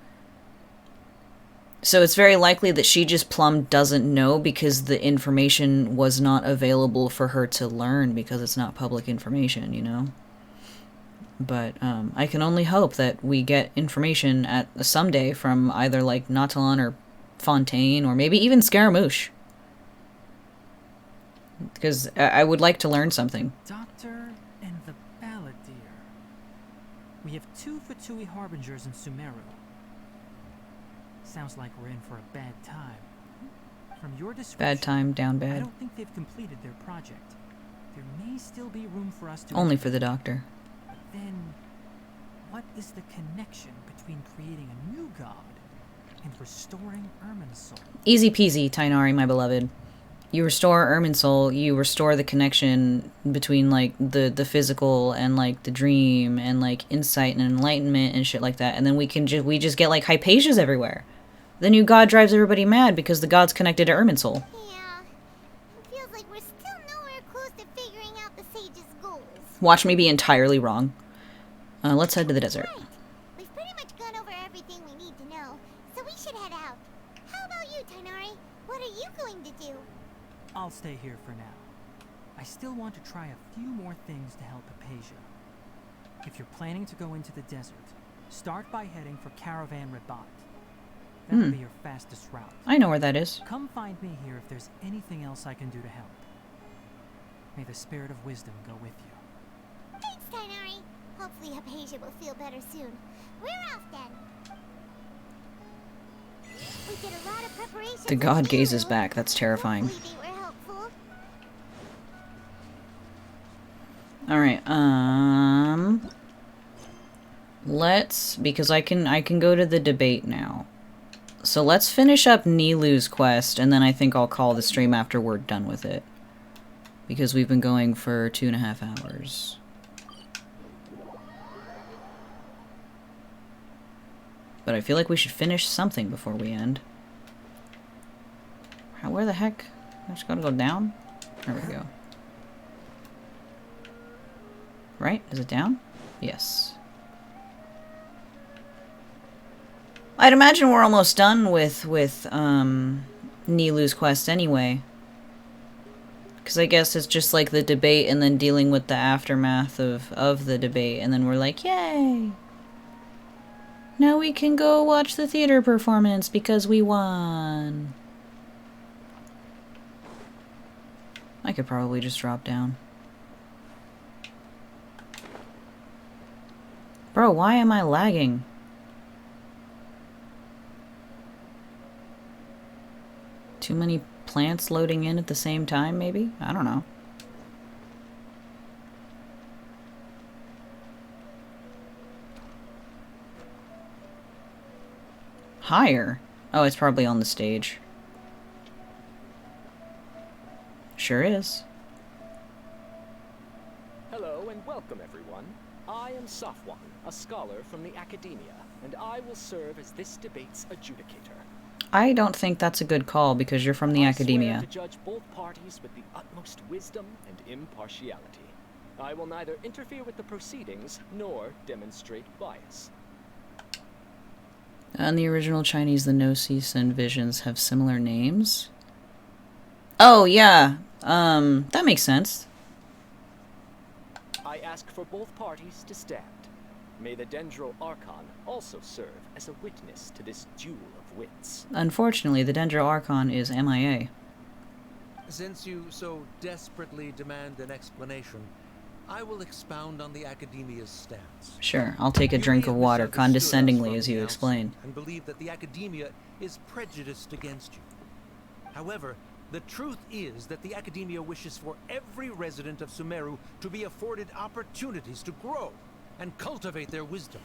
So it's very likely that she just plumb doesn't know because the information was not available for her to learn because it's not public information, you know? But I can only hope that we get information at someday from either, like, Natalon or Fontaine or maybe even Scaramouche. Because I would like to learn something. Doctor and the Balladeer. We have 2 Fatui Harbingers in Sumeru. Sounds like we're in for a bad time. From your description, Bad time, down bad. I don't think they've completed their project. There may still be room for us to... Only for the Doctor. But then, what is the connection between creating a new god and restoring Irminsul? Easy peasy, Tainari, my beloved. You restore Irminsul, you restore the connection between, like, the physical and, like, the dream and, like, insight and enlightenment and shit like that. And then we just get, like, Hypatias everywhere. The new god drives everybody mad because the god's connected to Irminsul. Yeah, it feels like we're still nowhere close to figuring out the sage's goals. Watch me be entirely wrong. Let's head to the desert. Right. We've pretty much gone over everything we need to know, so we should head out. How about you, Tainari? What are you going to do? I'll stay here for now. I still want to try a few more things to help Hypatia. If you're planning to go into the desert, start by heading for Caravan Rabat. That'll be your fastest route. I know where that is. Come find me here if there's anything else I can do to help. May the spirit of wisdom go with you. Thanks, Tainari. Hopefully Hypatia will feel better soon. We're off then. We did a lot of preparation. The god gazes back. That's terrifying. Alright, because I can go to the debate now. So let's finish up Nilu's quest, and then I think I'll call the stream after we're done with it. Because we've been going for 2.5 hours. But I feel like we should finish something before we end. Where the heck? I just gotta go down? There we go. Right? Is it down? Yes. I'd imagine we're almost done with Nilu's quest anyway. Because I guess it's just like the debate and then dealing with the aftermath of the debate. And then we're like, yay! Now we can go watch the theater performance because we won. I could probably just drop down. Bro, why am I lagging? Too many plants loading in at the same time, maybe? I don't know. Higher? Oh, it's probably on the stage. Sure is. Hello and welcome everyone. I am Safwan, a scholar from the Academia, and I will serve as this debate's adjudicator. I don't think that's a good call because you're from the I academia. swear to judge both parties with the utmost wisdom and impartiality. I will neither interfere with the proceedings nor demonstrate bias. In the original Chinese, the Gnosis and Visions have similar names. Oh, yeah. That makes sense. I ask for both parties to stand. May the Dendro Archon also serve as a witness to this duel of wits. Unfortunately, the Dendro Archon is MIA. Since you so desperately demand an explanation, I will expound on the Academia's stance. Sure, I'll take a drink of water condescendingly as you explain. And believe that the Academia is prejudiced against you. However, the truth is that the Academia wishes for every resident of Sumeru to be afforded opportunities to grow and cultivate their wisdom.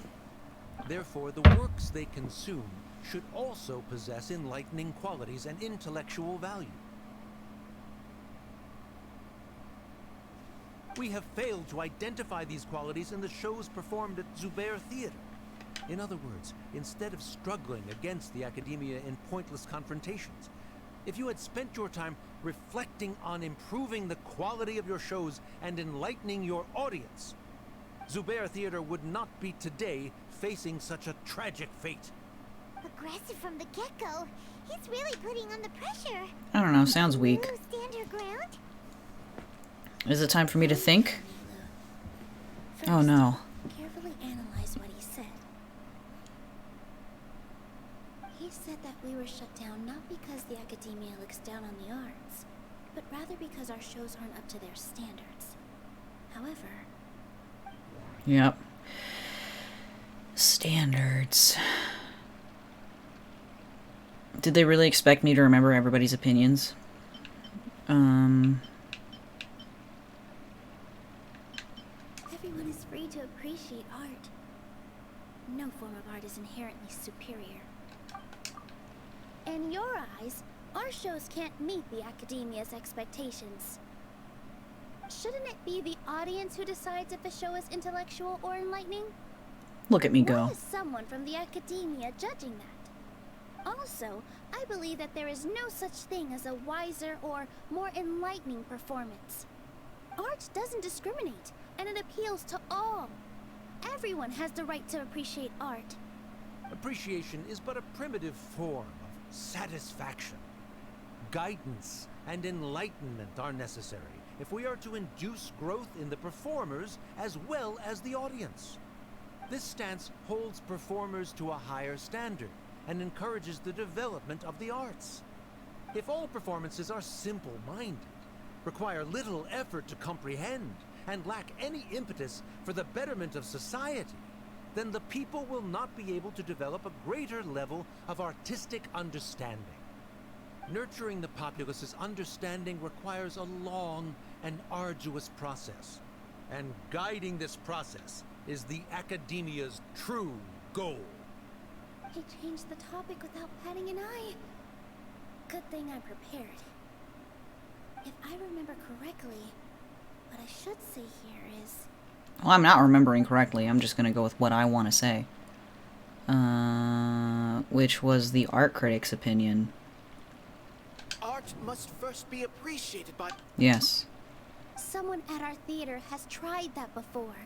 Therefore, the works they consume should also possess enlightening qualities and intellectual value. We have failed to identify these qualities in the shows performed at Zubair Theater. In other words, instead of struggling against the Academia in pointless confrontations, if you had spent your time reflecting on improving the quality of your shows and enlightening your audience, Zubair Theater would not be today facing such a tragic fate. Aggressive from the get-go. He's really putting on the pressure. I don't know, sounds weak. Can you stand your ground? Is it time for me to think? First, Oh no. Carefully analyze what he said. He said that we were shut down not because the Academia looks down on the arts, but rather because our shows aren't up to their standards. However... Yep. Standards. Did they really expect me to remember everybody's opinions? Everyone is free to appreciate art. No form of art is inherently superior. In your eyes, our shows can't meet the Academia's expectations. Shouldn't it be the audience who decides if a show is intellectual or enlightening? Look at me Why go. is someone from the Academia judging that? Also, I believe that there is no such thing as a wiser or more enlightening performance. Art doesn't discriminate, and it appeals to all. Everyone has the right to appreciate art. Appreciation is but a primitive form of satisfaction. Guidance and enlightenment are necessary if we are to induce growth in the performers as well as the audience. This stance holds performers to a higher standard and encourages the development of the arts. If all performances are simple-minded, require little effort to comprehend, and lack any impetus for the betterment of society, then the people will not be able to develop a greater level of artistic understanding. Nurturing the populace's understanding requires a long and arduous process, and guiding this process is the Academia's true goal. He changed the topic without batting an eye. Good thing I'm prepared. If I remember correctly, what I should say here is... Well, I'm not remembering correctly. I'm just gonna go with what I want to say. Which was the art critic's opinion. Art must first be appreciated by... Yes. Someone at our theater has tried that before.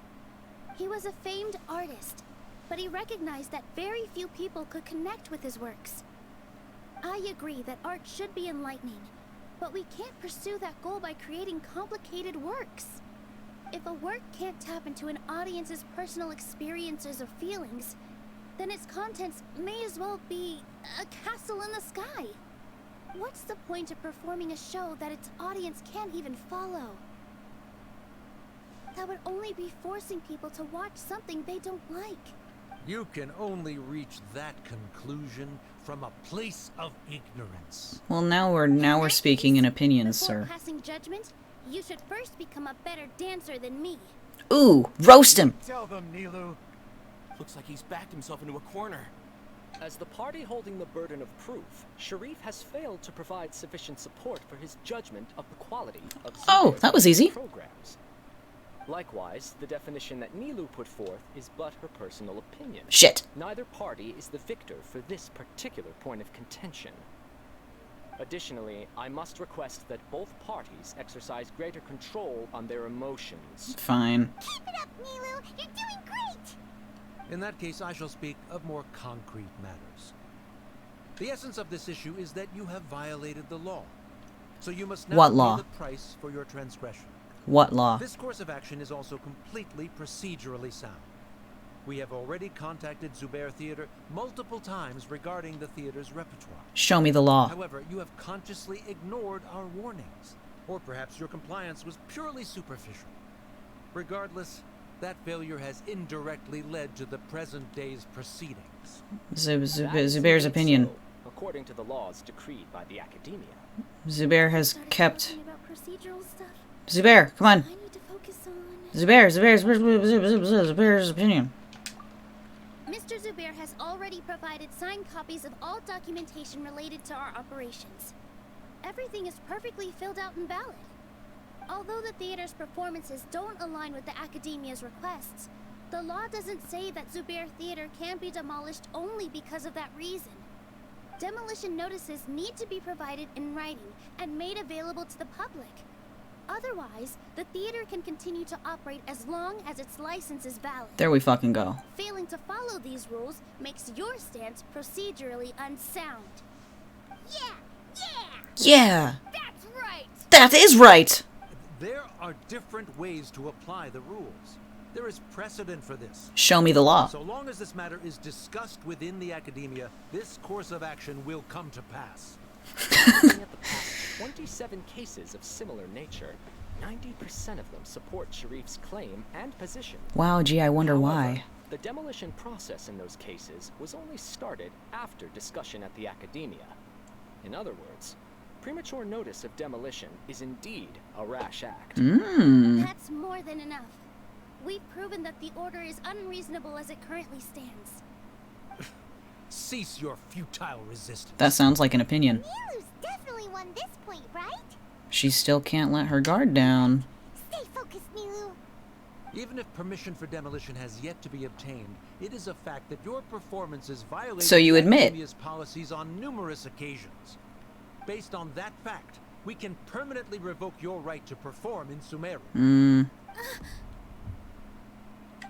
He was a famed artist, but he recognized that very few people could connect with his works. I agree that art should be enlightening, but we can't pursue that goal by creating complicated works. If a work can't tap into an audience's personal experiences or feelings, then its contents may as well be a castle in the sky. What's the point of performing a show that its audience can't even follow? That would only be forcing people to watch something they don't like. You can only reach that conclusion from a place of ignorance. Well, now we're speaking in opinions, Before sir. passing judgment, you should first become a better dancer than me. Ooh, roast him. Tell them, Nilu. Looks like he's backed himself into a corner. As the party holding the burden of proof, Sharif has failed to provide sufficient support for his judgment of the quality of Oh, that was easy. programs. Likewise, the definition that Nilou put forth is but her personal opinion. Shit. Neither party is the victor for this particular point of contention. Additionally, I must request that both parties exercise greater control on their emotions. Fine. Keep it up, Nilou! You're doing great! In that case, I shall speak of more concrete matters. The essence of this issue is that you have violated the law. So you must now What pay law? the price for your transgression. What law? This course of action is also completely procedurally sound. We have already contacted Zubair Theater multiple times regarding the theater's repertoire. Show me the law. However, you have consciously ignored our warnings. Or perhaps your compliance was purely superficial. Regardless, that failure has indirectly led to the present day's proceedings. Zubair's opinion. So, according to the laws decreed by the Academia. Zubair has kept... Zubair, come on. Zubair's opinion. Mr. Zubair has already provided signed copies of all documentation related to our operations. Everything is perfectly filled out and valid. Although the theater's performances don't align with the Academia's requests, the law doesn't say that Zubair Theater can be demolished only because of that reason. Demolition notices need to be provided in writing and made available to the public. Otherwise, the theater can continue to operate as long as its license is valid. There we fucking go. Failing to follow these rules makes your stance procedurally unsound. Yeah! That's right! That is right! There are different ways to apply the rules. There is precedent for this. Show me the law. So long as this matter is discussed within the Academia, this course of action will come to pass. Looking at the past 27 cases of similar nature, 90% of them support Sharif's claim and position. Wow, gee, I wonder However, why. the demolition process in those cases was only started after discussion at the Academia. In other words, premature notice of demolition is indeed a rash act. That's more than enough. We've proven that the order is unreasonable as it currently stands. Cease your futile resistance. That sounds like an opinion. Nilou's definitely won this point, right? She still can't let her guard down. Stay focused, Nilou. Even if permission for demolition has yet to be obtained, it is a fact that your performances violate So you the admit. Academia's policies on numerous occasions. Based on that fact, we can permanently revoke your right to perform in Sumeru.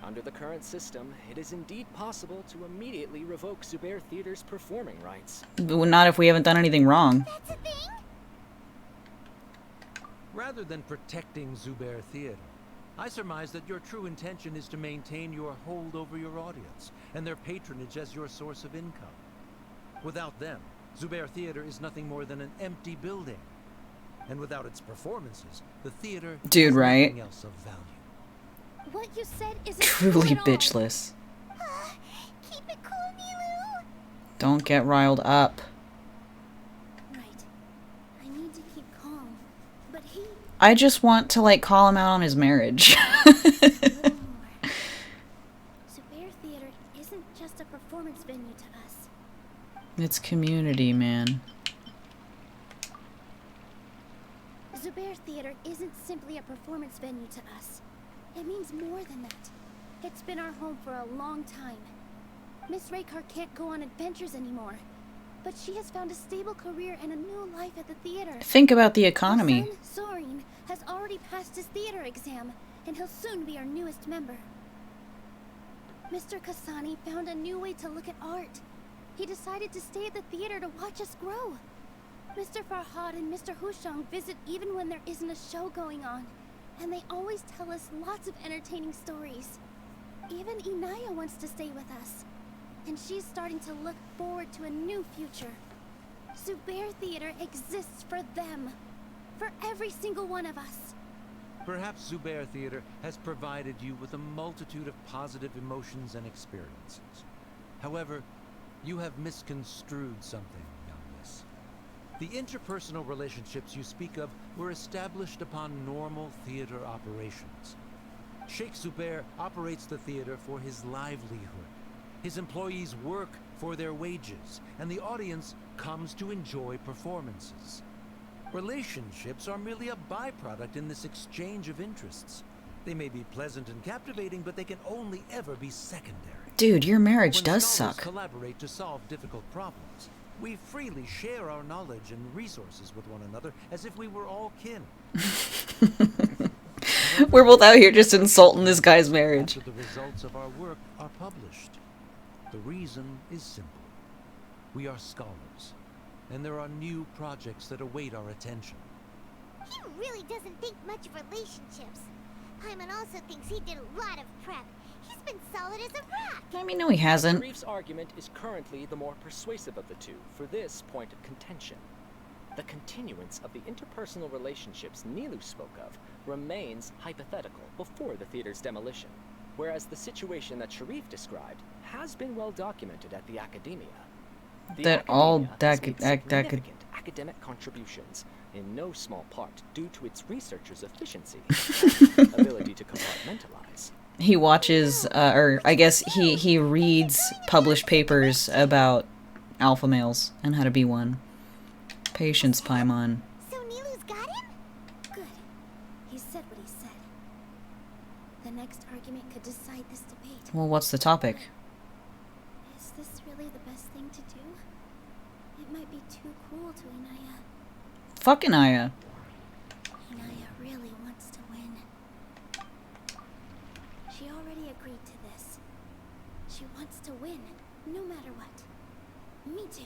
Under the current system, it is indeed possible to immediately revoke Zubair Theater's performing rights. But not if we haven't done anything wrong. That's a thing? Rather than protecting Zubair Theater, I surmise that your true intention is to maintain your hold over your audience and their patronage as your source of income. Without them, Zubair Theater is nothing more than an empty building. And without its performances, the theater Dude, is right? nothing else of value. What you said isn't Truly true at all. bitchless. Keep it cool, Nilou. Don't get riled up. Right. I need to keep calm. But he... I just want to, like, call him out on his marriage. Zubair Theater isn't just a performance venue to us. It's community, man. Zubair Theater isn't simply a performance venue to us. It means more than that. It's been our home for a long time. Miss Raykar can't go on adventures anymore, but she has found a stable career and a new life at the theater. Think about the economy. Her son, Sorin, has already passed his theater exam, and he'll soon be our newest member. Mr. Kasani found a new way to look at art. He decided to stay at the theater to watch us grow. Mr. Farhad and Mr. Hushang visit even when there isn't a show going on. And they always tell us lots of entertaining stories. Even Inaya wants to stay with us. And she's starting to look forward to a new future. Zubair Theater exists for them. For every single one of us. Perhaps Zubair Theater has provided you with a multitude of positive emotions and experiences. However, you have misconstrued something, young miss. The interpersonal relationships you speak of were established upon normal theater operations. Sheikh Zubair operates the theater for his livelihood. His employees work for their wages, and the audience comes to enjoy performances. Relationships are merely a byproduct in this exchange of interests. They may be pleasant and captivating, but they can only ever be secondary. Dude, your marriage When does scholars suck. collaborate to solve difficult problems, we freely share our knowledge and resources with one another as if we were all kin. We're both out here just insulting this guy's marriage. After the results of our work are published, the reason is simple. We are scholars, and there are new projects that await our attention. He really doesn't think much of relationships. Hyman also thinks he did a lot of prep. He's been solid as a rock. I mean, no, he hasn't. Sharif's argument is currently the more persuasive of the two for this point of contention. The continuance of the interpersonal relationships Nilu spoke of remains hypothetical before the theater's demolition, whereas the situation that Sharif described has been well documented at the Academia. The That all Academia has made significant academic contributions, in no small part due to its researchers' efficiency and ability to compartmentalize. He watches, or I guess he reads published papers about alpha males and how to be one. Patience, Paimon. So Nilu's got him? Good. He said what he said. The next argument could decide this debate. Well, what's the topic? Is this really the best thing to do? It might be too cruel to Inaya. Fucking Aya. Inaya really wants to win. She already agreed to this. She wants to win, no matter what. Me too.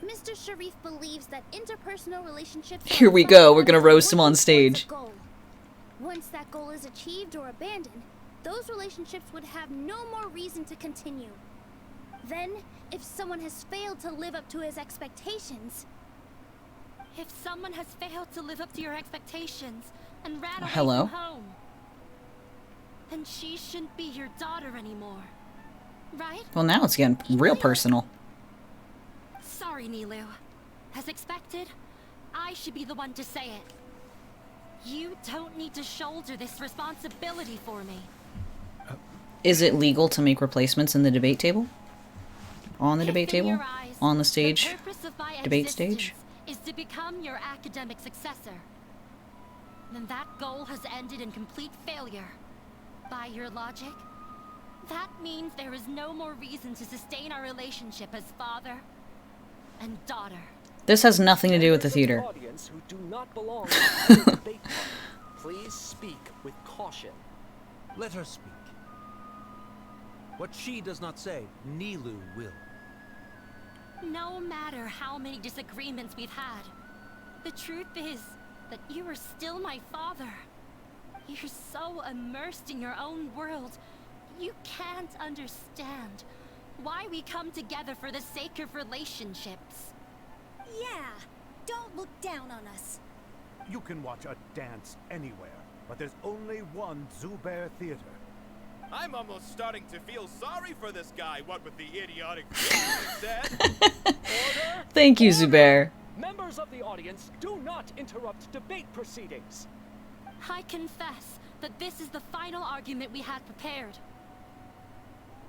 Mr. Sharif believes that interpersonal relationships... Here we go, we're gonna roast him on stage. Once that goal is achieved or abandoned, those relationships would have no more reason to continue. Then, if someone has failed to live up to his expectations... If someone has failed to live up to your expectations and ran away Hello? from home, then she shouldn't be your daughter anymore, right? Well, now it's getting real personal. Sorry, Nilu. As expected, I should be the one to say it. You don't need to shoulder this responsibility for me. Is it legal to make replacements in the debate table? On the debate table? On the stage? Debate stage? Is to become your academic successor. Then that goal has ended in complete failure. By your logic, that means there is no more reason to sustain our relationship as father and daughter. This has nothing to do with the theater. Audience who do not belong to the debate party, please speak with caution. Let her speak. What she does not say, Nilu will. No matter how many disagreements we've had, the truth is that you are still my father. You're so immersed in your own world, you can't understand why we come together for the sake of relationships. Yeah, don't look down on us. You can watch a dance anywhere, but there's only one Zubair Theater. I'm almost starting to feel sorry for this guy, what with the idiotic he said. Thank you, Zubair. Members of the audience, do not interrupt debate proceedings. I confess that this is the final argument we had prepared.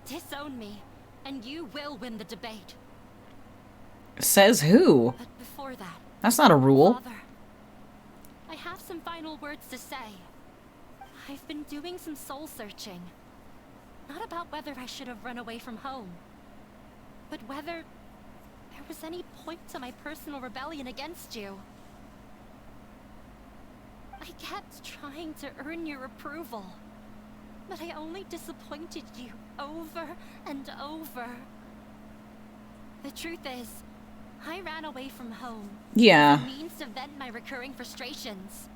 Disown me, and you will win the debate. Says who? But before that... That's not a rule. Father, I have some final words to say. I've been doing some soul searching. Not about whether I should have run away from home, but whether there was any point to my personal rebellion against you. I kept trying to earn your approval, but I only disappointed you over and over. The truth is, I ran away from home. Yeah. As a means to vent my recurring frustrations.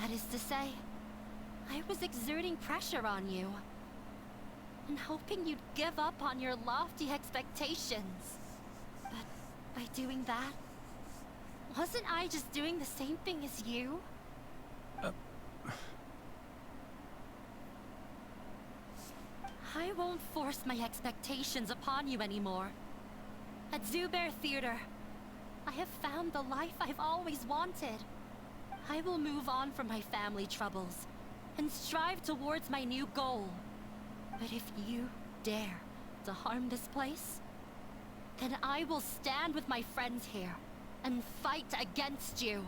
That is to say, I was exerting pressure on you, and hoping you'd give up on your lofty expectations. But by doing that, wasn't I just doing the same thing as you? I won't force my expectations upon you anymore. At Zubair Theater, I have found the life I've always wanted. I will move on from my family troubles and strive towards my new goal. But if you dare to harm this place, then I will stand with my friends here and fight against you.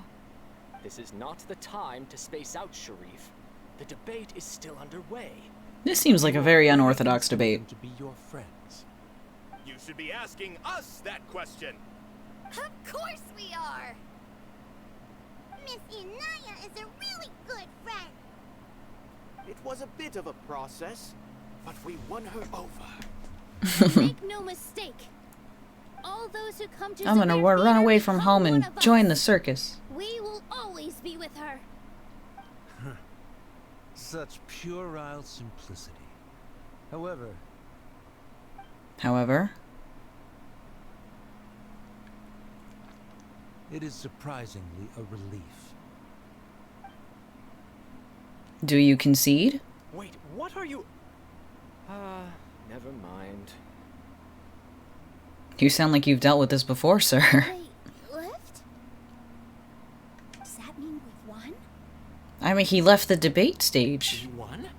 This is not the time to space out, Sharif. The debate is still underway. This seems like a very unorthodox debate. To be your friends. You should be asking us that question. Of course we are! Miss Inaya is a really good friend. It was a bit of a process, but we won her over. Make no mistake. All those who come to I'm gonna Zubair run Theater away from become home one and of us. join the circus. We will always be with her. Such puerile simplicity. However, it is surprisingly a relief. Do you concede? Wait, what are you... never mind. You sound like you've dealt with this before, sir. Left? Does that mean we've won? I mean, he left the debate stage. You won?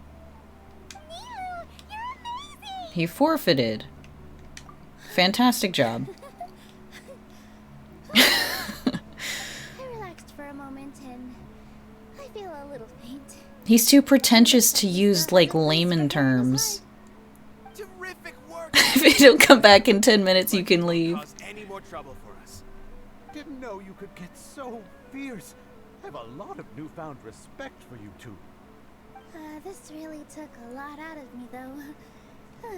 He forfeited. Fantastic job. I relaxed for a moment and I feel a little faint. He's too pretentious to use, like, layman terms. Terrific work. If you don't come back in 10 minutes, you can leave. Cause any more trouble for us. Didn't know you could get so fierce. I have a lot of newfound respect for you two. This really took a lot out of me, though.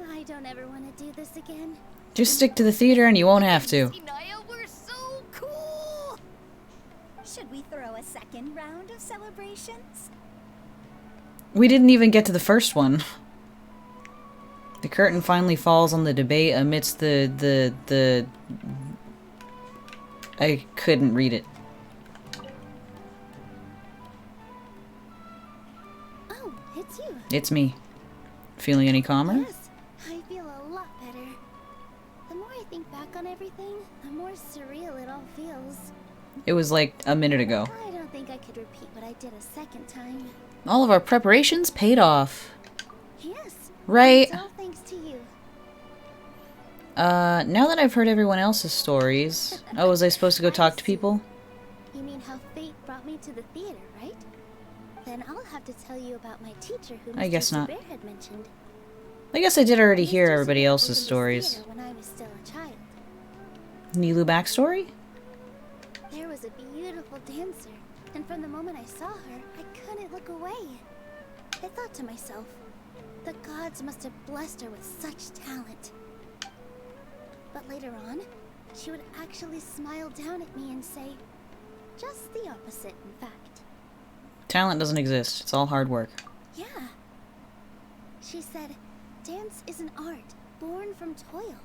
I don't ever want to do this again. Just stick to the theater and you won't have to. Inaya, we're so cool! Should we throw a second round of celebrations? We didn't even get to the first one. The curtain finally falls on the debate amidst the I couldn't read it. Oh, it's you. It's me. Feeling any calmer? Yes, I feel a lot better. The more I think back on everything, the more surreal it all feels. It was like a minute ago. I don't think I could repeat what I did a second time. All of our preparations paid off. Yes. Right. It's all thanks to you. Now that I've heard everyone else's stories... Oh, was I supposed to go talk to people? You mean how fate brought me to the theater, right? Then I'll have to tell you about my teacher who I guess Mr. not. Zubair had mentioned. I guess I did already hear Mr. everybody Zubair else's opened this stories. theater when I was still a child. Nilu backstory? There was a beautiful dancer, and from the moment I saw her, I couldn't look away. I thought to myself, the gods must have blessed her with such talent. But later on, she would actually smile down at me and say, just the opposite, in fact. Talent doesn't exist. It's all hard work. Yeah. She said, dance is an art born from toil.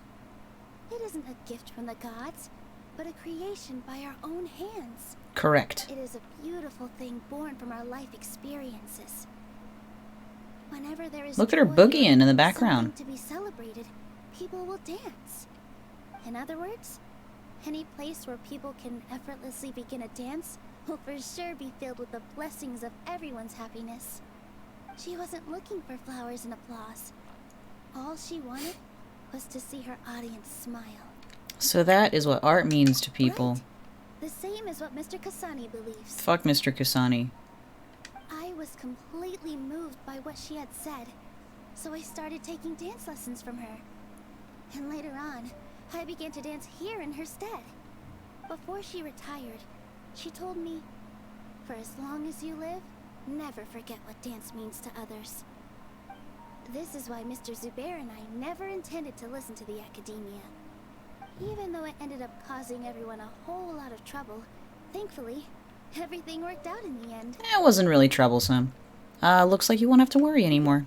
It isn't a gift from the gods, but a creation by our own hands. Correct. It is a beautiful thing born from our life experiences. Whenever there is Look at her joy boogieing in the or background. something to be celebrated, people will dance. In other words, any place where people can effortlessly begin a dance will for sure be filled with the blessings of everyone's happiness. She wasn't looking for flowers and applause. All she wanted was to see her audience smile. So that is what art means to people. Right. The same as what Mr. Kasani believes. Fuck Mr. Kasani. I was completely moved by what she had said, so I started taking dance lessons from her. And later on, I began to dance here in her stead. Before she retired, she told me, for as long as you live, never forget what dance means to others. This is why Mr. Zubair and I never intended to listen to the academia. Even though it ended up causing everyone a whole lot of trouble, thankfully, everything worked out in the end. It wasn't really troublesome. Looks like you won't have to worry anymore.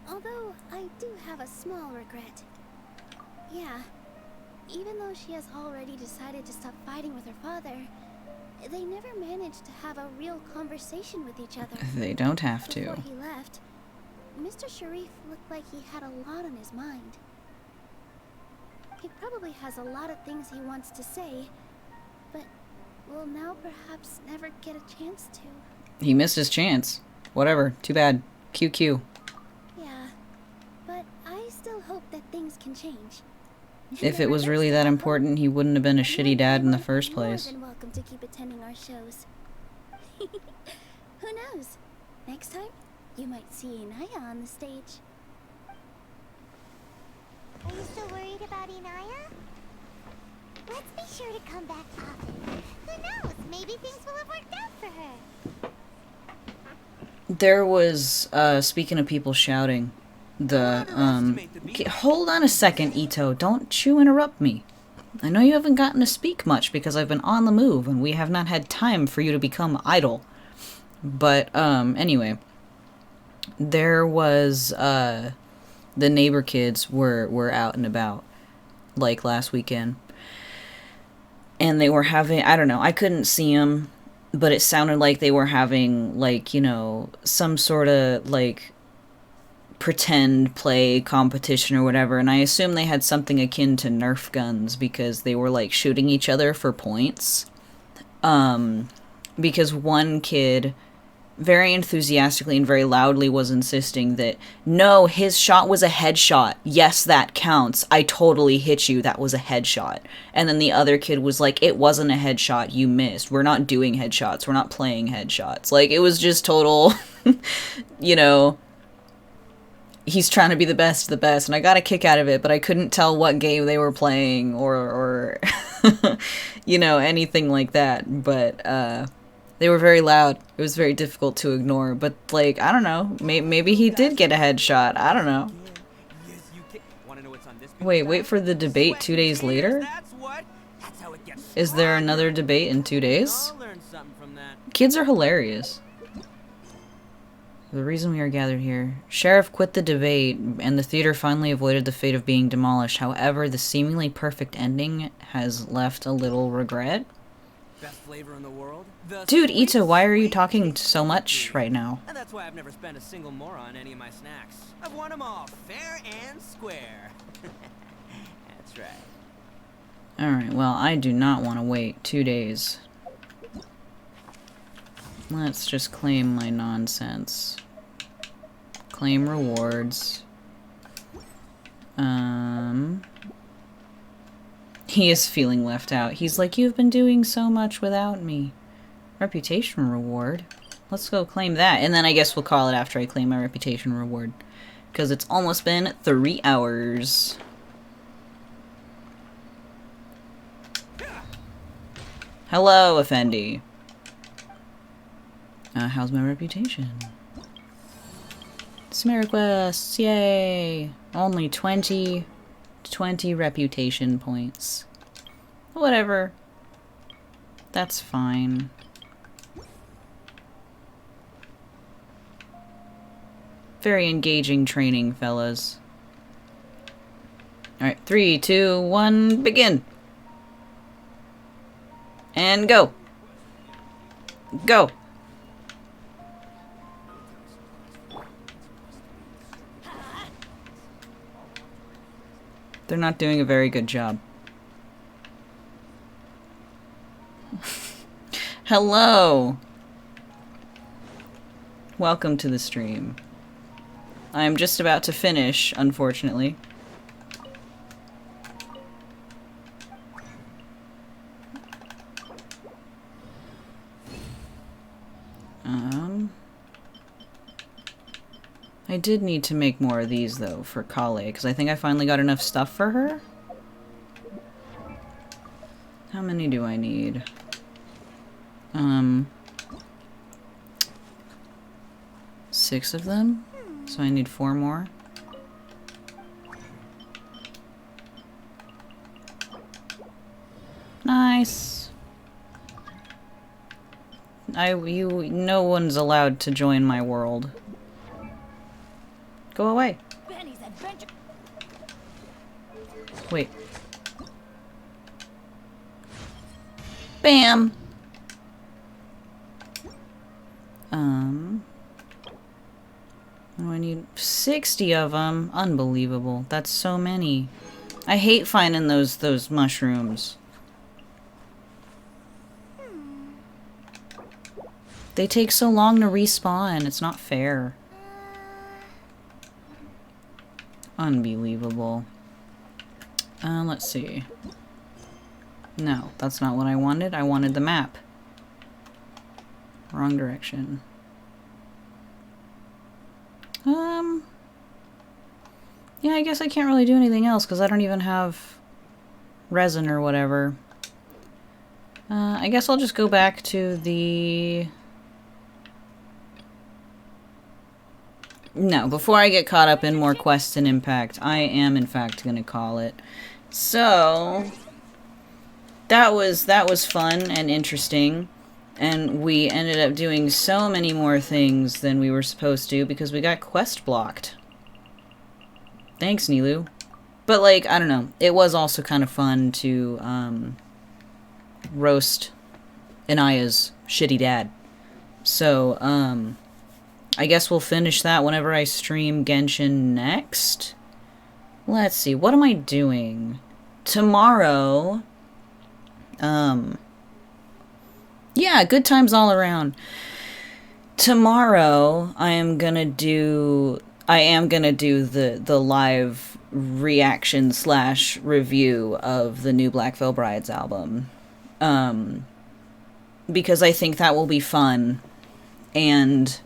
Although, I do have a small regret. Yeah, even though she has already decided to stop fighting with her father, they never managed to have a real conversation with each other. They don't have to. Before he left, Mr. Sharif looked like he had a lot on his mind. He probably has a lot of things he wants to say, but will now perhaps never get a chance to. He missed his chance. Whatever. Too bad. QQ. Yeah, but I still hope that things can change. If it was really that important, he wouldn't have been a shitty dad in the first place. More than welcome to keep attending our shows. Who knows? Next time, you might see Inaya on the stage. Are you still worried about Inaya? Let's be sure to come back often. Who knows? Maybe things will have worked out for her. There was, speaking of people shouting, hold on a second, Ito. Don't you interrupt me. I know you haven't gotten to speak much because I've been on the move and we have not had time for you to become idle. But, anyway. There was, the neighbor kids were out and about, like, last weekend. And they were having, I don't know, I couldn't see them, but it sounded like they were having, like, you know, some sort of, like, pretend play competition or whatever, and I assume they had something akin to Nerf guns because they were, like, shooting each other for points. Because one kid very enthusiastically and very loudly was insisting that, no, his shot was a headshot. Yes, that counts. I totally hit you. That was a headshot. And then the other kid was like, it wasn't a headshot. You missed. We're not doing headshots. We're not playing headshots. Like, it was just total, you know, he's trying to be the best of the best. And I got a kick out of it, but I couldn't tell what game they were playing or you know, anything like that. But, they were very loud. It was very difficult to ignore. But, like, I don't know. Maybe he did get a headshot. I don't know. Wait for the debate 2 days later? Is there another debate in 2 days? Kids are hilarious. The reason we are gathered here. Sheriff quit the debate, and the theater finally avoided the fate of being demolished. However, the seemingly perfect ending has left a little regret. Best flavor in the world. Dude, Ito, why are you talking so much right now? And that's why I've never spent a single mora on any of my snacks. I've won them all, fair and square. That's right. Alright, well, I do not want to wait 2 days. Let's just claim my nonsense. Claim rewards. He is feeling left out. He's like, you've been doing so much without me. Reputation reward. Let's go claim that. And then I guess we'll call it after I claim my reputation reward. Because it's almost been 3 hours. Hello, Effendi. How's my reputation? Smear requests, yay! Only 20 reputation points. Whatever. That's fine. Very engaging training, fellas. Alright, 3, 2, 1, begin! And go! Go! They're not doing a very good job. Hello! Welcome to the stream. I am just about to finish, unfortunately. I did need to make more of these, though, for Kale, because I think I finally got enough stuff for her. How many do I need? 6 of them? So I need 4 more. Nice. No one's allowed to join my world. Go away. Wait. Bam! What do I need? 60 of them? Unbelievable. That's so many. I hate finding those mushrooms. They take so long to respawn. It's not fair. Unbelievable. Let's see. No, that's not what I wanted. I wanted the map. Wrong direction. Yeah, I guess I can't really do anything else because I don't even have resin or whatever. I guess I'll just go back to the... No, before I get caught up in more Questin Impact, I am in fact going to call it. So, that was fun and interesting, and we ended up doing so many more things than we were supposed to because we got quest blocked. Thanks, Nilu. But, like, I don't know, it was also kind of fun to, roast Anaya's shitty dad. So, I guess we'll finish that whenever I stream Genshin next. Let's see, what am I doing? Tomorrow, yeah, good times all around. Tomorrow, I am gonna do the live reaction / review of the new Black Veil Brides album. Because I think that will be fun, and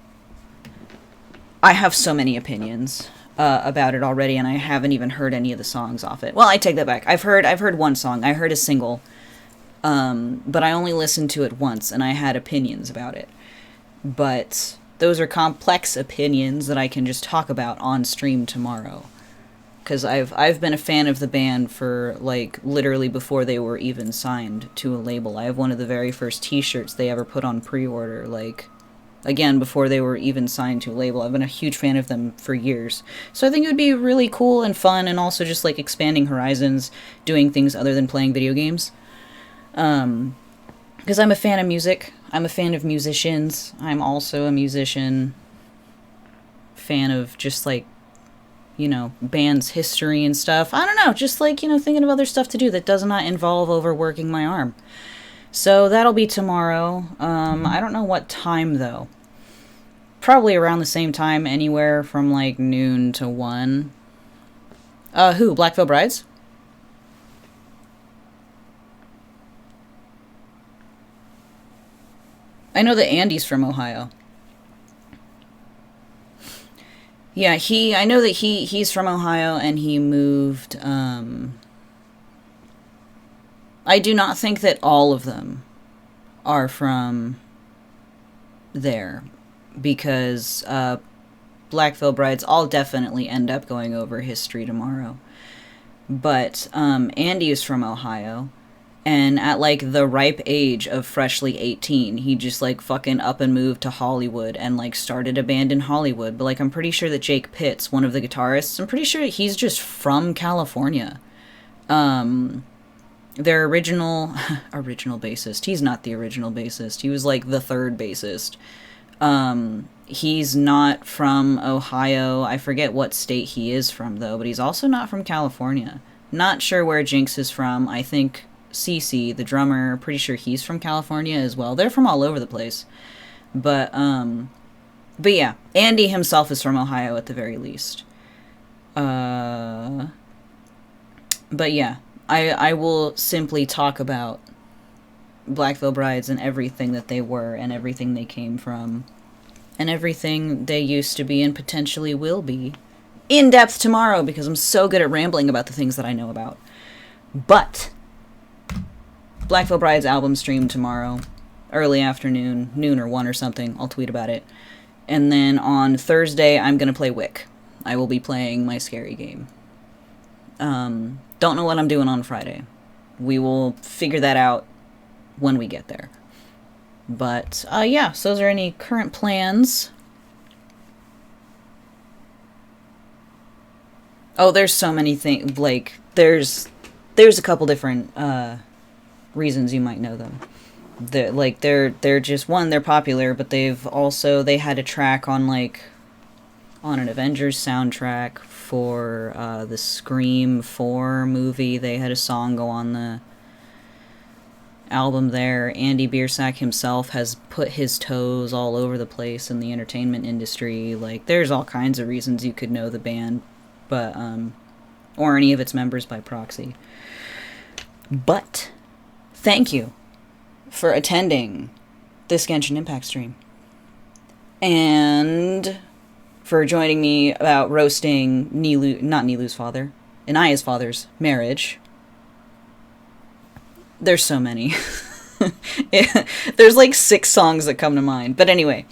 I have so many opinions about it already, and I haven't even heard any of the songs off it. Well, I take that back. I've heard one song. I heard a single, but I only listened to it once, and I had opinions about it. But those are complex opinions that I can just talk about on stream tomorrow. Because I've been a fan of the band for, like, literally before they were even signed to a label. I have one of the very first t-shirts they ever put on pre-order, like, again, before they were even signed to a label. I've been a huge fan of them for years. So I think it would be really cool and fun, and also just, like, expanding horizons, doing things other than playing video games. Because I'm a fan of music. I'm a fan of musicians. I'm also a musician. Fan of just, like, you know, band's history and stuff. I don't know, just, like, you know, thinking of other stuff to do that does not involve overworking my arm. So that'll be tomorrow. I don't know what time, though. Probably around the same time, anywhere from, like, noon to 1. Who? Black Veil Brides? I know that Andy's from Ohio. Yeah, I know that he's from Ohio, and he moved, I do not think that all of them are from there, because, Black Veil Brides all definitely end up going over history tomorrow. But, Andy is from Ohio, and at, like, the ripe age of freshly 18, he just, like, fucking up and moved to Hollywood and, like, started a band in Hollywood. But, like, I'm pretty sure that Jake Pitts, one of the guitarists, I'm pretty sure he's just from California. Their original bassist, he's not the original bassist, he was, like, the third bassist. He's not from Ohio. I forget what state he is from, though, but he's also not from California. Not sure where Jinx is from. I think CC, the drummer, pretty sure he's from California as well. They're from all over the place. But yeah, Andy himself is from Ohio at the very least. But yeah, I will simply talk about Black Veil Brides and everything that they were and everything they came from and everything they used to be and potentially will be in depth tomorrow, because I'm so good at rambling about the things that I know about. But Black Veil Brides album stream tomorrow, early afternoon, noon or 1 or something. I'll tweet about it. And then on Thursday, I'm going to play Wick. I will be playing my scary game. Don't know what I'm doing on Friday. We will figure that out when we get there. But, yeah, so those are any current plans. Oh, there's so many things, like, there's a couple different, reasons you might know them. They're just, one, they're popular, but they had a track on, like, on an Avengers soundtrack for, the Scream 4 movie. They had a song go on the album there. Andy Biersack himself has put his toes all over the place in the entertainment industry. Like, there's all kinds of reasons you could know the band, but, or any of its members by proxy. But thank you for attending this Genshin Impact stream. And for joining me about roasting not Nilu's father, Inaya's father's marriage. There's so many. There's like 6 songs that come to mind. But anyway,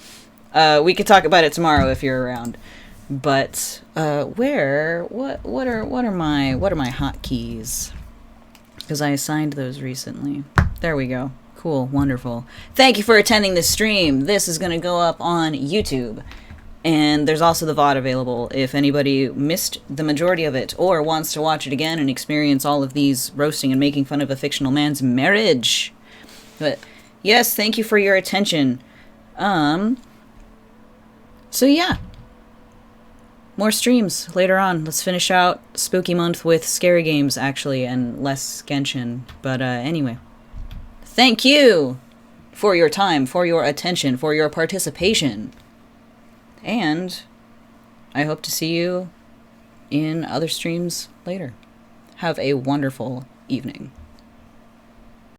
we could talk about it tomorrow if you're around. But what are my hotkeys? Because I assigned those recently. There we go. Cool, wonderful. Thank you for attending this stream. This is going to go up on YouTube. And there's also the VOD available if anybody missed the majority of it or wants to watch it again and experience all of these roasting and making fun of a fictional man's marriage. But yes, thank you for your attention. So yeah. More streams later on. Let's finish out Spooky Month with scary games, actually, and less Genshin. But anyway. Thank you for your time, for your attention, for your participation. And I hope to see you in other streams later. Have a wonderful evening.